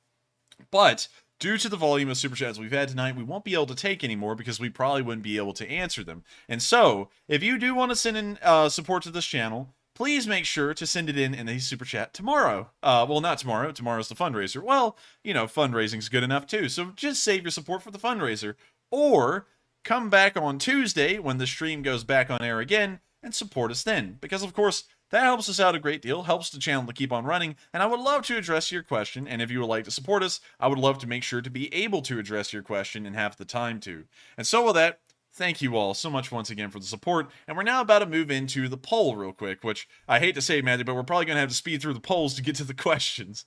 [SPEAKER 2] But due to the volume of super chats we've had tonight, we won't be able to take any more because we probably wouldn't be able to answer them. And so, if you do want to send in support to this channel, please make sure to send it in a super chat tomorrow. Well, not tomorrow. Tomorrow's the fundraiser. Well, you know, fundraising's good enough too. So just save your support for the fundraiser. Or come back on Tuesday when the stream goes back on air again and support us then. Because, of course, that helps us out a great deal, helps the channel to keep on running, and I would love to address your question, and if you would like to support us, I would love to make sure to be able to address your question and have the time to. And so with that, thank you all so much once again for the support, and we're now about to move into the poll real quick, which I hate to say, Matthew, but we're probably going to have to speed through the polls to get to the questions.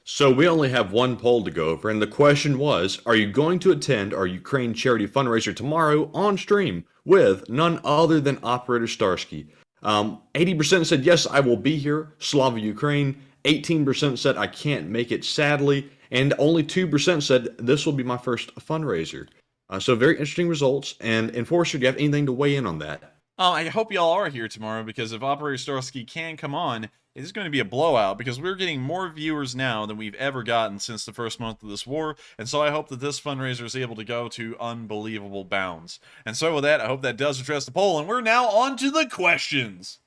[SPEAKER 3] So we only have one poll to go over, and the question was, are you going to attend our Ukraine charity fundraiser tomorrow on stream with none other than Operator Starsky? 80% said, yes, I will be here, Slava Ukraine. 18% said, I can't make it, sadly. And only 2% said, this will be my first fundraiser. So very interesting results. And Enforcer, do you have anything to weigh in on that?
[SPEAKER 2] I hope y'all are here tomorrow, because if Operator Starsky can come on, it's going to be a blowout, because we're getting more viewers now than we've ever gotten since the first month of this war, and so I hope that this fundraiser is able to go to unbelievable bounds. And so with that, I hope that does address the poll, and we're now on to the questions.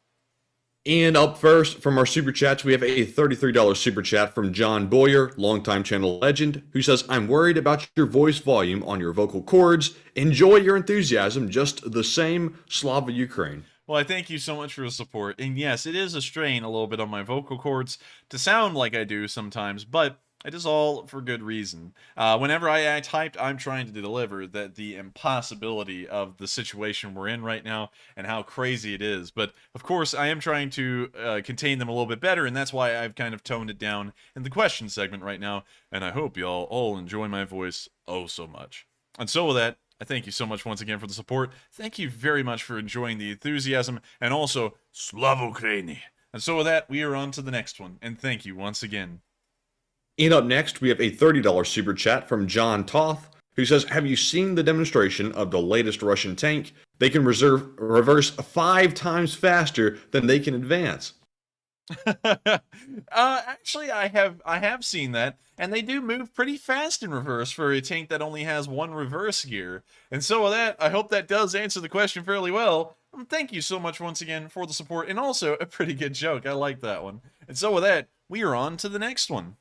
[SPEAKER 3] And up first, from our super chats, we have a $33 super chat from John Boyer, longtime channel legend, who says, I'm worried about your voice volume on your vocal cords. Enjoy your enthusiasm, just the same, Slava Ukraine.
[SPEAKER 2] Well, I thank you so much for the support, and yes, it is a strain a little bit on my vocal cords to sound like I do sometimes, but it is all for good reason. Whenever I act hyped, I'm trying to deliver that the impossibility of the situation we're in right now and how crazy it is, but of course I am trying to contain them a little bit better, and that's why I've kind of toned it down in the question segment right now, and I hope y'all all enjoy my voice oh so much. And so with that, I thank you so much once again for the support. Thank you very much for enjoying the enthusiasm, and also, Slava Ukraini. And so with that, we are on to the next one, and thank you once again.
[SPEAKER 3] And up next, we have a $30 super chat from John Toth, who says, have you seen the demonstration of the latest Russian tank? They can reverse 5 times faster than they can advance.
[SPEAKER 2] Actually, I have seen that, and they do move pretty fast in reverse for a tank that only has 1 reverse gear. And so with that, I hope that does answer the question fairly well. Thank you so much once again for the support, and also a pretty good joke. I like that one. And so with that, we are on to the next one.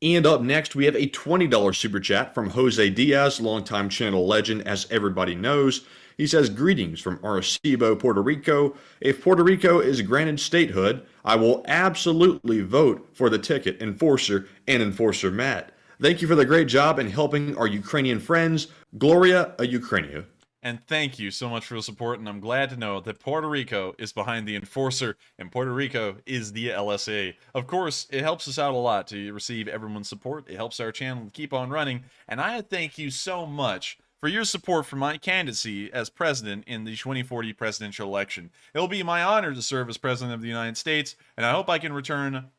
[SPEAKER 3] And up next, we have a $20 super chat from Jose Diaz, longtime channel legend, as everybody knows. He says, greetings from Arecibo, Puerto Rico. If Puerto Rico is granted statehood, I will absolutely vote for the ticket Enforcer and Enforcer Matt. Thank you for the great job in helping our Ukrainian friends. Gloria a Ukrainia.
[SPEAKER 2] And thank you so much for the support, and I'm glad to know that Puerto Rico is behind the Enforcer, and Puerto Rico is the LSA. Of course, it helps us out a lot to receive everyone's support. It helps our channel to keep on running, and I thank you so much for your support for my candidacy as president in the 2040 presidential election. It will be my honor to serve as president of the United States, and I hope I can return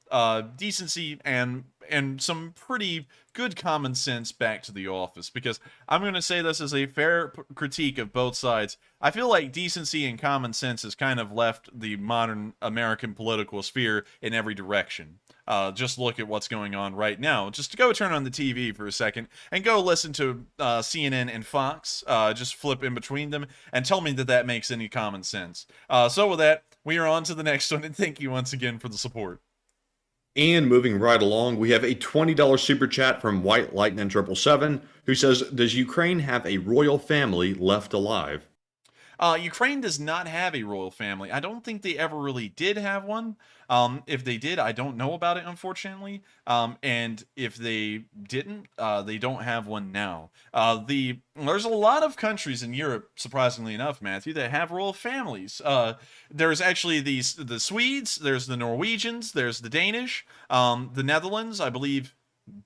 [SPEAKER 2] decency and some pretty good common sense back to the office, because I'm going to say this as a fair critique of both sides. I feel like decency and common sense has kind of left the modern American political sphere in every direction. Just look at what's going on right now. Just to go turn on the TV for a second and go listen to CNN and Fox, just flip in between them and tell me that that makes any common sense. So with that, we are on to the next one, and thank you once again for the support.
[SPEAKER 3] And moving right along, we have a $20 super chat from White Lightning 777, who says, does Ukraine have a royal family left alive?
[SPEAKER 2] Ukraine does not have a royal family. I don't think they ever really did have one. If they did, I don't know about it, unfortunately. And if they didn't, they don't have one now. There's a lot of countries in Europe, surprisingly enough, Matthew, that have royal families. There's actually the Swedes, there's the Norwegians, there's the Danish, the Netherlands, I believe.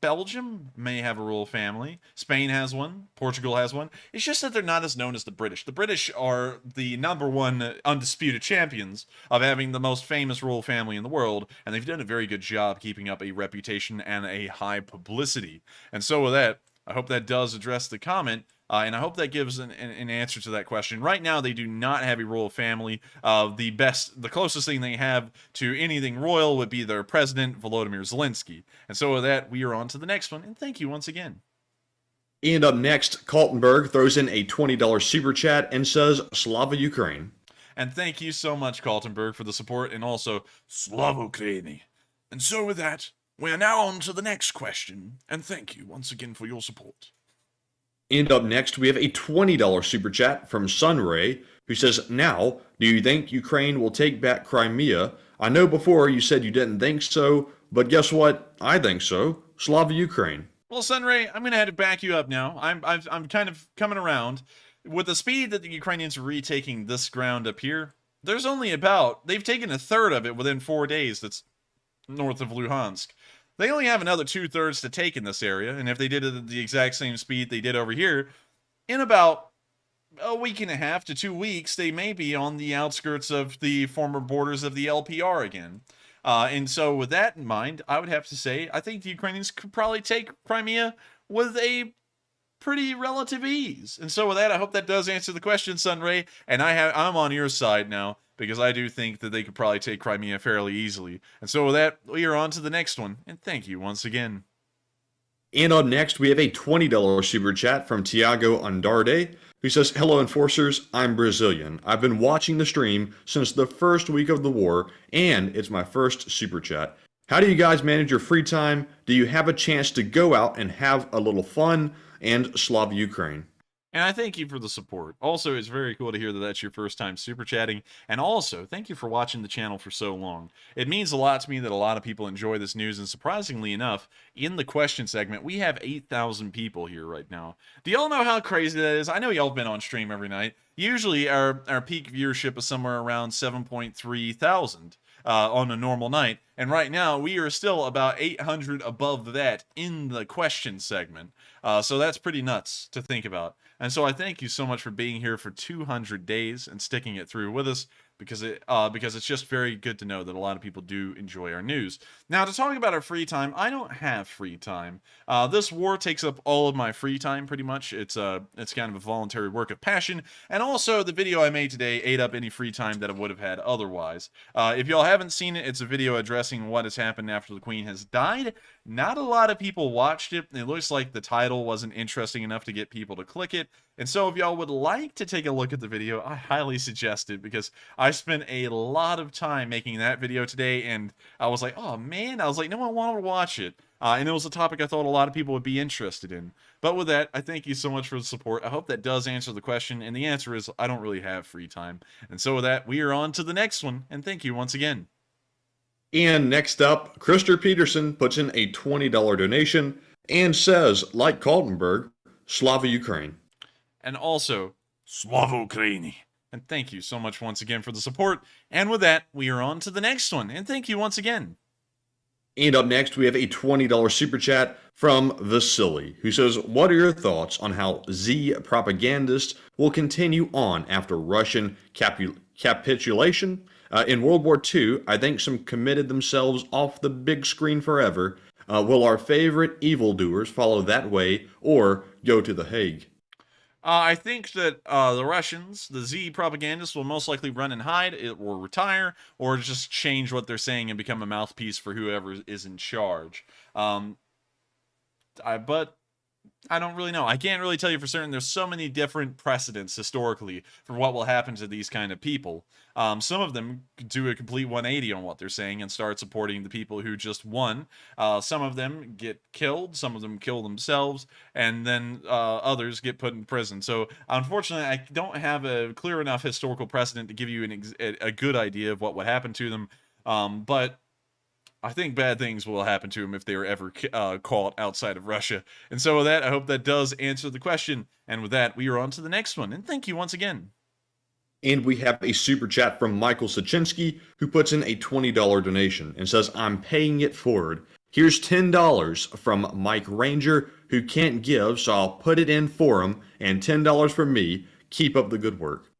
[SPEAKER 2] Belgium may have a royal family. Spain has one. Portugal has one. It's just that they're not as known as the British. The British are the #1 undisputed champions of having the most famous royal family in the world, and they've done a very good job keeping up a reputation and a high publicity. And so with that, I hope that does address the comment. And I hope that gives an answer to that question. Right now, they do not have a royal family. The closest thing they have to anything royal would be their president, Volodymyr Zelenskyy. And so with that, we are on to the next one. And thank you once again.
[SPEAKER 3] And up next, Kaltenberg throws in a $20 super chat and says, Slava Ukraine.
[SPEAKER 2] And thank you so much, Kaltenberg, for the support, and also, Slava Ukraini. And so with that, we are now on to the next question. And thank you once again for your support.
[SPEAKER 3] And up next, we have a $20 super chat from Sunray, who says, now, do you think Ukraine will take back Crimea? I know before you said you didn't think so, but guess what? I think so. Slava Ukraine.
[SPEAKER 2] Well, Sunray, I'm going to have to back you up now. I'm kind of coming around. With the speed that the Ukrainians are retaking this ground up here, there's only they've taken a third of it within 4 days that's north of Luhansk. They only have another 2/3 to take in this area, and if they did it at the exact same speed they did over here, in about a week and a half to 2 weeks, they may be on the outskirts of the former borders of the LPR again. And so with that in mind, I would have to say, I think the Ukrainians could probably take Crimea with a pretty relative ease. And so with that, I hope that does answer the question, Sunray, and I'm on your side now, because I do think that they could probably take Crimea fairly easily. And so with that, we are on to the next one, and thank you once again.
[SPEAKER 3] And up next, we have a $20 super chat from Tiago Andarde, who says, hello, Enforcers, I'm Brazilian. I've been watching the stream since the first week of the war, and it's my first super chat. How do you guys manage your free time? Do you have a chance to go out and have a little fun? And Slava Ukraine.
[SPEAKER 2] And I thank you for the support. Also, it's very cool to hear that that's your first time super chatting. And also, thank you for watching the channel for so long. It means a lot to me that a lot of people enjoy this news. And surprisingly enough, in the question segment, we have 8,000 people here right now. Do y'all know how crazy that is? I know y'all have been on stream every night. Usually, our peak viewership is somewhere around 7.3 thousand. On a normal night, and right now we are still about 800 above that in the question segment, so that's pretty nuts to think about. And so I thank you so much for being here for 200 days and sticking it through with us, because it's just very good to know that a lot of people do enjoy our news. Now, to talk about our free time, I don't have free time. This war takes up all of my free time, pretty much. It's kind of a voluntary work of passion, and also the video I made today ate up any free time that I would have had otherwise. If y'all haven't seen it, it's a video addressing what has happened after the Queen has died. Not a lot of people watched it. It looks like the title wasn't interesting enough to get people to click it. And so if y'all would like to take a look at the video, I highly suggest it, because I spent a lot of time making that video today, and I was like, oh man, I was like, no one wanted to watch it. And it was a topic I thought a lot of people would be interested in. But with that, I thank you so much for the support. I hope that does answer the question, and the answer is I don't really have free time. And so with that, we are on to the next one, and thank you once again.
[SPEAKER 3] And next up, Krister Peterson puts in a $20 donation and says, like Kaltenberg, Slava Ukraine.
[SPEAKER 2] And also, Slava Ukraini. And thank you so much once again for the support. And with that, we are on to the next one. And thank you once again.
[SPEAKER 3] And up next, we have a $20 super chat from Vasily, who says, what are your thoughts on how Z propagandists will continue on after Russian capitulation? In World War II, I think some committed themselves off the big screen forever. Will our favorite evildoers follow that way or go to The Hague?
[SPEAKER 2] I think that the Russians, the Z propagandists, will most likely run and hide, or retire, or just change what they're saying and become a mouthpiece for whoever is in charge. But I don't really know. I can't really tell you for certain. There's so many different precedents historically for what will happen to these kind of people. Some of them do a complete 180 on what they're saying and start supporting the people who just won. Some of them get killed. Some of them kill themselves. And then others get put in prison. So unfortunately, I don't have a clear enough historical precedent to give you a good idea of what would happen to them. But I think bad things will happen to him if they are ever caught outside of Russia. And so with that, I hope that does answer the question. And with that, we are on to the next one. And thank you once again.
[SPEAKER 3] And we have a super chat from Michael Sachinsky, who puts in a $20 donation and says, I'm paying it forward. Here's $10 from Mike Ranger, who can't give, so I'll put it in for him, and $10 from me. Keep up the good work.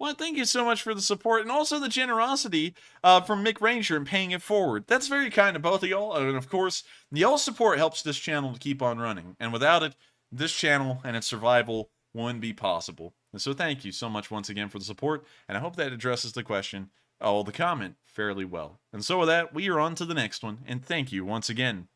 [SPEAKER 2] Well, thank you so much for the support and also the generosity from Mick Ranger and paying it forward. That's very kind of both of y'all. And of course, y'all's support helps this channel to keep on running. And without it, this channel and its survival wouldn't be possible. And so thank you so much once again for the support. And I hope that addresses the question, the comment, fairly well. And so with that, we are on to the next one. And thank you once again.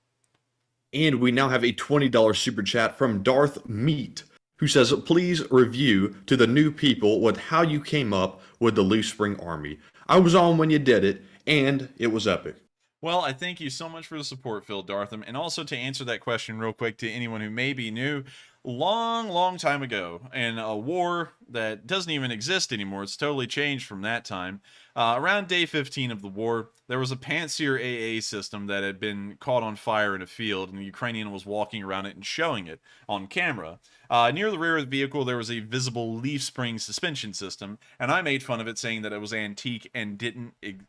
[SPEAKER 3] And we now have a $20 super chat from Darth Meat, who says, please review to the new people with how you came up with the Leaf Spring Army. I was on when you did it, and it was epic.
[SPEAKER 2] Well, I thank you so much for the support, Phil Dartham. And also to answer that question real quick to anyone who may be new, long time ago, in a war that doesn't even exist anymore, it's totally changed from that time, around day 15 of the war, there was a Pantsir AA system that had been caught on fire in a field, and the Ukrainian was walking around it and showing it on camera. Near the rear of the vehicle, there was a visible leaf spring suspension system, and I made fun of it, saying that it was antique and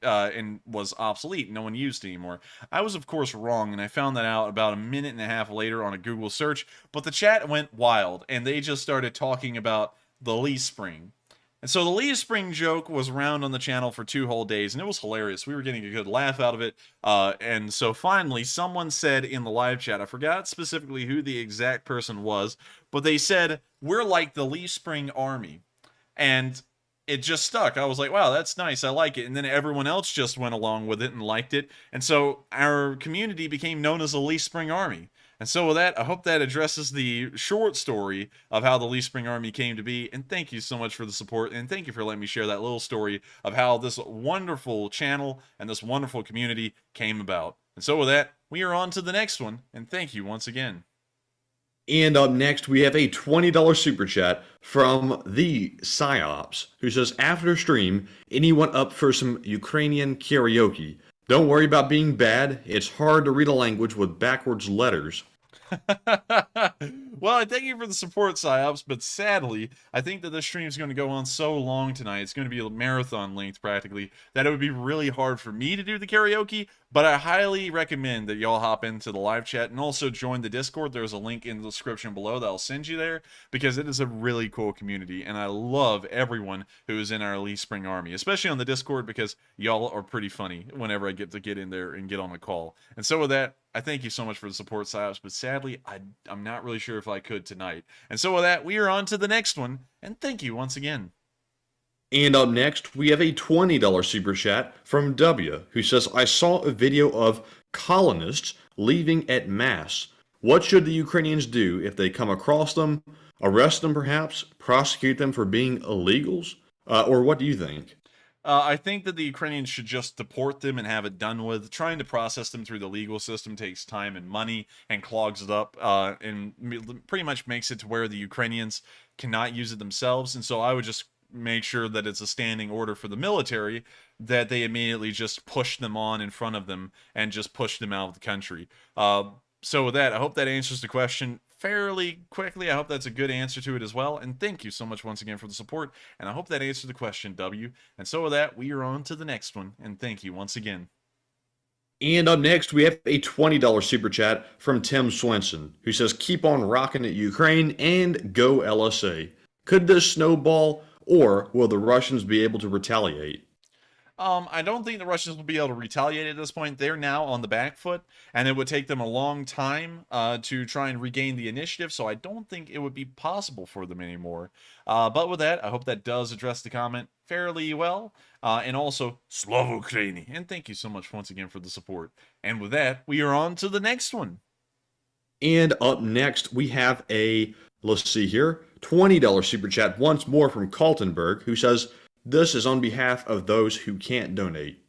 [SPEAKER 2] and was obsolete. No one used it anymore. I was, of course, wrong, and I found that out about a minute and a half later on a Google search, but the chat went wild, and they just started talking about the leaf spring. And so the leaf spring joke was around on the channel for 2 whole days, and it was hilarious. We were getting a good laugh out of it. And so finally, someone said in the live chat, I forgot specifically who the exact person was, but they said, we're like the leaf spring army. And it just stuck. I was like, wow, that's nice. I like it. And then everyone else just went along with it and liked it. And so our community became known as the leaf spring army. And so with that, I hope that addresses the short story of how the Leaf Spring Army came to be. And thank you so much for the support. And thank you for letting me share that little story of how this wonderful channel and this wonderful community came about. And so with that, we are on to the next one. And thank you once again.
[SPEAKER 3] And up next, we have a $20 super chat from the Psyops, who says, after stream, anyone up for some Ukrainian karaoke? Don't worry about being bad. It's hard to read a language with backwards letters.
[SPEAKER 2] Well, I thank you for the support, Psyops, but sadly, I think that this stream is going to go on so long tonight, it's going to be a marathon length practically, that it would be really hard for me to do the karaoke, but I highly recommend that y'all hop into the live chat and also join the Discord. There's a link in the description below that I'll send you there, because it is a really cool community, and I love everyone who is in our Leaf Spring Army, especially on the Discord, because y'all are pretty funny whenever I get to get in there and get on a call. And so with that, I thank you so much for the support, Psyops, but sadly, I'm not really sure if I could tonight. And so with that, we are on to the next one, and thank you once again.
[SPEAKER 3] And up next, we have a $20 super chat from W, who says, I saw a video of colonists leaving at mass. What should the Ukrainians do if they come across them? Arrest them, perhaps? Prosecute them for being illegals? Or what do you think?
[SPEAKER 2] I think that the Ukrainians should just deport them and have it done with. Trying to process them through the legal system takes time and money and clogs it up and pretty much makes it to where the Ukrainians cannot use it themselves. And so I would just make sure that it's a standing order for the military that they immediately just push them on in front of them and just push them out of the country. So with that, I hope that answers the question fairly quickly. I hope that's a good answer to it as well. And thank you so much once again for the support. And I hope that answered the question, W. And so with that, we are on to the next one. And thank you once again.
[SPEAKER 3] And up next, we have a $20 super chat from Tim Swenson, who says, keep on rocking at Ukraine and go LSA. Could this snowball, or will the Russians be able to retaliate?
[SPEAKER 2] I don't think the Russians will be able to retaliate at this point. They're now on the back foot, and it would take them a long time to try and regain the initiative, so I don't think it would be possible for them anymore. But with that, I hope that does address the comment fairly well. And also, Slava Ukraini! And thank you so much once again for the support. And with that, we are on to the next one.
[SPEAKER 3] And up next, we have a, let's see here, $20 super chat once more from Kaltenberg, who says, this is on behalf of those who can't donate.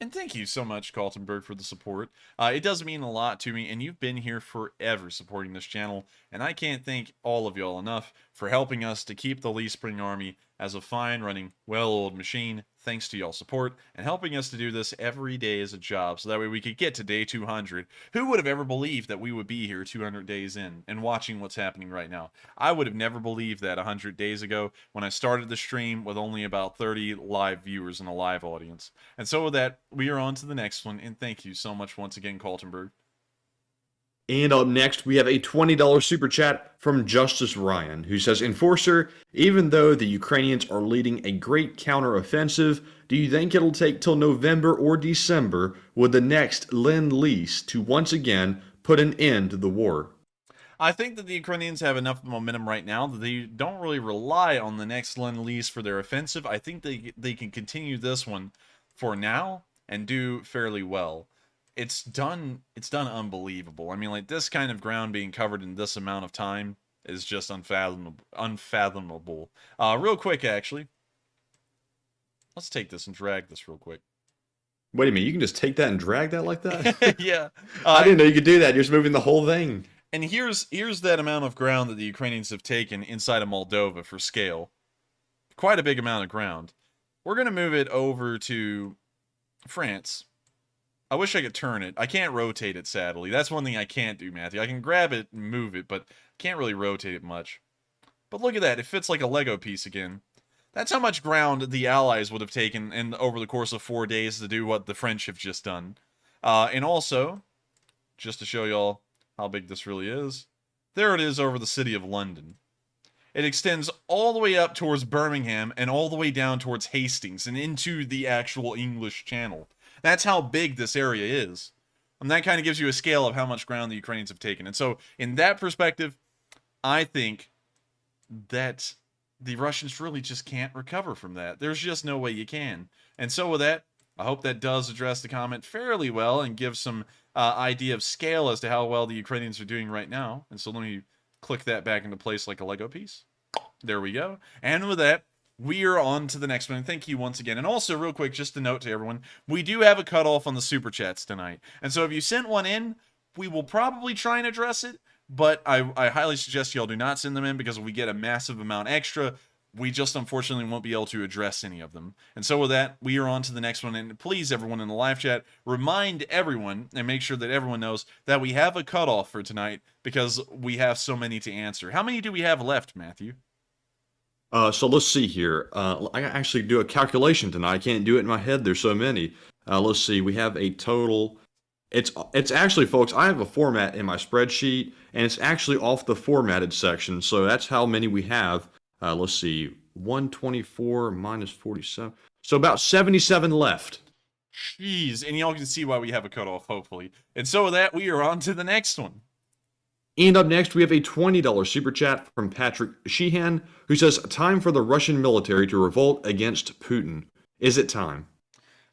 [SPEAKER 2] And thank you so much, Kaltenberg, for the support. It does mean a lot to me, and you've been here forever supporting this channel, and I can't thank all of y'all enough for helping us to keep the Lee Spring Army as a fine-running, well-oiled machine, thanks to y'all's support, and helping us to do this every day as a job, so that way we could get to day 200. Who would have ever believed that we would be here 200 days in, and watching what's happening right now? I would have never believed that 100 days ago, when I started the stream with only about 30 live viewers and a live audience. And so with that, we are on to the next one, and thank you so much once again, Kaltenberg.
[SPEAKER 3] And up next, we have a $20 super chat from Justice Ryan, who says, Enforcer, even though the Ukrainians are leading a great counteroffensive, do you think it'll take till November or December with the next Lend-Lease to once again put an end to the war?
[SPEAKER 2] I think that the Ukrainians have enough momentum right now that they don't really rely on the next Lend-Lease for their offensive. I think they can continue this one for now and do fairly well. It's done unbelievable. I mean, like, this kind of ground being covered in this amount of time is just unfathomable. Real quick, actually. Let's take this and drag this real quick.
[SPEAKER 3] Wait a minute, you can just take that and drag that like that?
[SPEAKER 2] Yeah.
[SPEAKER 3] I didn't know you could do that. You're just moving the whole thing.
[SPEAKER 2] And here's that amount of ground that the Ukrainians have taken inside of Moldova for scale. Quite a big amount of ground. We're going to move it over to France. I wish I could turn it. I can't rotate it, sadly. That's one thing I can't do, Matthew. I can grab it and move it, but can't really rotate it much. But look at that. It fits like a Lego piece again. That's how much ground the Allies would have taken over the course of 4 days to do what the French have just done. And also, just to show y'all how big this really is, there it is over the city of London. It extends all the way up towards Birmingham and all the way down towards Hastings and into the actual English Channel. That's how big this area is. And that kind of gives you a scale of how much ground the Ukrainians have taken. And so, in that perspective, I think that the Russians really just can't recover from that. There's just no way you can. And so with that, I hope that does address the comment fairly well and give some idea of scale as to how well the Ukrainians are doing right now. And so let me click that back into place like a Lego piece. There we go. And with that, we are on to the next one. Thank you once again. And also, real quick, just a note to everyone, we do have a cutoff on the Super Chats tonight. And so if you sent one in, we will probably try and address it. But I highly suggest y'all do not send them in because we get a massive amount extra. We just unfortunately won't be able to address any of them. And so with that, we are on to the next one. And please, everyone in the live chat, remind everyone and make sure that everyone knows that we have a cutoff for tonight because we have so many to answer. How many do we have left, Matthew?
[SPEAKER 3] So let's see here. I actually do a calculation tonight. I can't do it in my head. There's so many. Let's see. We have a total. It's actually, folks, I have a format in my spreadsheet, and it's actually off the formatted section. So that's how many we have. Let's see. 124 minus 47. So about 77 left.
[SPEAKER 2] Jeez. And y'all can see why we have a cutoff, hopefully. And so with that, we are on to the next one.
[SPEAKER 3] And up next, we have a $20 super chat from Patrick Sheehan, who says, time for the Russian military to revolt against Putin. Is it time?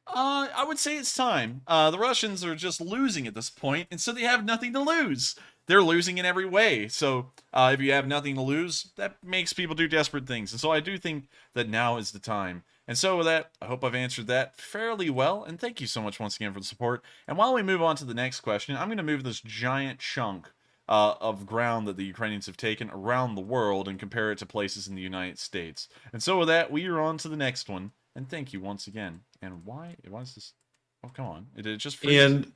[SPEAKER 2] I would say it's time. The Russians are just losing at this point, and so they have nothing to lose. They're losing in every way. So if you have nothing to lose, that makes people do desperate things. And so I do think that now is the time. And so with that, I hope I've answered that fairly well. And thank you so much once again for the support. And while we move on to the next question, I'm going to move this giant chunk of ground that the Ukrainians have taken around the world and compare it to places in the United States. And so with that, we are on to the next one. And thank you once again. And why is this? Oh, come on. It just freezes.
[SPEAKER 3] And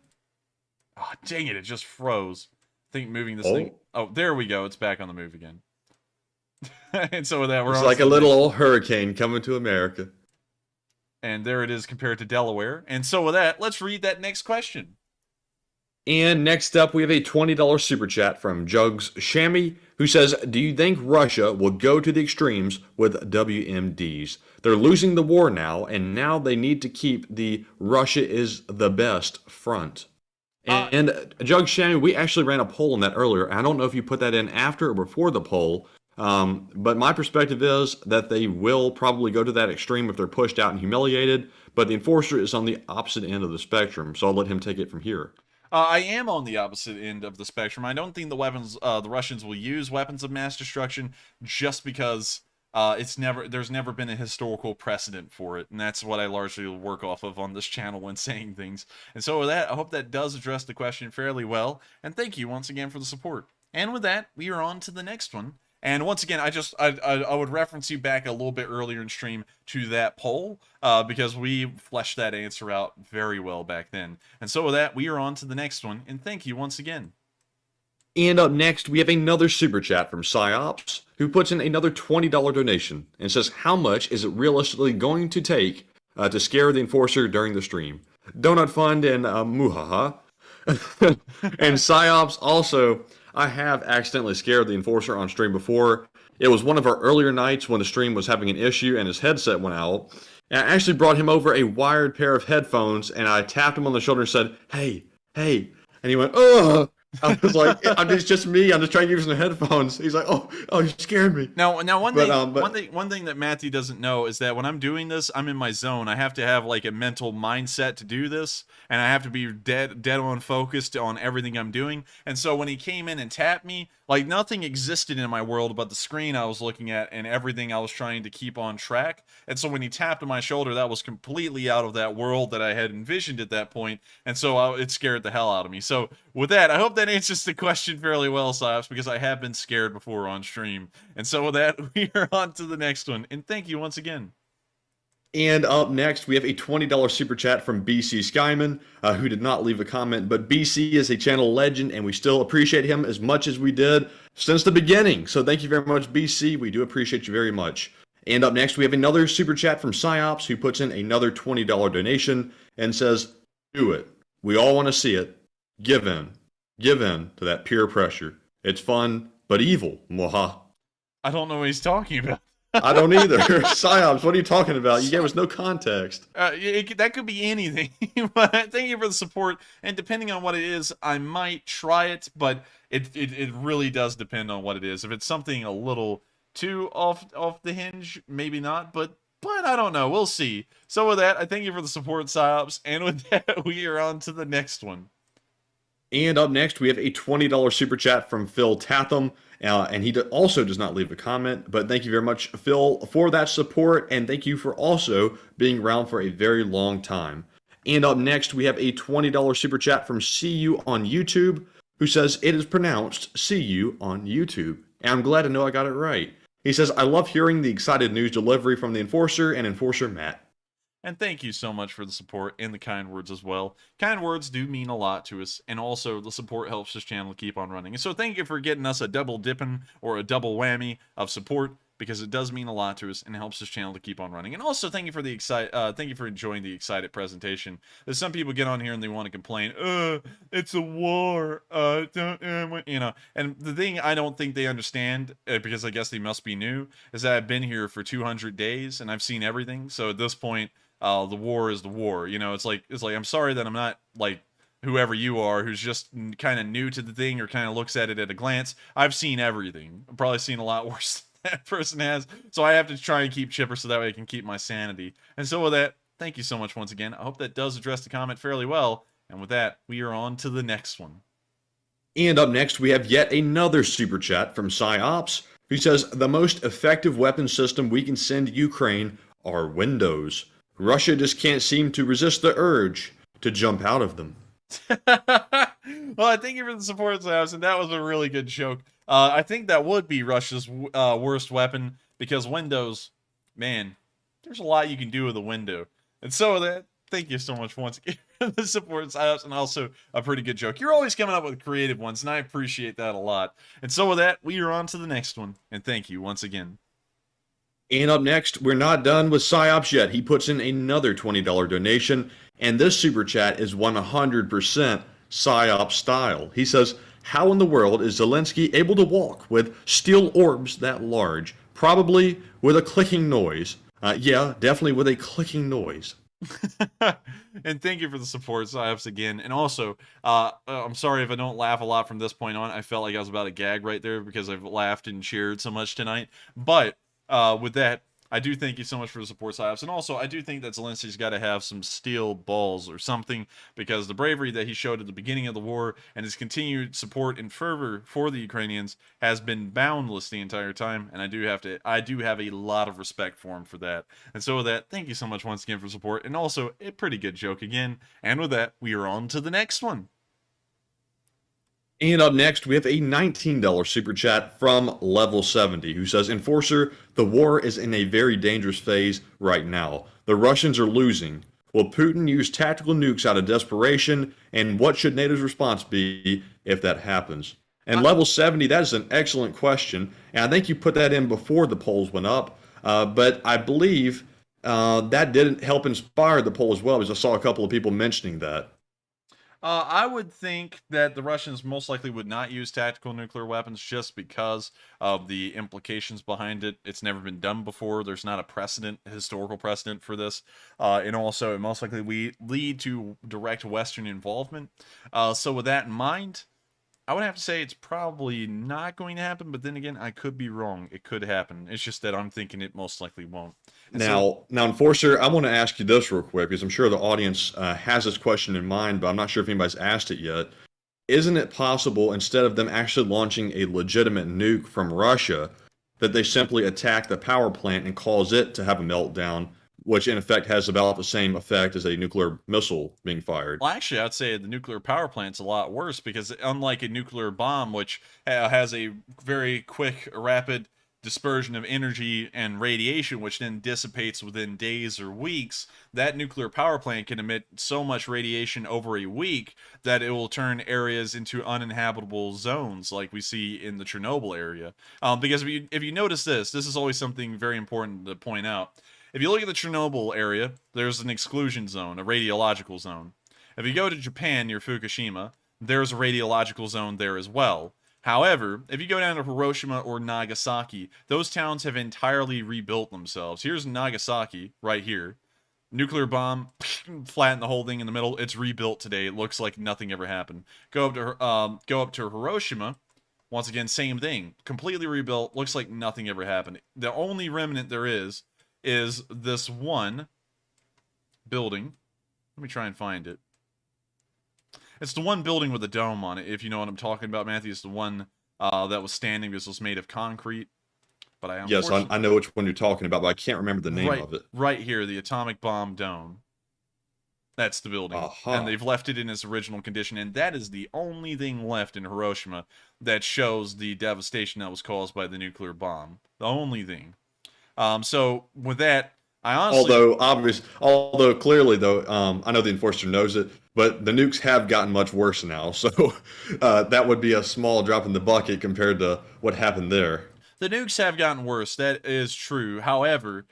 [SPEAKER 2] oh, dang it, it just froze. I think moving this thing. Oh, there we go. It's back on the move again. And so with that,
[SPEAKER 3] it's like a little old hurricane coming to America.
[SPEAKER 2] And there it is compared to Delaware. And so with that, let's read that next question.
[SPEAKER 3] And next up, we have a $20 super chat from Jugs Shammy, who says, do you think Russia will go to the extremes with WMDs? They're losing the war now, and now they need to keep the Russia is the best front. And Jugs Shammy, we actually ran a poll on that earlier. I don't know if you put that in after or before the poll, but my perspective is that they will probably go to that extreme if they're pushed out and humiliated, but the Enforcer is on the opposite end of the spectrum, so I'll let him take it from here.
[SPEAKER 2] I am on the opposite end of the spectrum. I don't think the Russians will use weapons of mass destruction just because there's never been a historical precedent for it, and that's what I largely work off of on this channel when saying things. And so with that, I hope that does address the question fairly well, and thank you once again for the support. And with that, we are on to the next one. And once again, I would reference you back a little bit earlier in stream to that poll, because we fleshed that answer out very well back then. And so with that, we are on to the next one, and thank you once again.
[SPEAKER 3] And up next, we have another super chat from Psyops, who puts in another $20 donation and says, how much is it realistically going to take to scare the enforcer during the stream? Donut Fund and muhaha. And Psyops also, I have accidentally scared the enforcer on stream before. It was one of our earlier nights when the stream was having an issue and his headset went out. And I actually brought him over a wired pair of headphones, and I tapped him on the shoulder and said, hey, and he went, ugh. I was like, it's just me. I'm just trying to give you some headphones. He's like, oh, you scared me.
[SPEAKER 2] Now one thing that Matthew doesn't know is that when I'm doing this, I'm in my zone. I have to have like a mental mindset to do this, and I have to be dead on focused on everything I'm doing. And so when he came in and tapped me, like nothing existed in my world but the screen I was looking at and everything I was trying to keep on track. And so when he tapped on my shoulder, that was completely out of that world that I had envisioned at that point. And so it scared the hell out of me. So with that, I hope that answers the question fairly well, Psyops, because I have been scared before on stream. And so with that, we are on to the next one. And thank you once again.
[SPEAKER 3] And up next, we have a $20 super chat from BC Skyman, who did not leave a comment, but BC is a channel legend, and we still appreciate him as much as we did since the beginning. So thank you very much, BC. We do appreciate you very much. And up next, we have another super chat from Psyops, who puts in another $20 donation and says, do it. We all want to see it. Give in to that peer pressure. It's fun, but evil. Moha.
[SPEAKER 2] I don't know what he's talking about.
[SPEAKER 3] I don't either. Psyops, what are you talking about? You gave us no context.
[SPEAKER 2] That could be anything. But thank you for the support. And depending on what it is, I might try it. But it really does depend on what it is. If it's something a little too off the hinge, maybe not. But I don't know. We'll see. So with that, I thank you for the support, Psyops. And with that, we are on to the next one.
[SPEAKER 3] And up next, we have a $20 super chat from Phil Tatham. And he also does not leave a comment, but thank you very much, Phil, for that support, and thank you for also being around for a very long time. And up next, we have a $20 super chat from See You on YouTube, who says it is pronounced See You on YouTube. And I'm glad to know I got it right. He says, I love hearing the excited news delivery from the Enforcer and Enforcer Matt.
[SPEAKER 2] And thank you so much for the support and the kind words as well. Kind words do mean a lot to us, and also the support helps this channel keep on running. And so thank you for getting us a double dipping or a double whammy of support, because it does mean a lot to us and helps this channel to keep on running. And also thank you for the thank you for enjoying the excited presentation. There's some people get on here and they want to complain, it's a war, you know. And the thing I don't think they understand, because I guess they must be new, is that I've been here for 200 days and I've seen everything. So at this point, the war is the war. You know, it's like I'm sorry that I'm not like whoever you are who's just kind of new to the thing or kind of looks at it at a glance. I've seen everything. I've probably seen a lot worse than that person has. So I have to try and keep chipper so that way I can keep my sanity. And so with that, thank you so much once again. I hope that does address the comment fairly well. And with that, we are on to the next one.
[SPEAKER 3] And up next, we have yet another super chat from Psyops, who says, the most effective weapon system we can send Ukraine are windows. Russia just can't seem to resist the urge to jump out of them.
[SPEAKER 2] Well, I thank you for the support, Psyops, and that was a really good joke. I think that would be Russia's worst weapon, because windows, man, there's a lot you can do with a window. And so that, thank you so much once again for the support, Psyops, and also a pretty good joke. You're always coming up with creative ones, and I appreciate that a lot. And so with that, we are on to the next one, and thank you once again.
[SPEAKER 3] And up next, we're not done with Psyops yet. He puts in another $20 donation, and this super chat is 100% Psyops style. He says, how in the world is Zelenskyy able to walk with steel orbs that large? Probably with a clicking noise. Yeah, definitely with a clicking noise.
[SPEAKER 2] And thank you for the support, Psyops, again. And also, I'm sorry if I don't laugh a lot from this point on. I felt like I was about to gag right there because I've laughed and cheered so much tonight. But with that, I do thank you so much for the support, Psyops. And also, I do think that Zelensky's got to have some steel balls or something, because the bravery that he showed at the beginning of the war and his continued support and fervor for the Ukrainians has been boundless the entire time. And I do have a lot of respect for him for that. And so with that, thank you so much once again for support. And also, a pretty good joke again. And with that, we are on to the next one.
[SPEAKER 3] And up next, we have a $19 super chat from Level 70, who says, Enforcer, the war is in a very dangerous phase right now. The Russians are losing. Will Putin use tactical nukes out of desperation? And what should NATO's response be if that happens? And Level 70, that is an excellent question. And I think you put that in before the polls went up. But I believe that didn't help inspire the poll as well, because I saw a couple of people mentioning that.
[SPEAKER 2] I would think that the Russians most likely would not use tactical nuclear weapons just because of the implications behind it. It's never been done before. There's not a historical precedent for this. And also, it most likely would lead to direct Western involvement. So with that in mind, I would have to say it's probably not going to happen, but then again, I could be wrong. It could happen. It's just that I'm thinking it most likely won't.
[SPEAKER 3] Now, Enforcer, I want to ask you this real quick, because I'm sure the audience has this question in mind, but I'm not sure if anybody's asked it yet. Isn't it possible, instead of them actually launching a legitimate nuke from Russia, that they simply attack the power plant and cause it to have a meltdown, which in effect has about the same effect as a nuclear missile being fired?
[SPEAKER 2] Well, actually, I'd say the nuclear power plant's a lot worse, because unlike a nuclear bomb, which has a very quick, rapid dispersion of energy and radiation, which then dissipates within days or weeks, that nuclear power plant can emit so much radiation over a week that it will turn areas into uninhabitable zones, like we see in the Chernobyl area. Because if you notice this is always something very important to point out. If you look at the Chernobyl area, there's an exclusion zone, a radiological zone. If you go to Japan near Fukushima, there's a radiological zone there as well. However, if you go down to Hiroshima or Nagasaki, those towns have entirely rebuilt themselves. Here's Nagasaki, right here. Nuclear bomb, flatten the whole thing in the middle. It's rebuilt today. It looks like nothing ever happened. Go up to Hiroshima. Once again, same thing. Completely rebuilt. Looks like nothing ever happened. The only remnant there is this one building. Let me try and find it. It's the one building with a dome on it, if you know what I'm talking about, Matthew. It's the one that was standing. This was made of concrete. But
[SPEAKER 3] yes, I know which one you're talking about, but I can't remember the name of it.
[SPEAKER 2] Right here, the atomic bomb dome. That's the building. And they've left it in its original condition, and that is the only thing left in Hiroshima that shows the devastation that was caused by the nuclear bomb. The only thing. So with that, I honestly... Although clearly, though, I know the Enforcer knows it, but the nukes have gotten much worse now, so that would be a small drop in the bucket compared to what happened there. The nukes have gotten worse, that is true. However,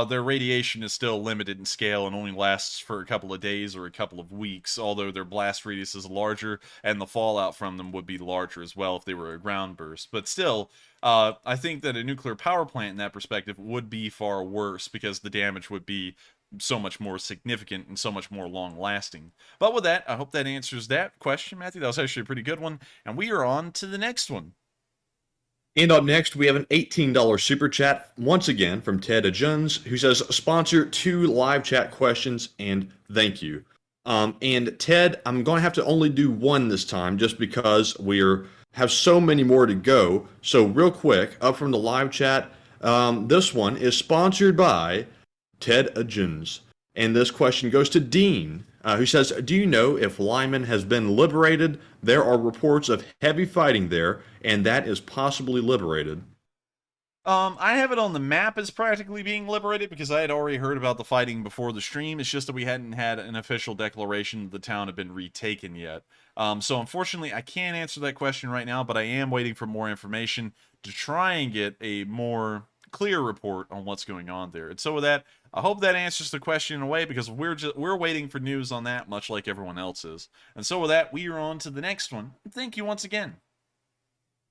[SPEAKER 2] their radiation is still limited in scale and only lasts for a couple of days or a couple of weeks, although their blast radius is larger, and the fallout from them would be larger as well if they were a ground burst. But still, I think that a nuclear power plant in that perspective would be far worse, because the damage would be so much more significant and so much more long-lasting. But with that, I hope that answers that question, Matthew. That was actually a pretty good one, and we are on to the next one.
[SPEAKER 3] And up next, we have an $18 super chat, once again, from Ted Ajuns, who says, sponsor 2 live chat questions, and thank you. And Ted, I'm going to have to only do 1 this time, just because have so many more to go. So real quick, up from the live chat, this one is sponsored by Ted Ajuns. And this question goes to Dean, who says, do you know if Lyman has been liberated? There are reports of heavy fighting there, and that is possibly liberated.
[SPEAKER 2] I have it on the map as practically being liberated, because I had already heard about the fighting before the stream. It's just that we hadn't had an official declaration that the town had been retaken yet. So unfortunately, I can't answer that question right now, but I am waiting for more information to try and get a more clear report on what's going on there. And so with that, I hope that answers the question in a way, because we're waiting for news on that, much like everyone else is. And so with that, we are on to the next one. Thank you once again.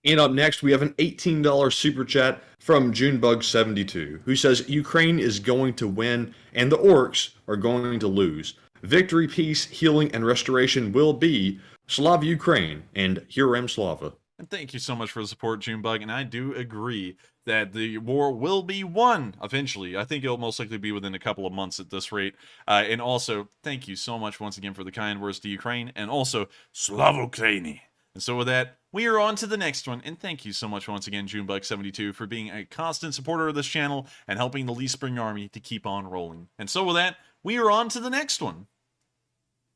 [SPEAKER 3] And up next, we have an $18 super chat from Junebug72, who says, Ukraine is going to win, and the orcs are going to lose. Victory, peace, healing, and restoration will be. Slava Ukraine, and Hiram Slava.
[SPEAKER 2] And thank you so much for the support, Junebug, and I do agree that the war will be won eventually. I think it'll most likely be within a couple of months at this rate. And also, thank you so much once again for the kind words to Ukraine, and also, Slava Ukraini. And so with that, we are on to the next one, and thank you so much once again, Junebug72, for being a constant supporter of this channel and helping the Lee Spring Army to keep on rolling. And so with that, we are on to the next one.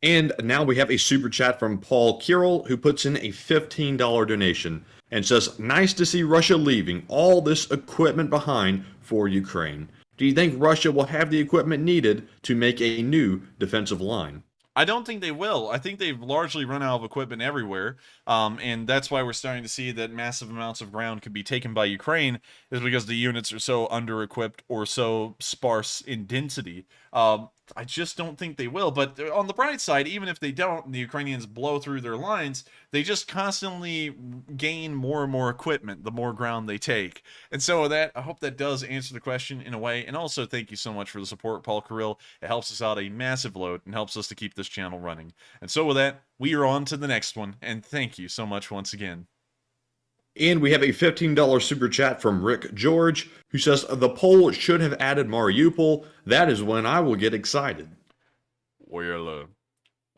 [SPEAKER 3] And now we have a super chat from Paul Kirill, who puts in a $15 donation and says, nice to see Russia leaving all this equipment behind for Ukraine. Do you think Russia will have the equipment needed to make a new defensive line?
[SPEAKER 2] I don't think they will. I think they've largely run out of equipment everywhere, and that's why we're starting to see that massive amounts of ground could be taken by Ukraine, is because the units are so under-equipped or so sparse in density. I just don't think they will, but on the bright side, even if they don't, and the Ukrainians blow through their lines, they just constantly gain more and more equipment the more ground they take. And so with that, I hope that does answer the question in a way, and also thank you so much for the support, Paul Kirill. It helps us out a massive load and helps us to keep this channel running. And so with that, we are on to the next one, and thank you so much once again.
[SPEAKER 3] And we have a $15 super chat from Rick George, who says, the poll should have added Mariupol. That is when I will get excited.
[SPEAKER 2] Well,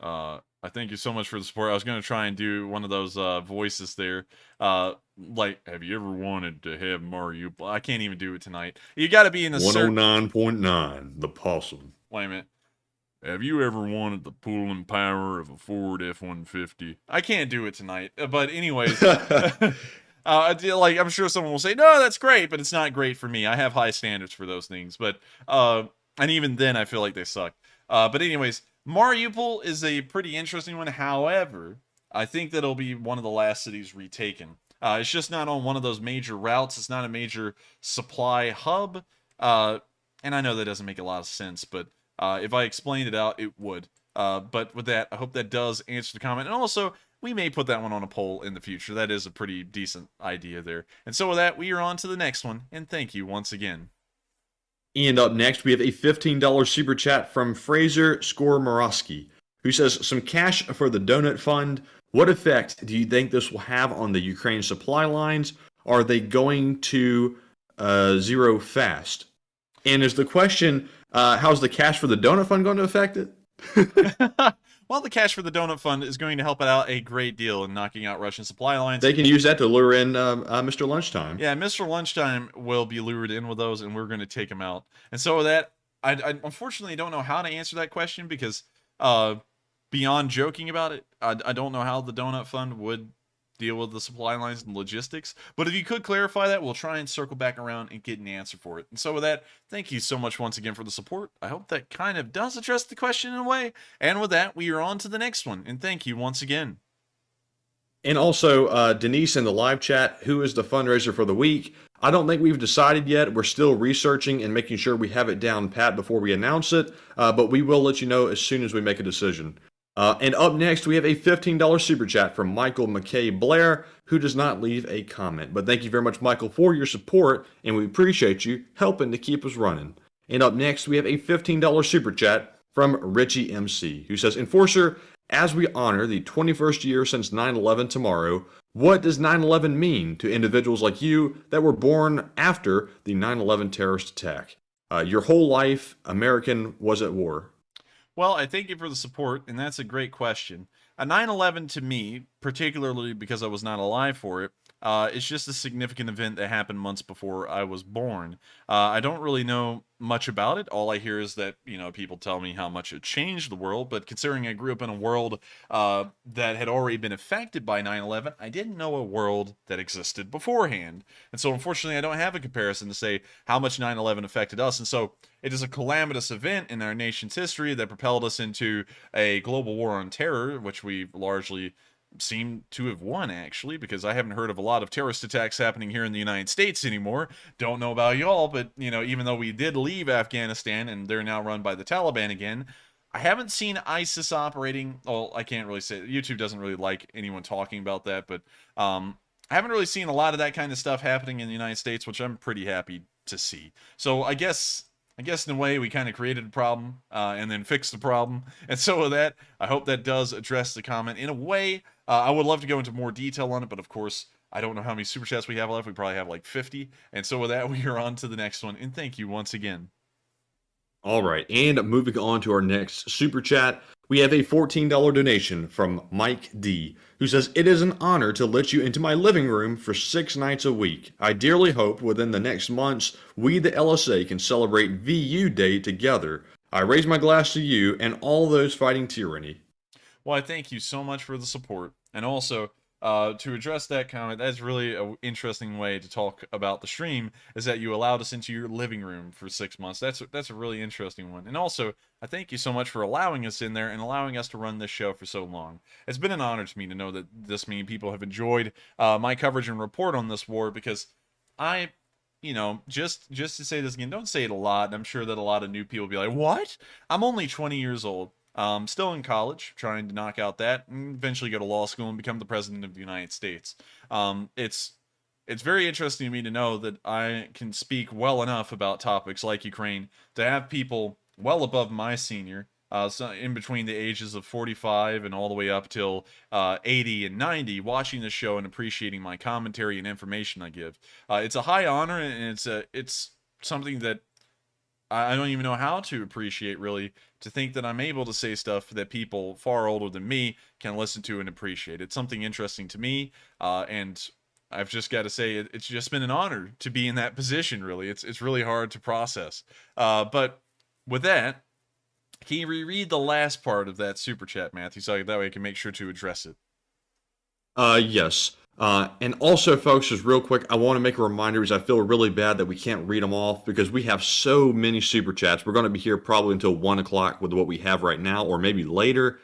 [SPEAKER 2] I thank you so much for the support. I was going to try and do one of those voices there. Like, have you ever wanted to have Mariupol? I can't even do it tonight. You got to be in the
[SPEAKER 3] 109.9, the possum.
[SPEAKER 2] Wait a minute. Have you ever wanted the pulling power of a Ford F-150? I can't do it tonight. But anyways... like, I'm sure someone will say, no, that's great, but it's not great for me. I have high standards for those things, but, and even then I feel like they suck. But anyways, Mariupol is a pretty interesting one. However, I think that it'll be one of the last cities retaken. It's just not on one of those major routes. It's not a major supply hub. And I know that doesn't make a lot of sense, but, if I explained it out, it would. But with that, I hope that does answer the comment. And also, we may put that one on a poll in the future. That is a pretty decent idea there. And so with that, we are on to the next one. And thank you once again.
[SPEAKER 3] And up next, we have a $15 super chat from Fraser Skormorowski, who says, some cash for the donut fund. What effect do you think this will have on the Ukraine supply lines? Are they going to zero fast? And is the question, how's the cash for the donut fund going to affect it?
[SPEAKER 2] Well, the cash for the donut fund is going to help it out a great deal in knocking out Russian supply lines.
[SPEAKER 3] They can use that to lure in Mr. Lunchtime.
[SPEAKER 2] Yeah, Mr. Lunchtime will be lured in with those, and we're going to take him out. And so with that, I unfortunately don't know how to answer that question because beyond joking about it, I don't know how the donut fund would deal with the supply lines and logistics. But if you could clarify that, we'll try and circle back around and get an answer for it. And so with that, thank you so much once again for the support. I hope that kind of does address the question in a way. And with that, we are on to the next one. And thank you once again.
[SPEAKER 3] And also, Denise in the live chat, who is the fundraiser for the week? I don't think we've decided yet. We're still researching and making sure we have it down pat before we announce it. But we will let you know as soon as we make a decision. And up next, we have a $15 super chat from Michael McKay Blair, who does not leave a comment. But thank you very much, Michael, for your support, and we appreciate you helping to keep us running. And up next, we have a $15 super chat from Richie MC, who says, Enforcer, as we honor the 21st year since 9/11 tomorrow, what does 9/11 mean to individuals like you that were born after the 9/11 terrorist attack? Your whole life, American was at war.
[SPEAKER 2] Well, I thank you for the support, and that's a great question. A 9/11 to me, particularly because I was not alive for it, it's just a significant event that happened months before I was born. I don't really know much about it. All I hear is that, you know, people tell me how much it changed the world, but considering I grew up in a world that had already been affected by 9/11, I didn't know a world that existed beforehand. And so unfortunately, I don't have a comparison to say how much 9/11 affected us. And so it is a calamitous event in our nation's history that propelled us into a global war on terror, which we largely seem to have won, actually, because I haven't heard of a lot of terrorist attacks happening here in the United States anymore. Don't know about y'all, but, you know, even though we did leave Afghanistan and they're now run by the Taliban again, I haven't seen ISIS operating. Well, I can't really say. YouTube doesn't really like anyone talking about that, but I haven't really seen a lot of that kind of stuff happening in the United States, which I'm pretty happy to see. So I guess in a way we kind of created a problem and then fixed the problem. And so with that, I hope that does address the comment in a way. I would love to go into more detail on it, but of course, I don't know how many super chats we have left. We probably have like 50. And so with that, we are on to the next one. And thank you once again.
[SPEAKER 3] All right, and moving on to our next super chat, we have a $14 donation from Mike D, who says, "It is an honor to let you into my living room for 6 nights a week. I dearly hope within the next months, we, the LSA, can celebrate VU Day together. I raise my glass to you and all those fighting tyranny."
[SPEAKER 2] Well, I thank you so much for the support. And also, to address that comment, that's really an interesting way to talk about the stream, is that you allowed us into your living room for 6 months. That's a really interesting one. And also, I thank you so much for allowing us in there and allowing us to run this show for so long. It's been an honor to me to know that this many people have enjoyed my coverage and report on this war, because I... just to say this again, don't say it a lot. I'm sure that a lot of new people will be like, what? I'm only 20 years old. Still in college, trying to knock out that, and eventually go to law school and become the president of the United States. It's very interesting to me to know that I can speak well enough about topics like Ukraine to have people well above my senior, so in between the ages of 45 and all the way up till 80 and 90, watching the show and appreciating my commentary and information I give. It's a high honor, and it's something that I don't even know how to appreciate, really, to think that I'm able to say stuff that people far older than me can listen to and appreciate. It's something interesting to me, and I've just got to say, it's just been an honor to be in that position, really. It's really hard to process. But with that, can you reread the last part of that super chat, Matthew, so that way I can make sure to address it?
[SPEAKER 3] Yes. And also, folks, just real quick, I want to make a reminder, because I feel really bad that we can't read them off, because we have so many super chats. We're going to be here probably until 1 o'clock with what we have right now, or maybe later.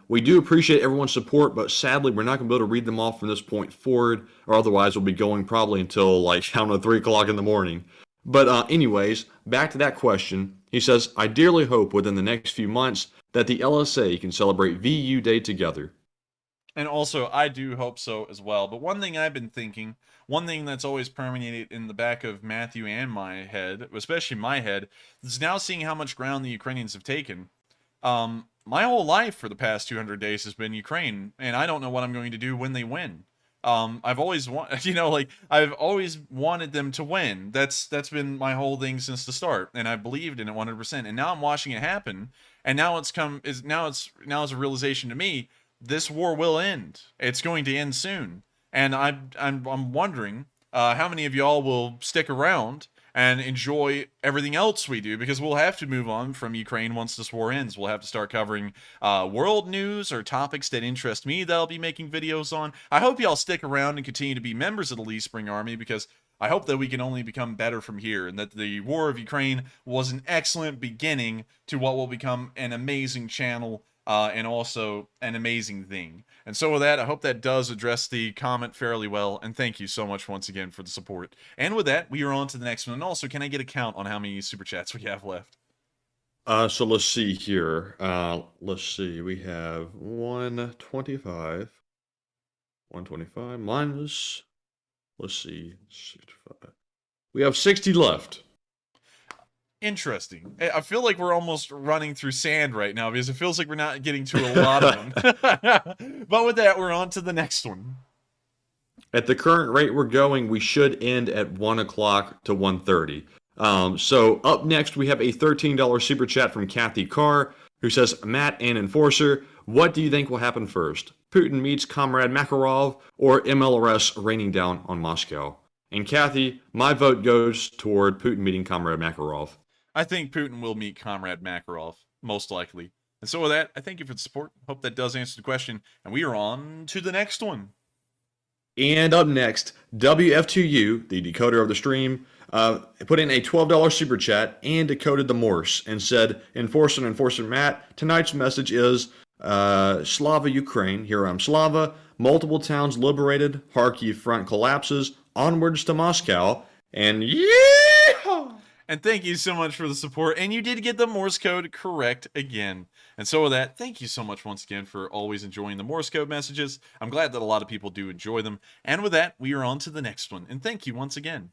[SPEAKER 3] We do appreciate everyone's support, but sadly, we're not going to be able to read them off from this point forward, or otherwise we'll be going probably until, like, I don't know, 3 o'clock in the morning. But anyways, back to that question. He says, "I dearly hope within the next few months that the LSA can celebrate VU Day together."
[SPEAKER 2] And also, I do hope so as well. But one thing I've been thinking, one thing that's always permeated in the back of Matthew and my head, especially my head, is now seeing how much ground the Ukrainians have taken. My whole life for the past 200 days has been Ukraine, and I don't know what I'm going to do when they win. I've always I've always wanted them to win. That's been my whole thing since the start, and I believed in it 100%. And now I'm watching it happen, and now it's a realization to me. This war will end. It's going to end soon. And I'm wondering how many of y'all will stick around and enjoy everything else we do, because we'll have to move on from Ukraine once this war ends. We'll have to start covering world news or topics that interest me that I'll be making videos on. I hope y'all stick around and continue to be members of the Lee Spring Army, because I hope that we can only become better from here, and that the war of Ukraine was an excellent beginning to what will become an amazing channel, and also an amazing thing. And so with that, I hope that does address the comment fairly well, and thank you so much once again for the support. And with that, we are on to the next one. And also, can I get a count on how many super chats we have left?
[SPEAKER 3] So let's see here. Let's see. We have 125. 125 minus, let's see, 65. We have 60 left.
[SPEAKER 2] Interesting. I feel like we're almost running through sand right now, because it feels like we're not getting to a lot of them. But with that, we're on to the next one.
[SPEAKER 3] At the current rate we're going, we should end at 1 o'clock to 1:30. So up next, we have a $13 super chat from Kathy Carr, who says, "Matt and Enforcer, what do you think will happen first? Putin meets Comrade Makarov, or MLRS raining down on Moscow?" And Kathy, my vote goes toward Putin meeting Comrade Makarov.
[SPEAKER 2] I think Putin will meet Comrade Makarov, most likely. And so with that, I thank you for the support. Hope that does answer the question. And we are on to the next one.
[SPEAKER 3] And up next, WF2U, the decoder of the stream, put in a $12 super chat and decoded the Morse and said, Enforcer Matt, tonight's message is Slava Ukraine, here I'm Slava, multiple towns liberated, Kharkiv front collapses, onwards to Moscow, and yeehaw!
[SPEAKER 2] And thank you so much for the support. And you did get the Morse code correct again. And so with that, thank you so much once again for always enjoying the Morse code messages. I'm glad that a lot of people do enjoy them. And with that, we are on to the next one. And thank you once again.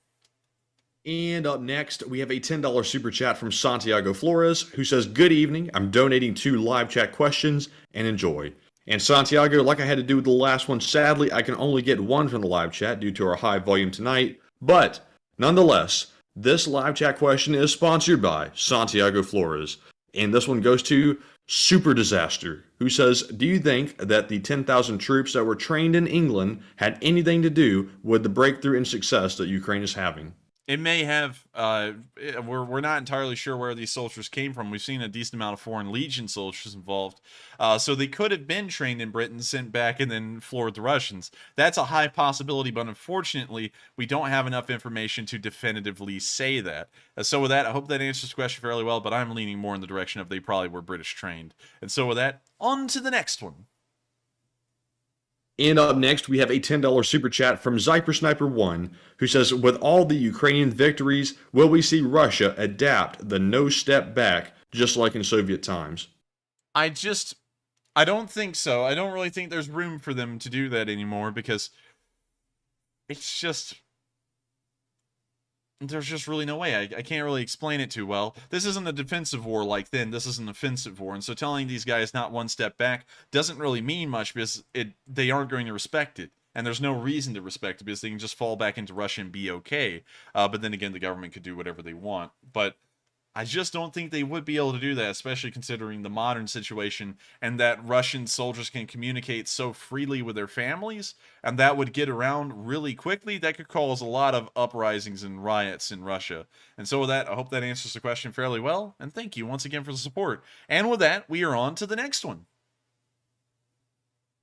[SPEAKER 3] And up next, we have a $10 super chat from Santiago Flores, who says, "Good evening. I'm donating 2 live chat questions and enjoy." And Santiago, like I had to do with the last one, sadly, I can only get one from the live chat due to our high volume tonight. But nonetheless, this live chat question is sponsored by Santiago Flores. And this one goes to Super Disaster, who says, do you think that the 10,000 troops that were trained in England had anything to do with the breakthrough and success that Ukraine is having?
[SPEAKER 2] It may have. We're not entirely sure where these soldiers came from. We've seen a decent amount of Foreign Legion soldiers involved. So they could have been trained in Britain, sent back, and then floored the Russians. That's a high possibility, but unfortunately, we don't have enough information to definitively say that. So with that, I hope that answers the question fairly well, but I'm leaning more in the direction of they probably were British trained. And so with that, on to the next one.
[SPEAKER 3] And up next, we have a $10 super chat from Sniper1, who says, with all the Ukrainian victories, will we see Russia adapt the no step back, just like in Soviet times?
[SPEAKER 2] I don't think so. I don't really think there's room for them to do that anymore, because it's just... there's just really no way. I can't really explain it too well. This isn't a defensive war like then. This is an offensive war. And so telling these guys not one step back doesn't really mean much, because they aren't going to respect it. And there's no reason to respect it, because they can just fall back into Russia and be okay. But then again, the government could do whatever they want. But I just don't think they would be able to do that, especially considering the modern situation and that Russian soldiers can communicate so freely with their families, and that would get around really quickly. That could cause a lot of uprisings and riots in Russia. And so with that, I hope that answers the question fairly well, and thank you once again for the support. And with that, we are on to the next one.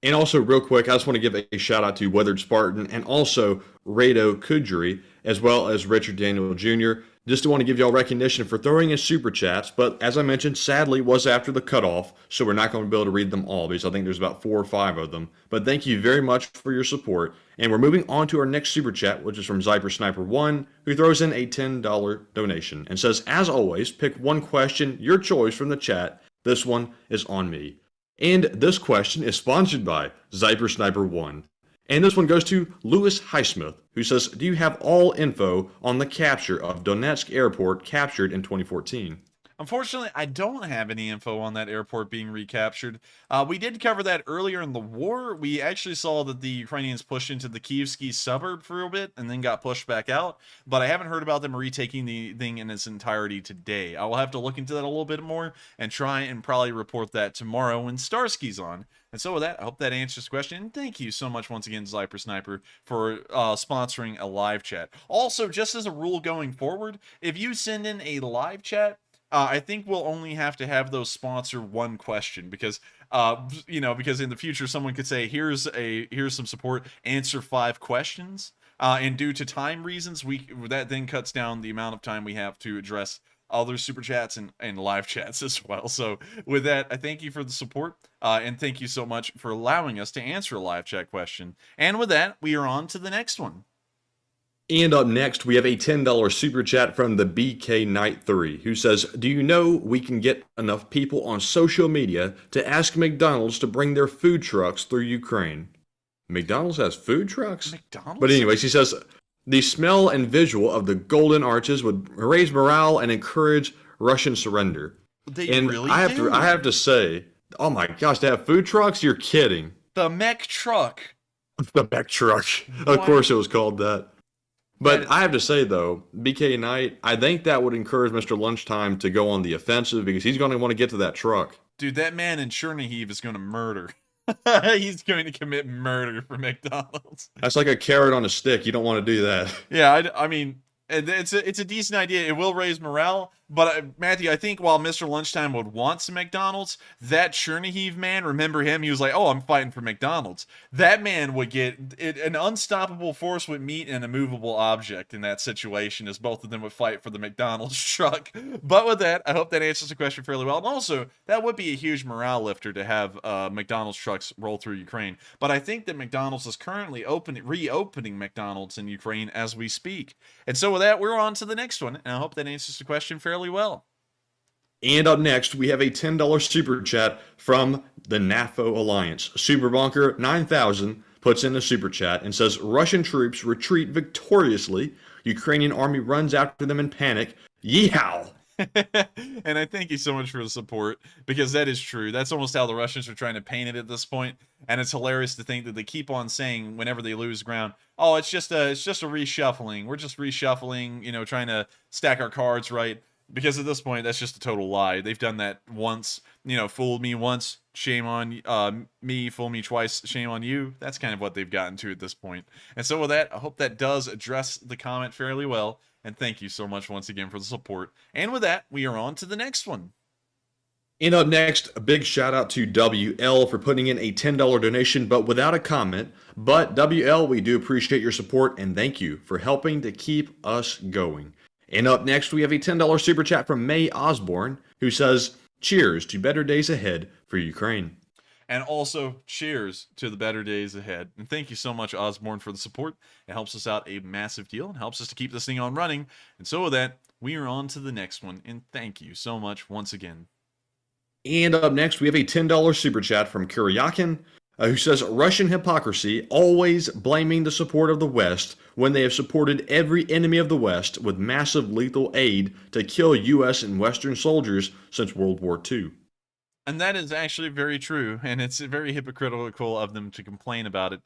[SPEAKER 3] And also, real quick, I just want to give a shout out to Weathered Spartan and also Rado Kudri, as well as Richard Daniel Jr., just to want to give y'all recognition for throwing in super chats, but as I mentioned, sadly was after the cutoff, so we're not going to be able to read them all, because I think there's about 4 or 5 of them. But thank you very much for your support, and we're moving on to our next super chat, which is from Sniper1, who throws in a $10 donation, and says, as always, pick one question, your choice from the chat. This one is on me. And this question is sponsored by Sniper1. And this one goes to Lewis Highsmith, who says, do you have all info on the capture of Donetsk Airport captured in 2014?
[SPEAKER 2] Unfortunately, I don't have any info on that airport being recaptured. We did cover that earlier in the war. We actually saw that the Ukrainians pushed into the Kievsky suburb for a bit and then got pushed back out, but I haven't heard about them retaking the thing in its entirety today. I will have to look into that a little bit more and try and probably report that tomorrow when Starsky's on. And so with that, I hope that answers the question. And thank you so much once again, Sniper, for sponsoring a live chat. Also, just as a rule going forward, if you send in a live chat, I think we'll only have to have those sponsor one question, because because in the future someone could say, here's some support, answer 5 questions, and due to time reasons, that then cuts down the amount of time we have to address other super chats and live chats as well. So with that, I thank you for the support, and thank you so much for allowing us to answer a live chat question. And with that, we are on to the next one.
[SPEAKER 3] And up next, we have a $10 super chat from the BK Knight 3, who says, do you know we can get enough people on social media to ask McDonald's to bring their food trucks through Ukraine? McDonald's has food trucks?
[SPEAKER 2] McDonald's?
[SPEAKER 3] But anyways, he says, the smell and visual of the golden arches would raise morale and encourage Russian surrender. I have to say, oh my gosh, to have food trucks? You're kidding.
[SPEAKER 2] The mech truck.
[SPEAKER 3] The mech truck. Of course it was called that. But I have to say, though, BK Knight, I think that would encourage Mr. Lunchtime to go on the offensive, because he's going to want to get to that truck.
[SPEAKER 2] Dude, that man in Chernihiv is going to murder. He's going to commit murder for McDonald's.
[SPEAKER 3] That's like a carrot on a stick. You don't want to do that.
[SPEAKER 2] Yeah, I mean, it's a decent idea. It will raise morale. But Matthew, I think while Mr. Lunchtime would want some McDonald's, that Chernihiv man, remember him? He was like, oh, I'm fighting for McDonald's. That man would get an unstoppable force would meet an immovable object in that situation, as both of them would fight for the McDonald's truck. But with that, I hope that answers the question fairly well. And also, that would be a huge morale lifter to have McDonald's trucks roll through Ukraine. But I think that McDonald's is currently reopening McDonald's in Ukraine as we speak. And so with that, we're on to the next one. And I hope that answers the question fairly well.
[SPEAKER 3] And up next, we have a $10 super chat from the NAFO Alliance. Superbonker 9000 puts in a super chat and says, Russian troops retreat victoriously. Ukrainian army runs after them in panic. Yeehaw!
[SPEAKER 2] And I thank you so much for the support, because that is true. That's almost how the Russians are trying to paint it at this point, and it's hilarious to think that they keep on saying whenever they lose ground, oh, it's just a reshuffling. We're just reshuffling, you know, trying to stack our cards right. Because at this point, that's just a total lie. They've done that once, you know, fooled me once, shame on me, fool me twice, shame on you. That's kind of what they've gotten to at this point. And so with that, I hope that does address the comment fairly well. And thank you so much once again for the support. And with that, we are on to the next one.
[SPEAKER 3] And up next, a big shout out to WL for putting in a $10 donation, but without a comment. But WL, we do appreciate your support, and thank you for helping to keep us going. And up next, we have a $10 super chat from May Osborne, who says, cheers to better days ahead for Ukraine.
[SPEAKER 2] And also, cheers to the better days ahead. And thank you so much, Osborne, for the support. It helps us out a massive deal and helps us to keep this thing on running. And so with that, we are on to the next one. And thank you so much once again.
[SPEAKER 3] And up next, we have a $10 super chat from Kuryakin, who says, Russian hypocrisy, always blaming the support of the West when they have supported every enemy of the West with massive lethal aid to kill U.S. and Western soldiers since World War II.
[SPEAKER 2] And that is actually very true, and it's very hypocritical of them to complain about it,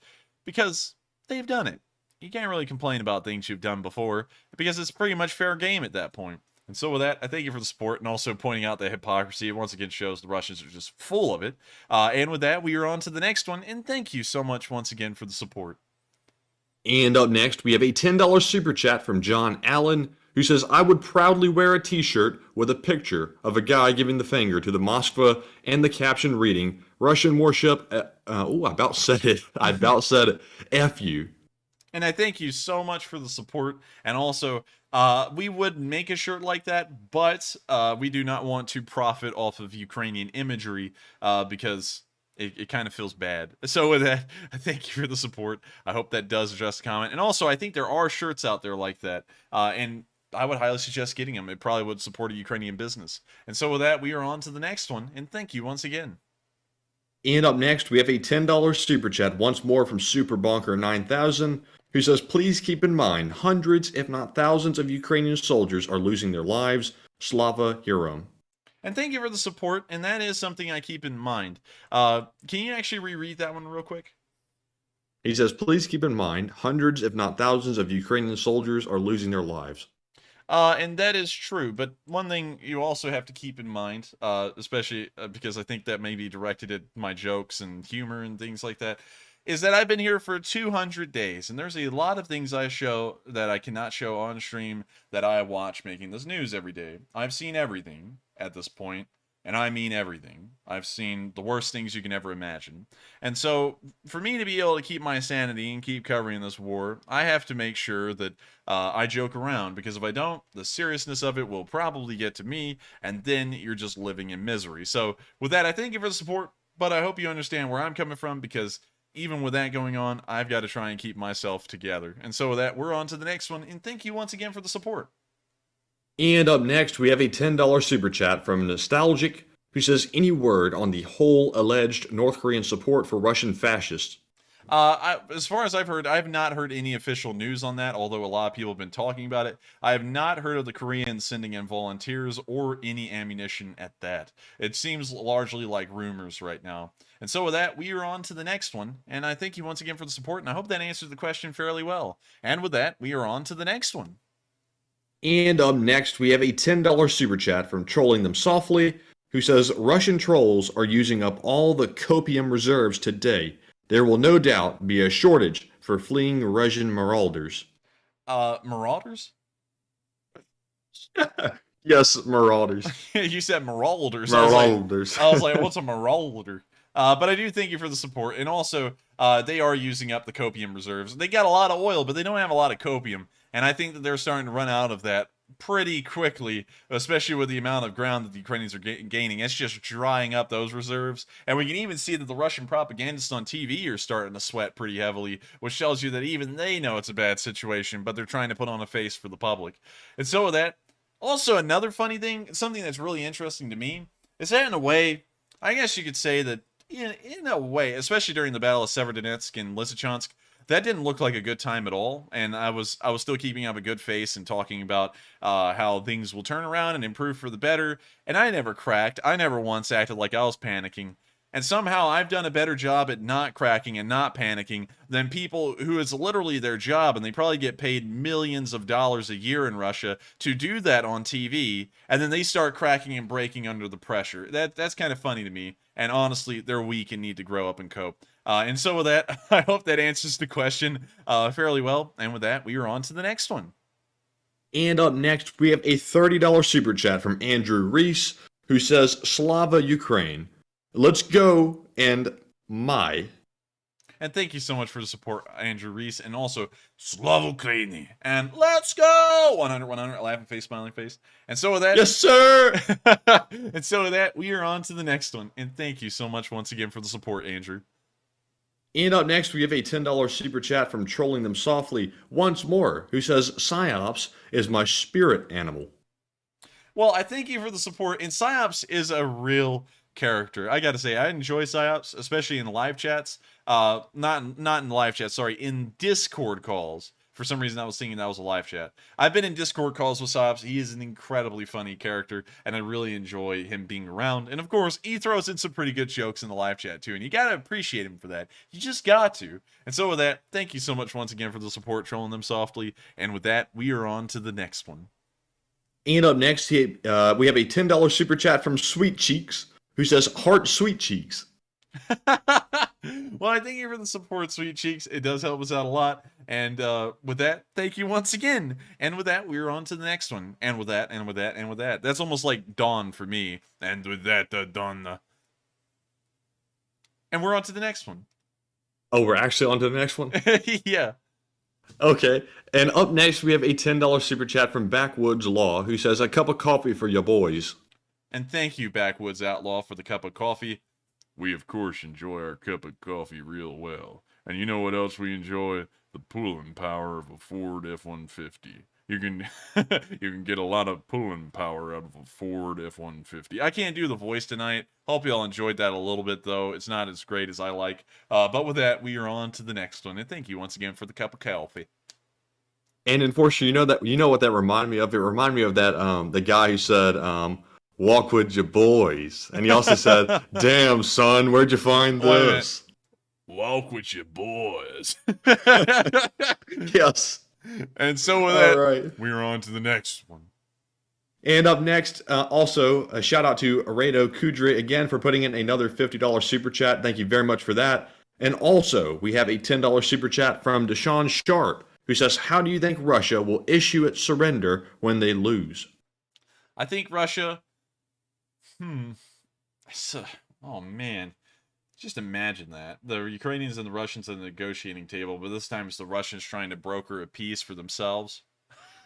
[SPEAKER 2] because they've done it. You can't really complain about things you've done before, because it's pretty much fair game at that point. And so with that, I thank you for the support, and also pointing out the hypocrisy. It once again shows the Russians are just full of it. And with that, we are on to the next one, and thank you so much once again for the support.
[SPEAKER 3] And up next, we have a $10 super chat from John Allen, who says, I would proudly wear a t-shirt with a picture of a guy giving the finger to the Moskva and the caption reading, Russian warship, I about said it, F you.
[SPEAKER 2] And I thank you so much for the support. And also, we would make a shirt like that, but we do not want to profit off of Ukrainian imagery because it kind of feels bad. So with that, I thank you for the support. I hope that does address the comment. And also, I think there are shirts out there like that. And I would highly suggest getting them. It probably would support a Ukrainian business. And so with that, we are on to the next one. And thank you once again.
[SPEAKER 3] And up next, we have a $10 super chat once more from Superbonker 9000, who says, please keep in mind, hundreds, if not thousands of Ukrainian soldiers are losing their lives. Slava Hero.
[SPEAKER 2] And thank you for the support, and that is something I keep in mind. Can you actually reread that one real quick?
[SPEAKER 3] He says, please keep in mind, hundreds, if not thousands of Ukrainian soldiers are losing their lives.
[SPEAKER 2] And that is true, but one thing you also have to keep in mind, especially because I think that may be directed at my jokes and humor and things like that, is that I've been here for 200 days, and there's a lot of things I show that I cannot show on stream that I watch making this news every day. I've seen everything at this point, and I mean everything. I've seen the worst things you can ever imagine. And so, for me to be able to keep my sanity and keep covering this war, I have to make sure that I joke around, because if I don't, the seriousness of it will probably get to me, and then you're just living in misery. So, with that, I thank you for the support, but I hope you understand where I'm coming from, because even with that going on, I've got to try and keep myself together. And so with that, we're on to the next one, and thank you once again for the support.
[SPEAKER 3] And up next, we have a $10 super chat from Nostalgic, who says, any word on the whole alleged North Korean support for Russian fascists?
[SPEAKER 2] As far as I've heard, I've not heard any official news on that, although a lot of people have been talking about it. I have not heard of the Koreans sending in volunteers or any ammunition at that. It seems largely like rumors right now. And so with that, we are on to the next one, and I thank you once again for the support, and I hope that answered the question fairly well. And with that, we are on to the next one.
[SPEAKER 3] And up next, we have a $10 super chat from Trolling Them Softly, who says, Russian trolls are using up all the copium reserves today. There will no doubt be a shortage for fleeing Russian marauders.
[SPEAKER 2] Marauders?
[SPEAKER 3] Yes, marauders.
[SPEAKER 2] You said marauders.
[SPEAKER 3] Marauders.
[SPEAKER 2] I was like, what's a marauder? But I do thank you for the support. And also, they are using up the copium reserves. They got a lot of oil, but they don't have a lot of copium. And I think that they're starting to run out of that pretty quickly, especially with the amount of ground that the Ukrainians are gaining. It's just drying up those reserves. And we can even see that the Russian propagandists on TV are starting to sweat pretty heavily, which tells you that even they know it's a bad situation, but they're trying to put on a face for the public. And so with that, also another funny thing, something that's really interesting to me, is that in a way, I guess you could say that in a way, especially during the Battle of Severodonetsk and Lysychansk, that didn't look like a good time at all. And I was still keeping up a good face and talking about how things will turn around and improve for the better. And I never cracked. I never once acted like I was panicking. And somehow I've done a better job at not cracking and not panicking than people who is literally their job, and they probably get paid millions of dollars a year in Russia to do that on TV, and then they start cracking and breaking under the pressure. That's kind of funny to me, and honestly, they're weak and need to grow up and cope. And so with that, I hope that answers the question fairly well, and with that, we are on to the next one.
[SPEAKER 3] And up next, we have a $30 super chat from Andrew Reese, who says, Slava Ukraine. Let's go, and my.
[SPEAKER 2] And thank you so much for the support, Andrew Reese, and also Slava Ukraini. And let's go! 100, laughing face, smiling face. And so with that...
[SPEAKER 3] Yes, sir!
[SPEAKER 2] And so with that, we are on to the next one. And thank you so much once again for the support, Andrew.
[SPEAKER 3] And up next, we have a $10 super chat from Trolling Them Softly once more, who says, Psyops is my spirit animal.
[SPEAKER 2] Well, I thank you for the support. And Psyops is a real character. I gotta say, I enjoy Psyops, especially in live chats. Not in live chats, sorry, in Discord calls. For some reason, I was thinking that was a live chat. I've been in Discord calls with Psyops. He is an incredibly funny character, and I really enjoy him being around. And of course, he throws in some pretty good jokes in the live chat too, and you gotta appreciate him for that. You just got to. And so with that, thank you so much once again for the support, Trolling Them Softly. And with that, we are on to the next one.
[SPEAKER 3] And up next, we have a $10 super chat from Sweet Cheeks, who says, Heart Sweet Cheeks.
[SPEAKER 2] Well, I thank you for the support, Sweet Cheeks. It does help us out a lot. And with that, thank you once again. And with that, we're on to the next one. And with that, and with that, and with that. That's almost like Dawn for me. And with that, Dawn. And we're on to the next one.
[SPEAKER 3] Oh, we're actually on to the next one?
[SPEAKER 2] Yeah.
[SPEAKER 3] Okay. And up next, we have a $10 super chat from Backwoods Law, who says, a cup of coffee for your boys.
[SPEAKER 2] And thank you, Backwoods Outlaw, for the cup of coffee. We, of course, enjoy our cup of coffee real well. And you know what else we enjoy? The pulling power of a Ford F-150. You can get a lot of pulling power out of a Ford F-150. I can't do the voice tonight. Hope y'all enjoyed that a little bit, though. It's not as great as I like. But with that, we are on to the next one. And thank you once again for the cup of coffee.
[SPEAKER 3] And unfortunately, you know what that reminded me of? It reminded me of that the guy who said, walk with your boys. And he also said, damn, son, where'd you find this?
[SPEAKER 2] Walk with your boys.
[SPEAKER 3] Yes.
[SPEAKER 2] And so with that, we're on to the next one.
[SPEAKER 3] And up next, also, a shout out to Aredo Kudri again for putting in another $50 super chat. Thank you very much for that. And also, we have a $10 super chat from Deshaun Sharp, who says, how do you think Russia will issue its surrender when they lose?
[SPEAKER 2] I think Russia... oh, man. Just imagine that. The Ukrainians and the Russians at the negotiating table, but this time it's the Russians trying to broker a peace for themselves.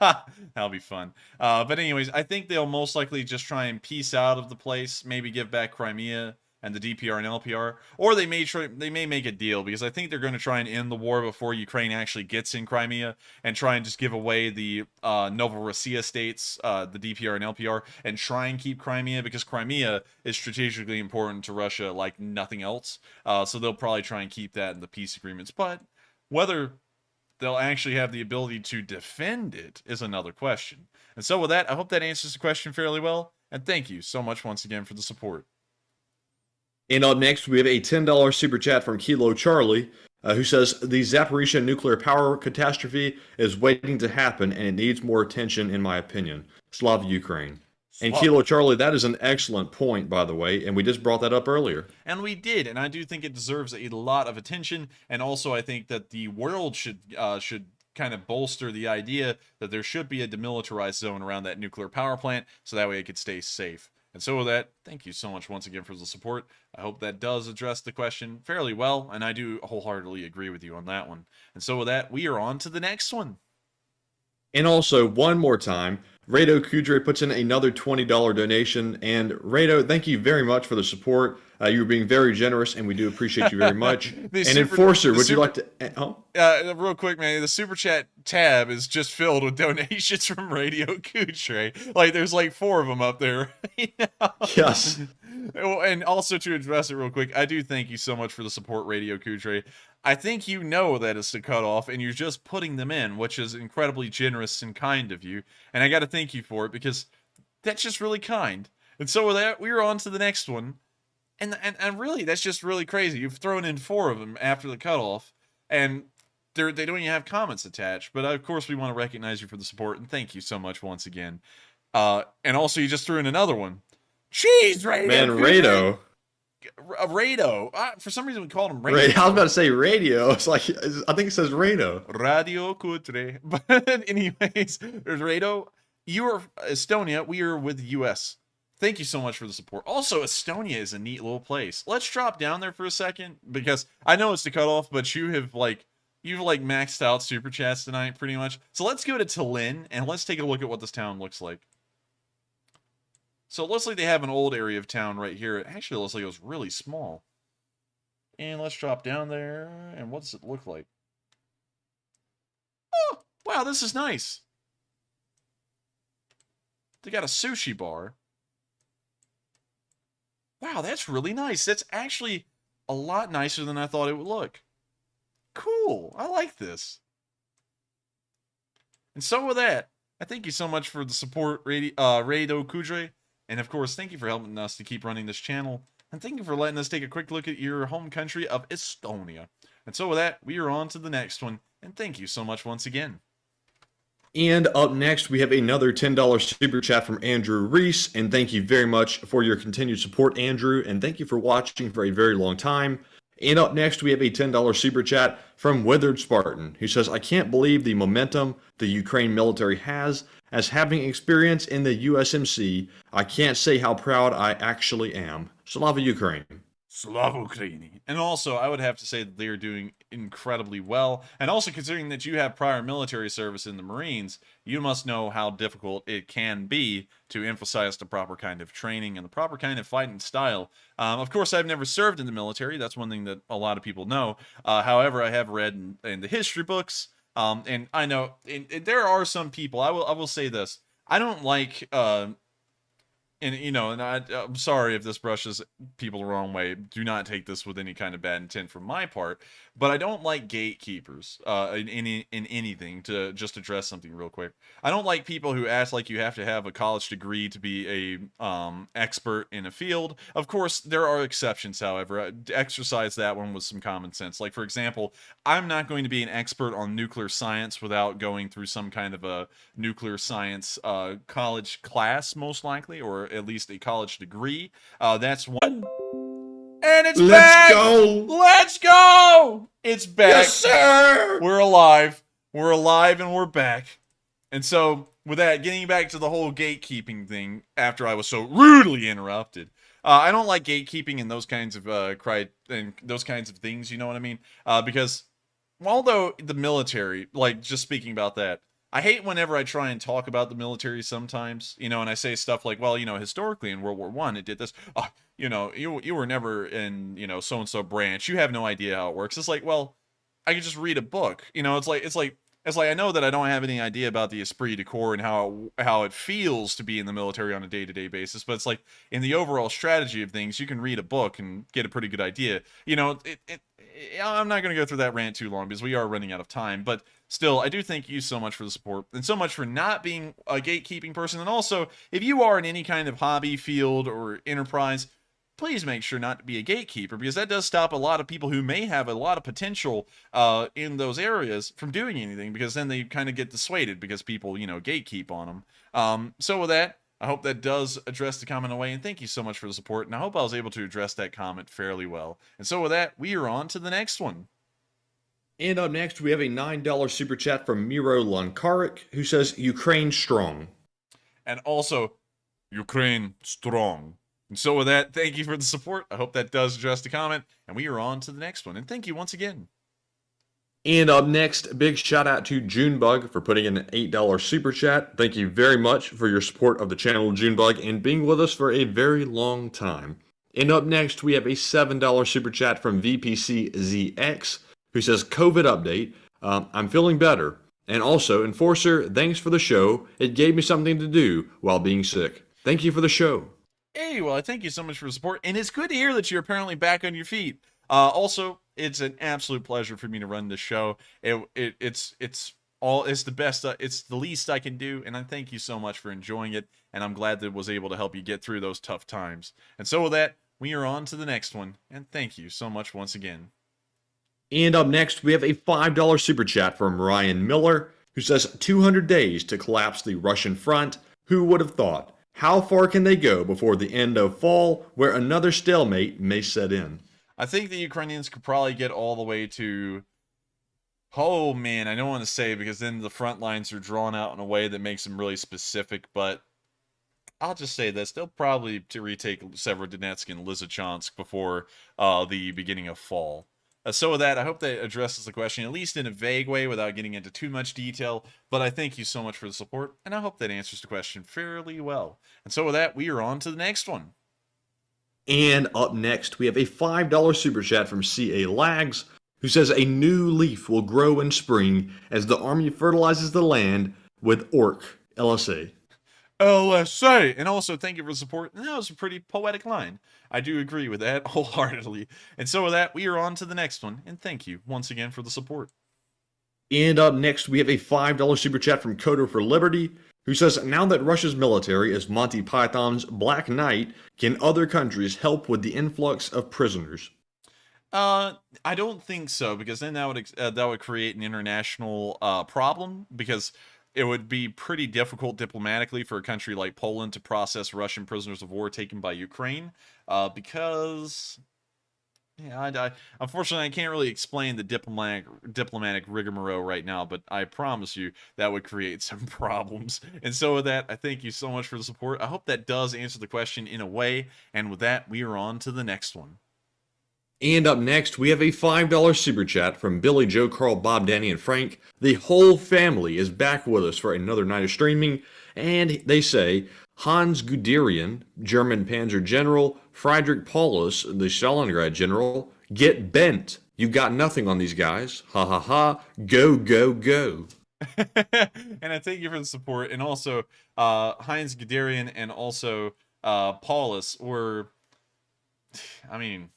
[SPEAKER 2] That'll be fun. But anyways, I think they'll most likely just try and peace out of the place, maybe give back Crimea and the DPR and LPR, or they may make a deal, because I think they're going to try and end the war before Ukraine actually gets in Crimea, and try and just give away the Novorossiya states, the DPR and LPR, and try and keep Crimea, because Crimea is strategically important to Russia like nothing else. So they'll probably try and keep that in the peace agreements. But whether they'll actually have the ability to defend it is another question. And so with that, I hope that answers the question fairly well, and thank you so much once again for the support.
[SPEAKER 3] And up next, we have a $10 super chat from Kilo Charlie, who says, the Zaporizhia nuclear power catastrophe is waiting to happen, and it needs more attention, in my opinion. Slava Ukraine. And Kilo Charlie, that is an excellent point, by the way, and we just brought that up earlier.
[SPEAKER 2] And we did, and I do think it deserves a lot of attention, and also I think that the world should kind of bolster the idea that there should be a demilitarized zone around that nuclear power plant, so that way it could stay safe. And so with that, thank you so much once again for the support. I hope that does address the question fairly well, and I do wholeheartedly agree with you on that one. And so with that, we are on to the next one.
[SPEAKER 3] And also, one more time, Rado Kudre puts in another $20 donation. And Rado, thank you very much for the support. You were being very generous, and we do appreciate you very much. Enforcer, would you like to...
[SPEAKER 2] real quick, man, the Super Chat tab is just filled with donations from Radio Kudre. Like, there's like 4 of them up there.
[SPEAKER 3] Yes.
[SPEAKER 2] And also to address it real quick, I do thank you so much for the support, Radio Kudre. I think you know that it's the cutoff, and you're just putting them in, which is incredibly generous and kind of you. And I got to thank you for it, because that's just really kind. And so with that, we're on to the next one. And really, that's just really crazy. You've thrown in 4 of them after the cutoff, and they don't even have comments attached. But of course, we want to recognize you for the support, and thank you so much once again. And also, you just threw in another one. Jeez, Rado.
[SPEAKER 3] Man, Rado.
[SPEAKER 2] Rado. For some reason, we called him Radio.
[SPEAKER 3] I was about to say radio. It's like, I think it says Rado.
[SPEAKER 2] Radio Kutre. But anyways, there's Rado. You are Estonia. We are with the U.S. Thank you so much for the support. Also, Estonia is a neat little place. Let's drop down there for a second, because I know it's the cutoff, but you've maxed out super chats tonight pretty much. So let's go to Tallinn and let's take a look at what this town looks like. So it looks like they have an old area of town right here. It actually looks like it was really small. And let's drop down there. And what does it look like? Oh, wow, this is nice. They got a sushi bar. Wow, that's really nice. That's actually a lot nicer than I thought it would look. Cool. I like this. And so with that, I thank you so much for the support, Rado Kudre. And of course, thank you for helping us to keep running this channel. And thank you for letting us take a quick look at your home country of Estonia. And so with that, we are on to the next one. And thank you so much once again.
[SPEAKER 3] And up next, we have another $10 super chat from Andrew Reese. And thank you very much for your continued support, Andrew. And thank you for watching for a very long time. And up next, we have a $10 super chat from Withered Spartan, who says, I can't believe the momentum the Ukraine military has. As having experience in the USMC, I can't say how proud I actually am. Slava Ukraine.
[SPEAKER 2] Slava Ukraini. And also, I would have to say that they are doing incredibly well. And also, considering that you have prior military service in the Marines, you must know how difficult it can be to emphasize the proper kind of training and the proper kind of fighting style. Of course, I've never served in the military. That's one thing that a lot of people know. However, I have read in the history books, and I know there are some people. I will say this. I don't like. And, you know, and I'm sorry if this brushes people the wrong way. Do not take this with any kind of bad intent from my part. But I don't like gatekeepers in anything, to just address something real quick. I don't like people who act like you have to have a college degree to be a expert in a field. Of course, there are exceptions, however. Exercise that one with some common sense. Like, for example, I'm not going to be an expert on nuclear science without going through some kind of a nuclear science college class, most likely, or at least a college degree. That's one. And it's back!
[SPEAKER 3] Let's go!
[SPEAKER 2] Let's go! It's back.
[SPEAKER 3] Yes, sir!
[SPEAKER 2] We're alive. We're alive and we're back. And so, with that, getting back to the whole gatekeeping thing, after I was so rudely interrupted, I don't like gatekeeping and those kinds of those kinds of things, you know what I mean? Because although the military, like, just speaking about that, I hate whenever I try and talk about the military sometimes, you know, and I say stuff like, well, you know, historically in World War I, it did this. You know, you were never in, you know, so-and-so branch. You have no idea how it works. It's like, well, I could just read a book. You know, it's like I know that I don't have any idea about the esprit de corps and how it feels to be in the military on a day-to-day basis, but it's like in the overall strategy of things, you can read a book and get a pretty good idea. You know, I'm not going to go through that rant too long because we are running out of time, but still, I do thank you so much for the support and so much for not being a gatekeeping person. And also, if you are in any kind of hobby, field, or enterprise, please make sure not to be a gatekeeper, because that does stop a lot of people who may have a lot of potential in those areas from doing anything, because then they kind of get dissuaded because people, you know, gatekeep on them. So with that, I hope that does address the comment away, and thank you so much for the support, and I hope I was able to address that comment fairly well. And so with that, we are on to the next one.
[SPEAKER 3] And up next, we have a $9 super chat from Miro Lankarik, who says, Ukraine strong.
[SPEAKER 2] And also, Ukraine strong. And so with that, thank you for the support. I hope that does address the comment, and we are on to the next one. And thank you once again.
[SPEAKER 3] And up next, big shout out to Junebug for putting in an $8 super chat. Thank you very much for your support of the channel, Junebug, and being with us for a very long time. And up next, we have a $7 super chat from VPCZX, who says, COVID update, I'm feeling better. And also, Enforcer, thanks for the show. It gave me something to do while being sick. Thank you for the show.
[SPEAKER 2] Hey, well, I thank you so much for the support, and it's good to hear that you're apparently back on your feet. Also, it's an absolute pleasure for me to run this show. It's the best, it's the least I can do, and I thank you so much for enjoying it, and I'm glad that it was able to help you get through those tough times. And so with that, we are on to the next one, and thank you so much once again.
[SPEAKER 3] And up next, we have a $5 super chat from Ryan Miller, who says 200 days to collapse the Russian front. Who would have thought? How far can they go before the end of fall, where another stalemate may set in?
[SPEAKER 2] I think the Ukrainians could probably get all the way to... Oh, man, I don't want to say, because then the front lines are drawn out in a way that makes them really specific, but I'll just say this. They'll probably retake Severodonetsk and Lysychansk before the beginning of fall. So with that, I hope that addresses the question, at least in a vague way, without getting into too much detail. But I thank you so much for the support, and I hope that answers the question fairly well. And so with that, we are on to the next one.
[SPEAKER 3] And up next, we have a $5 super chat from CA Lags, who says a new leaf will grow in spring as the army fertilizes the land with Orc LSA.
[SPEAKER 2] LSA! And also, thank you for the support. And that was a pretty poetic line. I do agree with that wholeheartedly. And so with that, we are on to the next one. And thank you once again for the support.
[SPEAKER 3] And up next, we have a $5 super chat from Coder for Liberty, who says, now that Russia's military is Monty Python's Black Knight, can other countries help with the influx of prisoners?
[SPEAKER 2] I don't think so, because then that would create an international problem, because it would be pretty difficult diplomatically for a country like Poland to process Russian prisoners of war taken by Ukraine, because, yeah, unfortunately, I can't really explain the diplomatic rigmarole right now, but I promise you that would create some problems. And so with that, I thank you so much for the support. I hope that does answer the question in a way, and with that, we are on to the next one.
[SPEAKER 3] And up next, we have a $5 super chat from Billy, Joe, Carl, Bob, Danny, and Frank. The whole family is back with us for another night of streaming, and they say, Hans Guderian, German Panzer General, Friedrich Paulus, the Stalingrad General, get bent. You got nothing on these guys. Ha ha ha. Go, go, go.
[SPEAKER 2] And I thank you for the support. And also, Heinz Guderian and also Paulus were, I mean...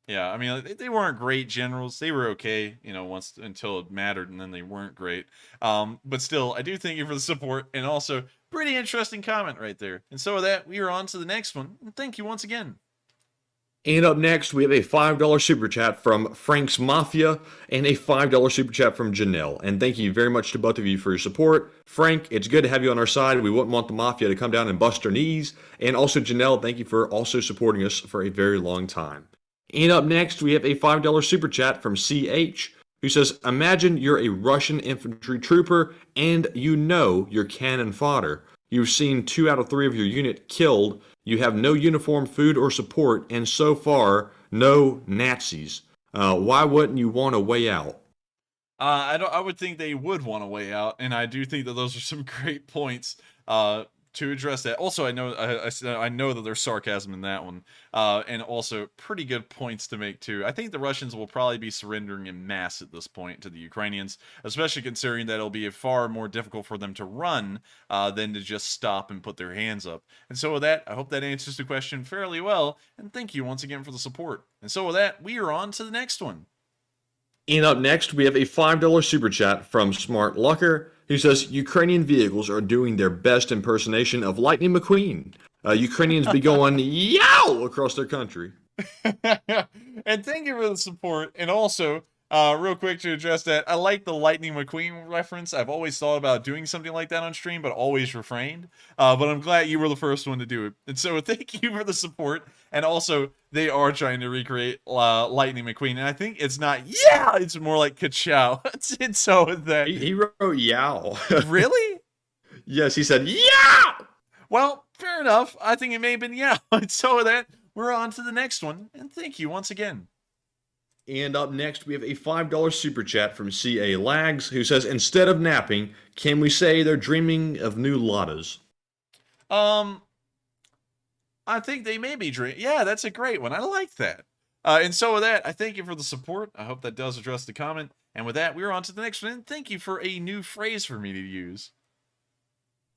[SPEAKER 2] Yeah, I mean, they weren't great generals. They were okay, until it mattered, and then they weren't great. But still, I do thank you for the support, and also, pretty interesting comment right there. And so with that, we are on to the next one, and thank you once again.
[SPEAKER 3] And up next, we have a $5 super chat from Frank's Mafia, and a $5 super chat from Janelle. And thank you very much to both of you for your support. Frank, it's good to have you on our side. We wouldn't want the Mafia to come down and bust our knees. And also, Janelle, thank you for also supporting us for a very long time. And up next, we have a $5 super chat from CH, who says, imagine you're a Russian infantry trooper and you know you're cannon fodder. You've seen 2 out of 3 of your unit killed. You have no uniform, food, or support, and so far, no Nazis. Why wouldn't you want a way out?
[SPEAKER 2] I would think they would want a way out, and I do think that those are some great points to address that. Also, I know that there's sarcasm in that one, and also pretty good points to make too. I think the Russians will probably be surrendering en masse at this point to the Ukrainians, especially considering that it'll be far more difficult for them to run than to just stop and put their hands up. And so with that, I hope that answers the question fairly well, and thank you once again for the support. And so with that, we are on to the next one.
[SPEAKER 3] And up next, we have a $5 super chat from Smart Lucker, who says, Ukrainian vehicles are doing their best impersonation of Lightning McQueen. Ukrainians be going, yow, across their country.
[SPEAKER 2] And thank you for the support. And also, real quick to address that, I like the Lightning McQueen reference. I've always thought about doing something like that on stream, but always refrained. But I'm glad you were the first one to do it. And so thank you for the support. And also, they are trying to recreate Lightning McQueen. And I think it's not, yeah, it's more like ka-chow. And so that...
[SPEAKER 3] He wrote yow.
[SPEAKER 2] Really?
[SPEAKER 3] Yes, he said, yeah!
[SPEAKER 2] Well, fair enough. I think it may have been yeah. And so with that, we're on to the next one. And thank you once again.
[SPEAKER 3] And up next, we have a $5 super chat from CA Lags, who says, instead of napping, can we say they're dreaming of new Ladas?
[SPEAKER 2] I think they may be dreaming. Yeah, that's a great one. I like that. And so with that, I thank you for the support. I hope that does address the comment. And with that, we're on to the next one. And thank you for a new phrase for me to use.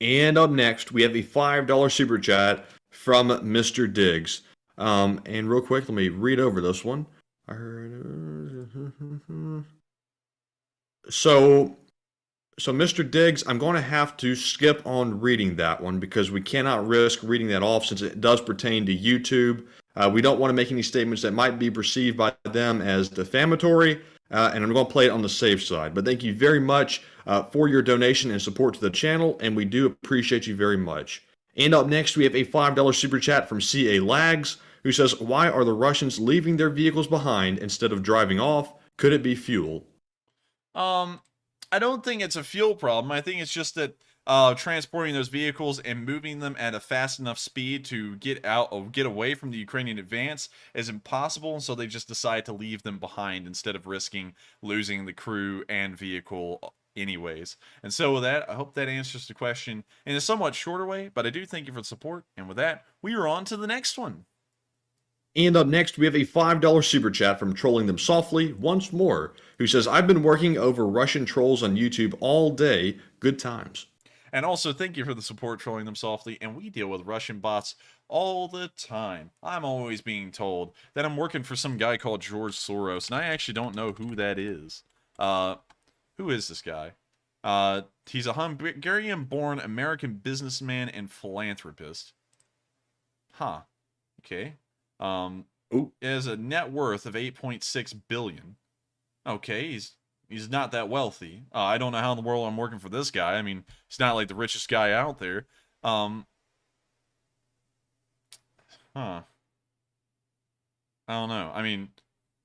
[SPEAKER 3] And up next, we have a $5 super chat from Mr. Diggs. And real quick, let me read over this one. So Mr. Diggs, I'm going to have to skip on reading that one because we cannot risk reading that off since it does pertain to YouTube. We don't want to make any statements that might be perceived by them as defamatory, and I'm going to play it on the safe side. But thank you very much for your donation and support to the channel, and we do appreciate you very much. And up next, we have a $5 super chat from CA Lags, who says, "Why are the Russians leaving their vehicles behind instead of driving off? Could it be fuel?"
[SPEAKER 2] I don't think it's a fuel problem. I think it's just that transporting those vehicles and moving them at a fast enough speed to get out or get away from the Ukrainian advance is impossible, and so they just decide to leave them behind instead of risking losing the crew and vehicle anyways. And so with that, I hope that answers the question in a somewhat shorter way, but I do thank you for the support, and with that, we are on to the next one.
[SPEAKER 3] And up next, we have a $5 super chat from Trolling Them Softly once more, who says, "I've been working over Russian trolls on YouTube all day. Good times."
[SPEAKER 2] And also, thank you for the support, Trolling Them Softly, and we deal with Russian bots all the time. I'm always being told that I'm working for some guy called George Soros, and I actually don't know who that is. Who is this guy? He's a Hungarian-born American businessman and philanthropist. Huh. Okay. He has a net worth of 8.6 billion. Okay, he's not that wealthy. I don't know how in the world I'm working for this guy. I mean, he's not like the richest guy out there. I don't know. I mean,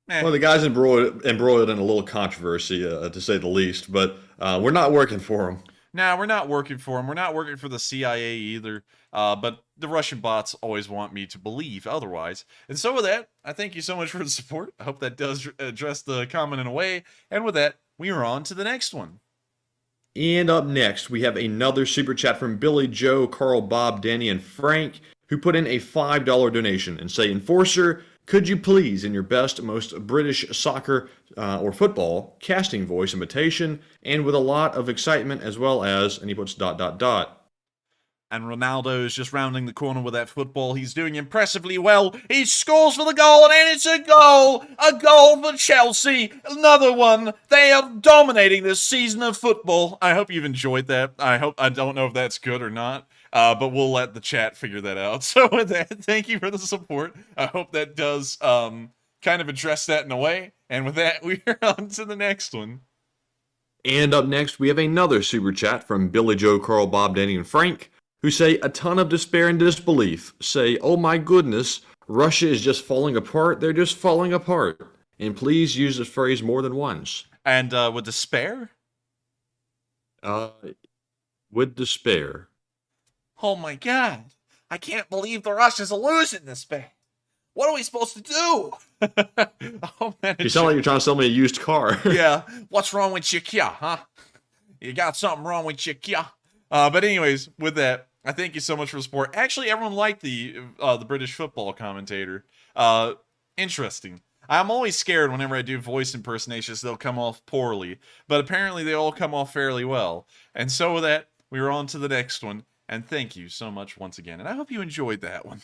[SPEAKER 3] well, the guy's embroiled in a little controversy, to say the least, but we're not working for him.
[SPEAKER 2] Nah, we're not working for him. We're not working for the CIA either. But the Russian bots always want me to believe otherwise. And so with that, I thank you so much for the support. I hope that does address the comment in a way. And with that, we are on to the next one.
[SPEAKER 3] And up next, we have another super chat from Billy, Joe, Carl, Bob, Danny, and Frank, who put in a $5 donation and say, "Enforcer, could you please, in your best, most British soccer or football casting voice imitation, and with a lot of excitement as well as," and he puts ...
[SPEAKER 2] And Ronaldo is just rounding the corner with that football. He's doing impressively well. He scores for the goal, and it's a goal! A goal for Chelsea! Another one! They are dominating this season of football. I hope you've enjoyed that. I don't know if that's good or not. But we'll let the chat figure that out. So with that, thank you for the support. I hope that does kind of address that in a way. And with that, we are on to the next one.
[SPEAKER 3] And up next, we have another super chat from Billy, Joe, Carl, Bob, Danny, and Frank, who say, "A ton of despair and disbelief. Say, oh my goodness, Russia is just falling apart. They're just falling apart. And please use this phrase more than once."
[SPEAKER 2] And with despair?
[SPEAKER 3] With despair.
[SPEAKER 2] Oh my god. I can't believe the Russians are losing this bad. What are we supposed to do? Oh man.
[SPEAKER 3] You sound like you're trying to sell me a used car.
[SPEAKER 2] Yeah. What's wrong with you, huh? You got something wrong with you, but anyways, with that, I thank you so much for the support. Actually, everyone liked the British football commentator. Interesting. I'm always scared whenever I do voice impersonations, they'll come off poorly. But apparently they all come off fairly well. And so with that, we're on to the next one. And thank you so much once again. And I hope you enjoyed that one.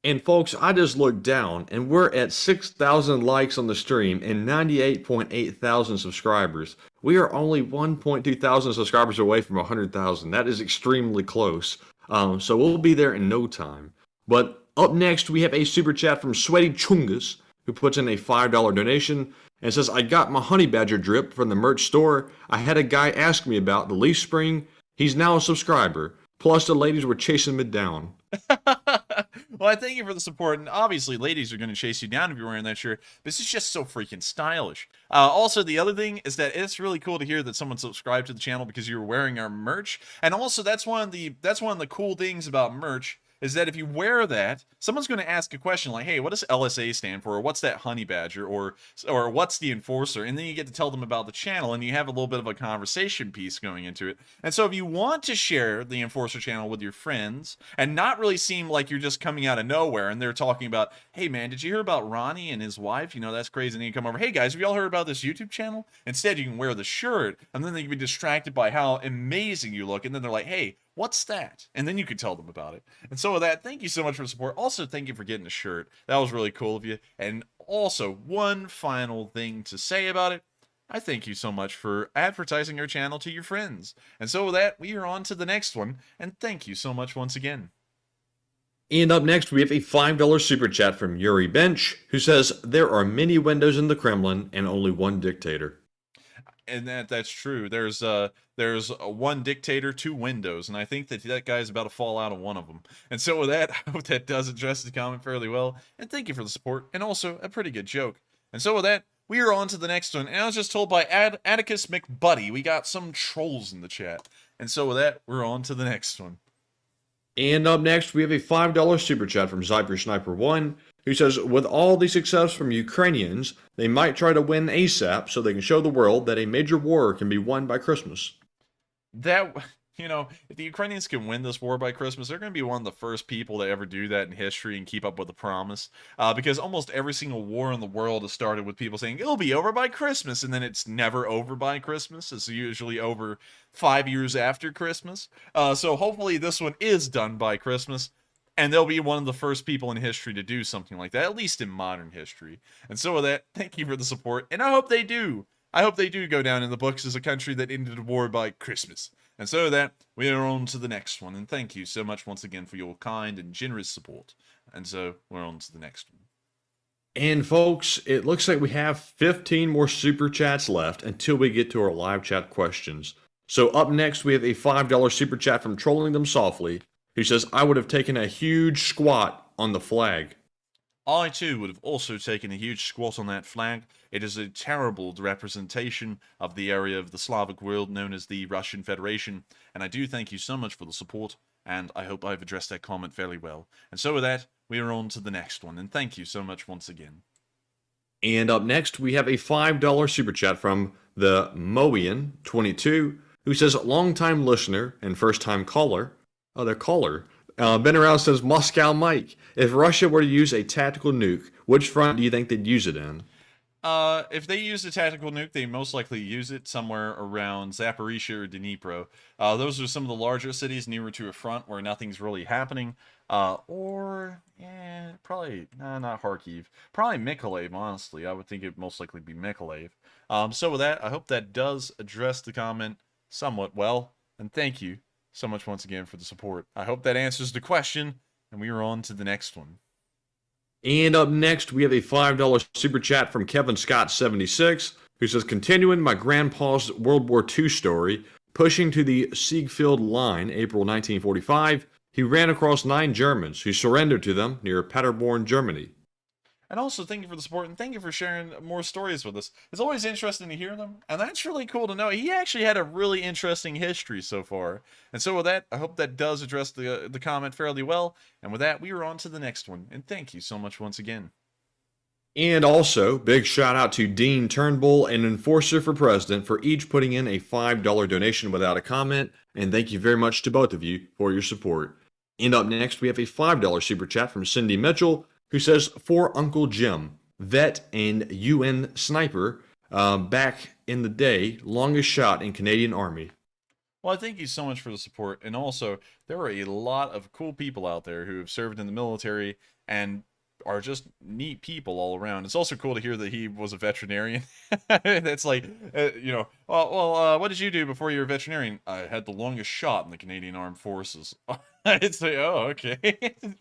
[SPEAKER 3] And folks, I just looked down, and we're at 6,000 likes on the stream and 98.8 thousand subscribers. We are only 1.2 thousand subscribers away from 100,000. That is extremely close. So we'll be there in no time. But up next, we have a super chat from Sweaty Chungus, who puts in a $5 donation and says, "I got my honey badger drip from the merch store. I had a guy ask me about the leaf spring. He's now a subscriber. Plus, the ladies were chasing me down."
[SPEAKER 2] Well, I thank you for the support, and obviously ladies are going to chase you down if you're wearing that shirt, but this is just so freaking stylish. Also, the other thing is that it's really cool to hear that someone subscribed to the channel because you're wearing our merch, and also that's one of the cool things about merch, is that if you wear that, someone's going to ask a question like, "Hey, what does LSA stand for? Or what's that honey badger? Or what's the enforcer?" And then you get to tell them about the channel, and you have a little bit of a conversation piece going into it. And so if you want to share the enforcer channel with your friends and not really seem like you're just coming out of nowhere and they're talking about, "Hey man, did you hear about Ronnie and his wife? You know, that's crazy." And then you come over, "Hey guys, have y'all heard about this YouTube channel?" Instead, you can wear the shirt, and then they can be distracted by how amazing you look. And then they're like, "Hey, What's that? And then you could tell them about it. And so with that, thank you so much for the support. Also, thank you for getting a shirt. That was really cool of you. And also, one final thing to say about it. I thank you so much for advertising our channel to your friends. And so with that, we are on to the next one. And thank you so much once again.
[SPEAKER 3] And up next, we have a $5 super chat from Yuri Bench, who says, there are many windows in the Kremlin and only one dictator.
[SPEAKER 2] And that's true. There's one dictator, 2 windows, and I think that guy's about to fall out of one of them. And so with that, I hope that does address the comment fairly well. And thank you for the support, and also a pretty good joke. And so with that, we are on to the next one. And I was just told by Atticus McBuddy, we got some trolls in the chat. And so with that, we're on to the next one.
[SPEAKER 3] And up next, we have a $5 super chat from Zyper Sniper 1, who says, with all the success from Ukrainians, they might try to win ASAP so they can show the world that a major war can be won by Christmas.
[SPEAKER 2] That, you know, if the Ukrainians can win this war by Christmas, they're going to be one of the first people to ever do that in history and keep up with the promise. Because almost every single war in the world has started with people saying, it'll be over by Christmas, and then it's never over by Christmas. It's usually over 5 years after Christmas. So hopefully this one is done by Christmas, and they'll be one of the first people in history to do something like that, at least in modern history. And so with that, thank you for the support, and I hope they do. I hope they do go down in the books as a country that ended a war by Christmas. And so with that, we are on to the next one. And thank you so much once again for your kind and generous support. And so we're on to the next one.
[SPEAKER 3] And folks, it looks like we have 15 more super chats left until we get to our live chat questions. So up next, we have a $5 super chat from Trolling Them Softly, who says, I would have taken a huge squat on the flag.
[SPEAKER 2] I too would have also taken a huge squat on that flag. It is a terrible representation of the area of the Slavic world known as the Russian Federation, and I do thank you so much for the support, and I hope I've addressed that comment fairly well. And so with that, we are on to the next one, and thank you so much once again.
[SPEAKER 3] And up next, we have a $5 super chat from the Moian22, who says, long-time listener and first-time caller, been around since Moscow Mike. If Russia were to use a tactical nuke, which front do you think they'd use it in?
[SPEAKER 2] If they use a tactical nuke, they most likely use it somewhere around Zaporizhia or Dnipro. Those are some of the larger cities nearer to a front where nothing's really happening. Probably, not Kharkiv. Probably Mykolaiv, honestly. I would think it'd most likely be Mykolaiv. So with that, I hope that does address the comment somewhat well. And thank you so much once again for the support. I hope that answers the question, and we are on to the next one.
[SPEAKER 3] And up next, we have a $5 super chat from Kevin Scott 76, who says, continuing my grandpa's World War II story, pushing to the Siegfried Line, April 1945, he ran across 9 Germans who surrendered to them near Paderborn, Germany.
[SPEAKER 2] And also, thank you for the support, and thank you for sharing more stories with us. It's always interesting to hear them, and that's really cool to know. He actually had a really interesting history so far. And so with that, I hope that does address the comment fairly well. And with that, we are on to the next one, and thank you so much once again.
[SPEAKER 3] And also, big shout out to Dean Turnbull and Enforcer for President for each putting in a $5 donation without a comment, and thank you very much to both of you for your support. And up next, we have a $5 super chat from Cindy Mitchell, who says, for Uncle Jim, vet and UN sniper, back in the day, longest shot in Canadian Army.
[SPEAKER 2] Well, I thank you so much for the support, and also, there are a lot of cool people out there who have served in the military and are just neat people all around. It's also cool to hear that he was a veterinarian. That's like, what did you do before you were a veterinarian? I had the longest shot in the Canadian Armed Forces. It's like, oh, okay.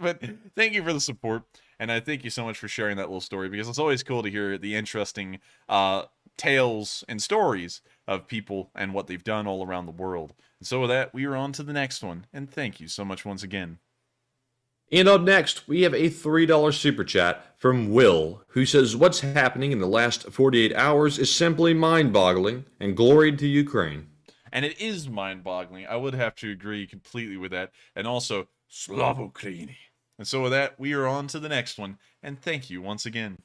[SPEAKER 2] But thank you for the support, and I thank you so much for sharing that little story, because it's always cool to hear the interesting tales and stories of people and what they've done all around the world. And so with that, we are on to the next one, and thank you so much once again.
[SPEAKER 3] And up next, we have a $3 super chat from Will, who says, what's happening in the last 48 hours is simply mind-boggling, and glory to Ukraine.
[SPEAKER 2] And it is mind-boggling. I would have to agree completely with that. And also, Slava Ukraini. And so with that, we are on to the next one, and thank you once again.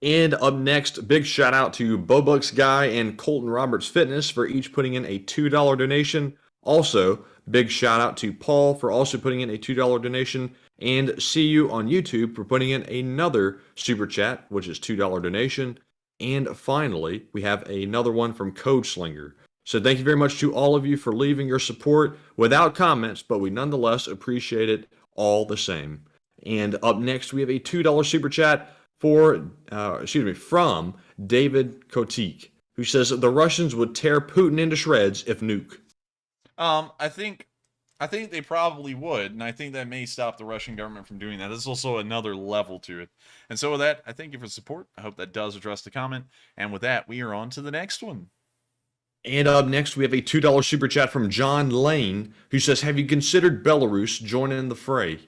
[SPEAKER 3] And up next, big shout out to Bobucks Guy and Colton Roberts Fitness for each putting in a $2 donation. Also, big shout out to Paul for also putting in a $2 donation, and See You on YouTube for putting in another super chat, which is $2 donation. And finally, we have another one from Code Slinger, So thank you very much to all of you for leaving your support without comments, but we nonetheless appreciate it all the same. And up next, we have a $2 super chat from David Kotik, who says the Russians would tear Putin into shreds if nuke.
[SPEAKER 2] I think they probably would, and I think that may stop the Russian government from doing that. There's also another level to it. And so with that, I thank you for the support. I hope that does address the comment. And with that, we are on to the next one.
[SPEAKER 3] And up next, we have a $2 super chat from John Lane, who says, have you considered Belarus joining the fray?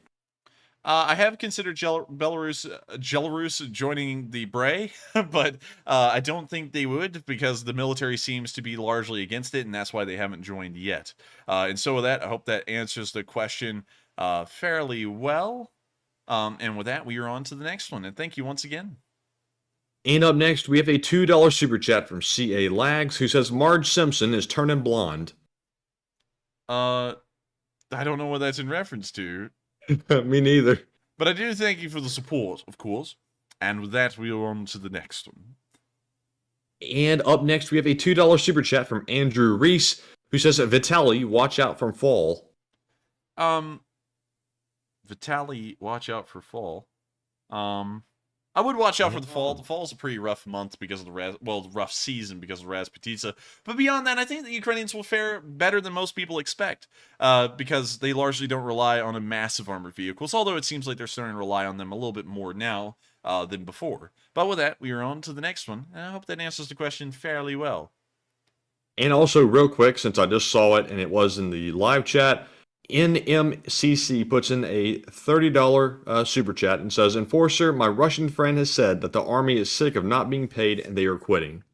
[SPEAKER 2] I have considered Belarus joining the fray, but I don't think they would, because the military seems to be largely against it, and that's why they haven't joined yet. And so with that, I hope that answers the question fairly well. And with that, we are on to the next one, and thank you once again.
[SPEAKER 3] And up next, we have a $2 super chat from CA Lags, who says Marge Simpson is turning blonde.
[SPEAKER 2] I don't know what that's in reference to.
[SPEAKER 3] Me neither.
[SPEAKER 2] But I do thank you for the support, of course. And with that, we are on to the next one.
[SPEAKER 3] And up next, we have a $2 super chat from Andrew Reese, who says, Vitaly, watch out from fall.
[SPEAKER 2] Vitaly, watch out for fall. I would watch out for the fall. The fall is a pretty rough month because of the rough season because of Rasputitsa. But beyond that, I think the Ukrainians will fare better than most people expect, because they largely don't rely on a massive armored vehicles, although it seems like they're starting to rely on them a little bit more now than before. But with that, we are on to the next one, and I hope that answers the question fairly well.
[SPEAKER 3] And also, real quick, since I just saw it and it was in the live chat, NMCC puts in a $30 super chat and says, Enforcer, my Russian friend has said that the army is sick of not being paid and they are quitting.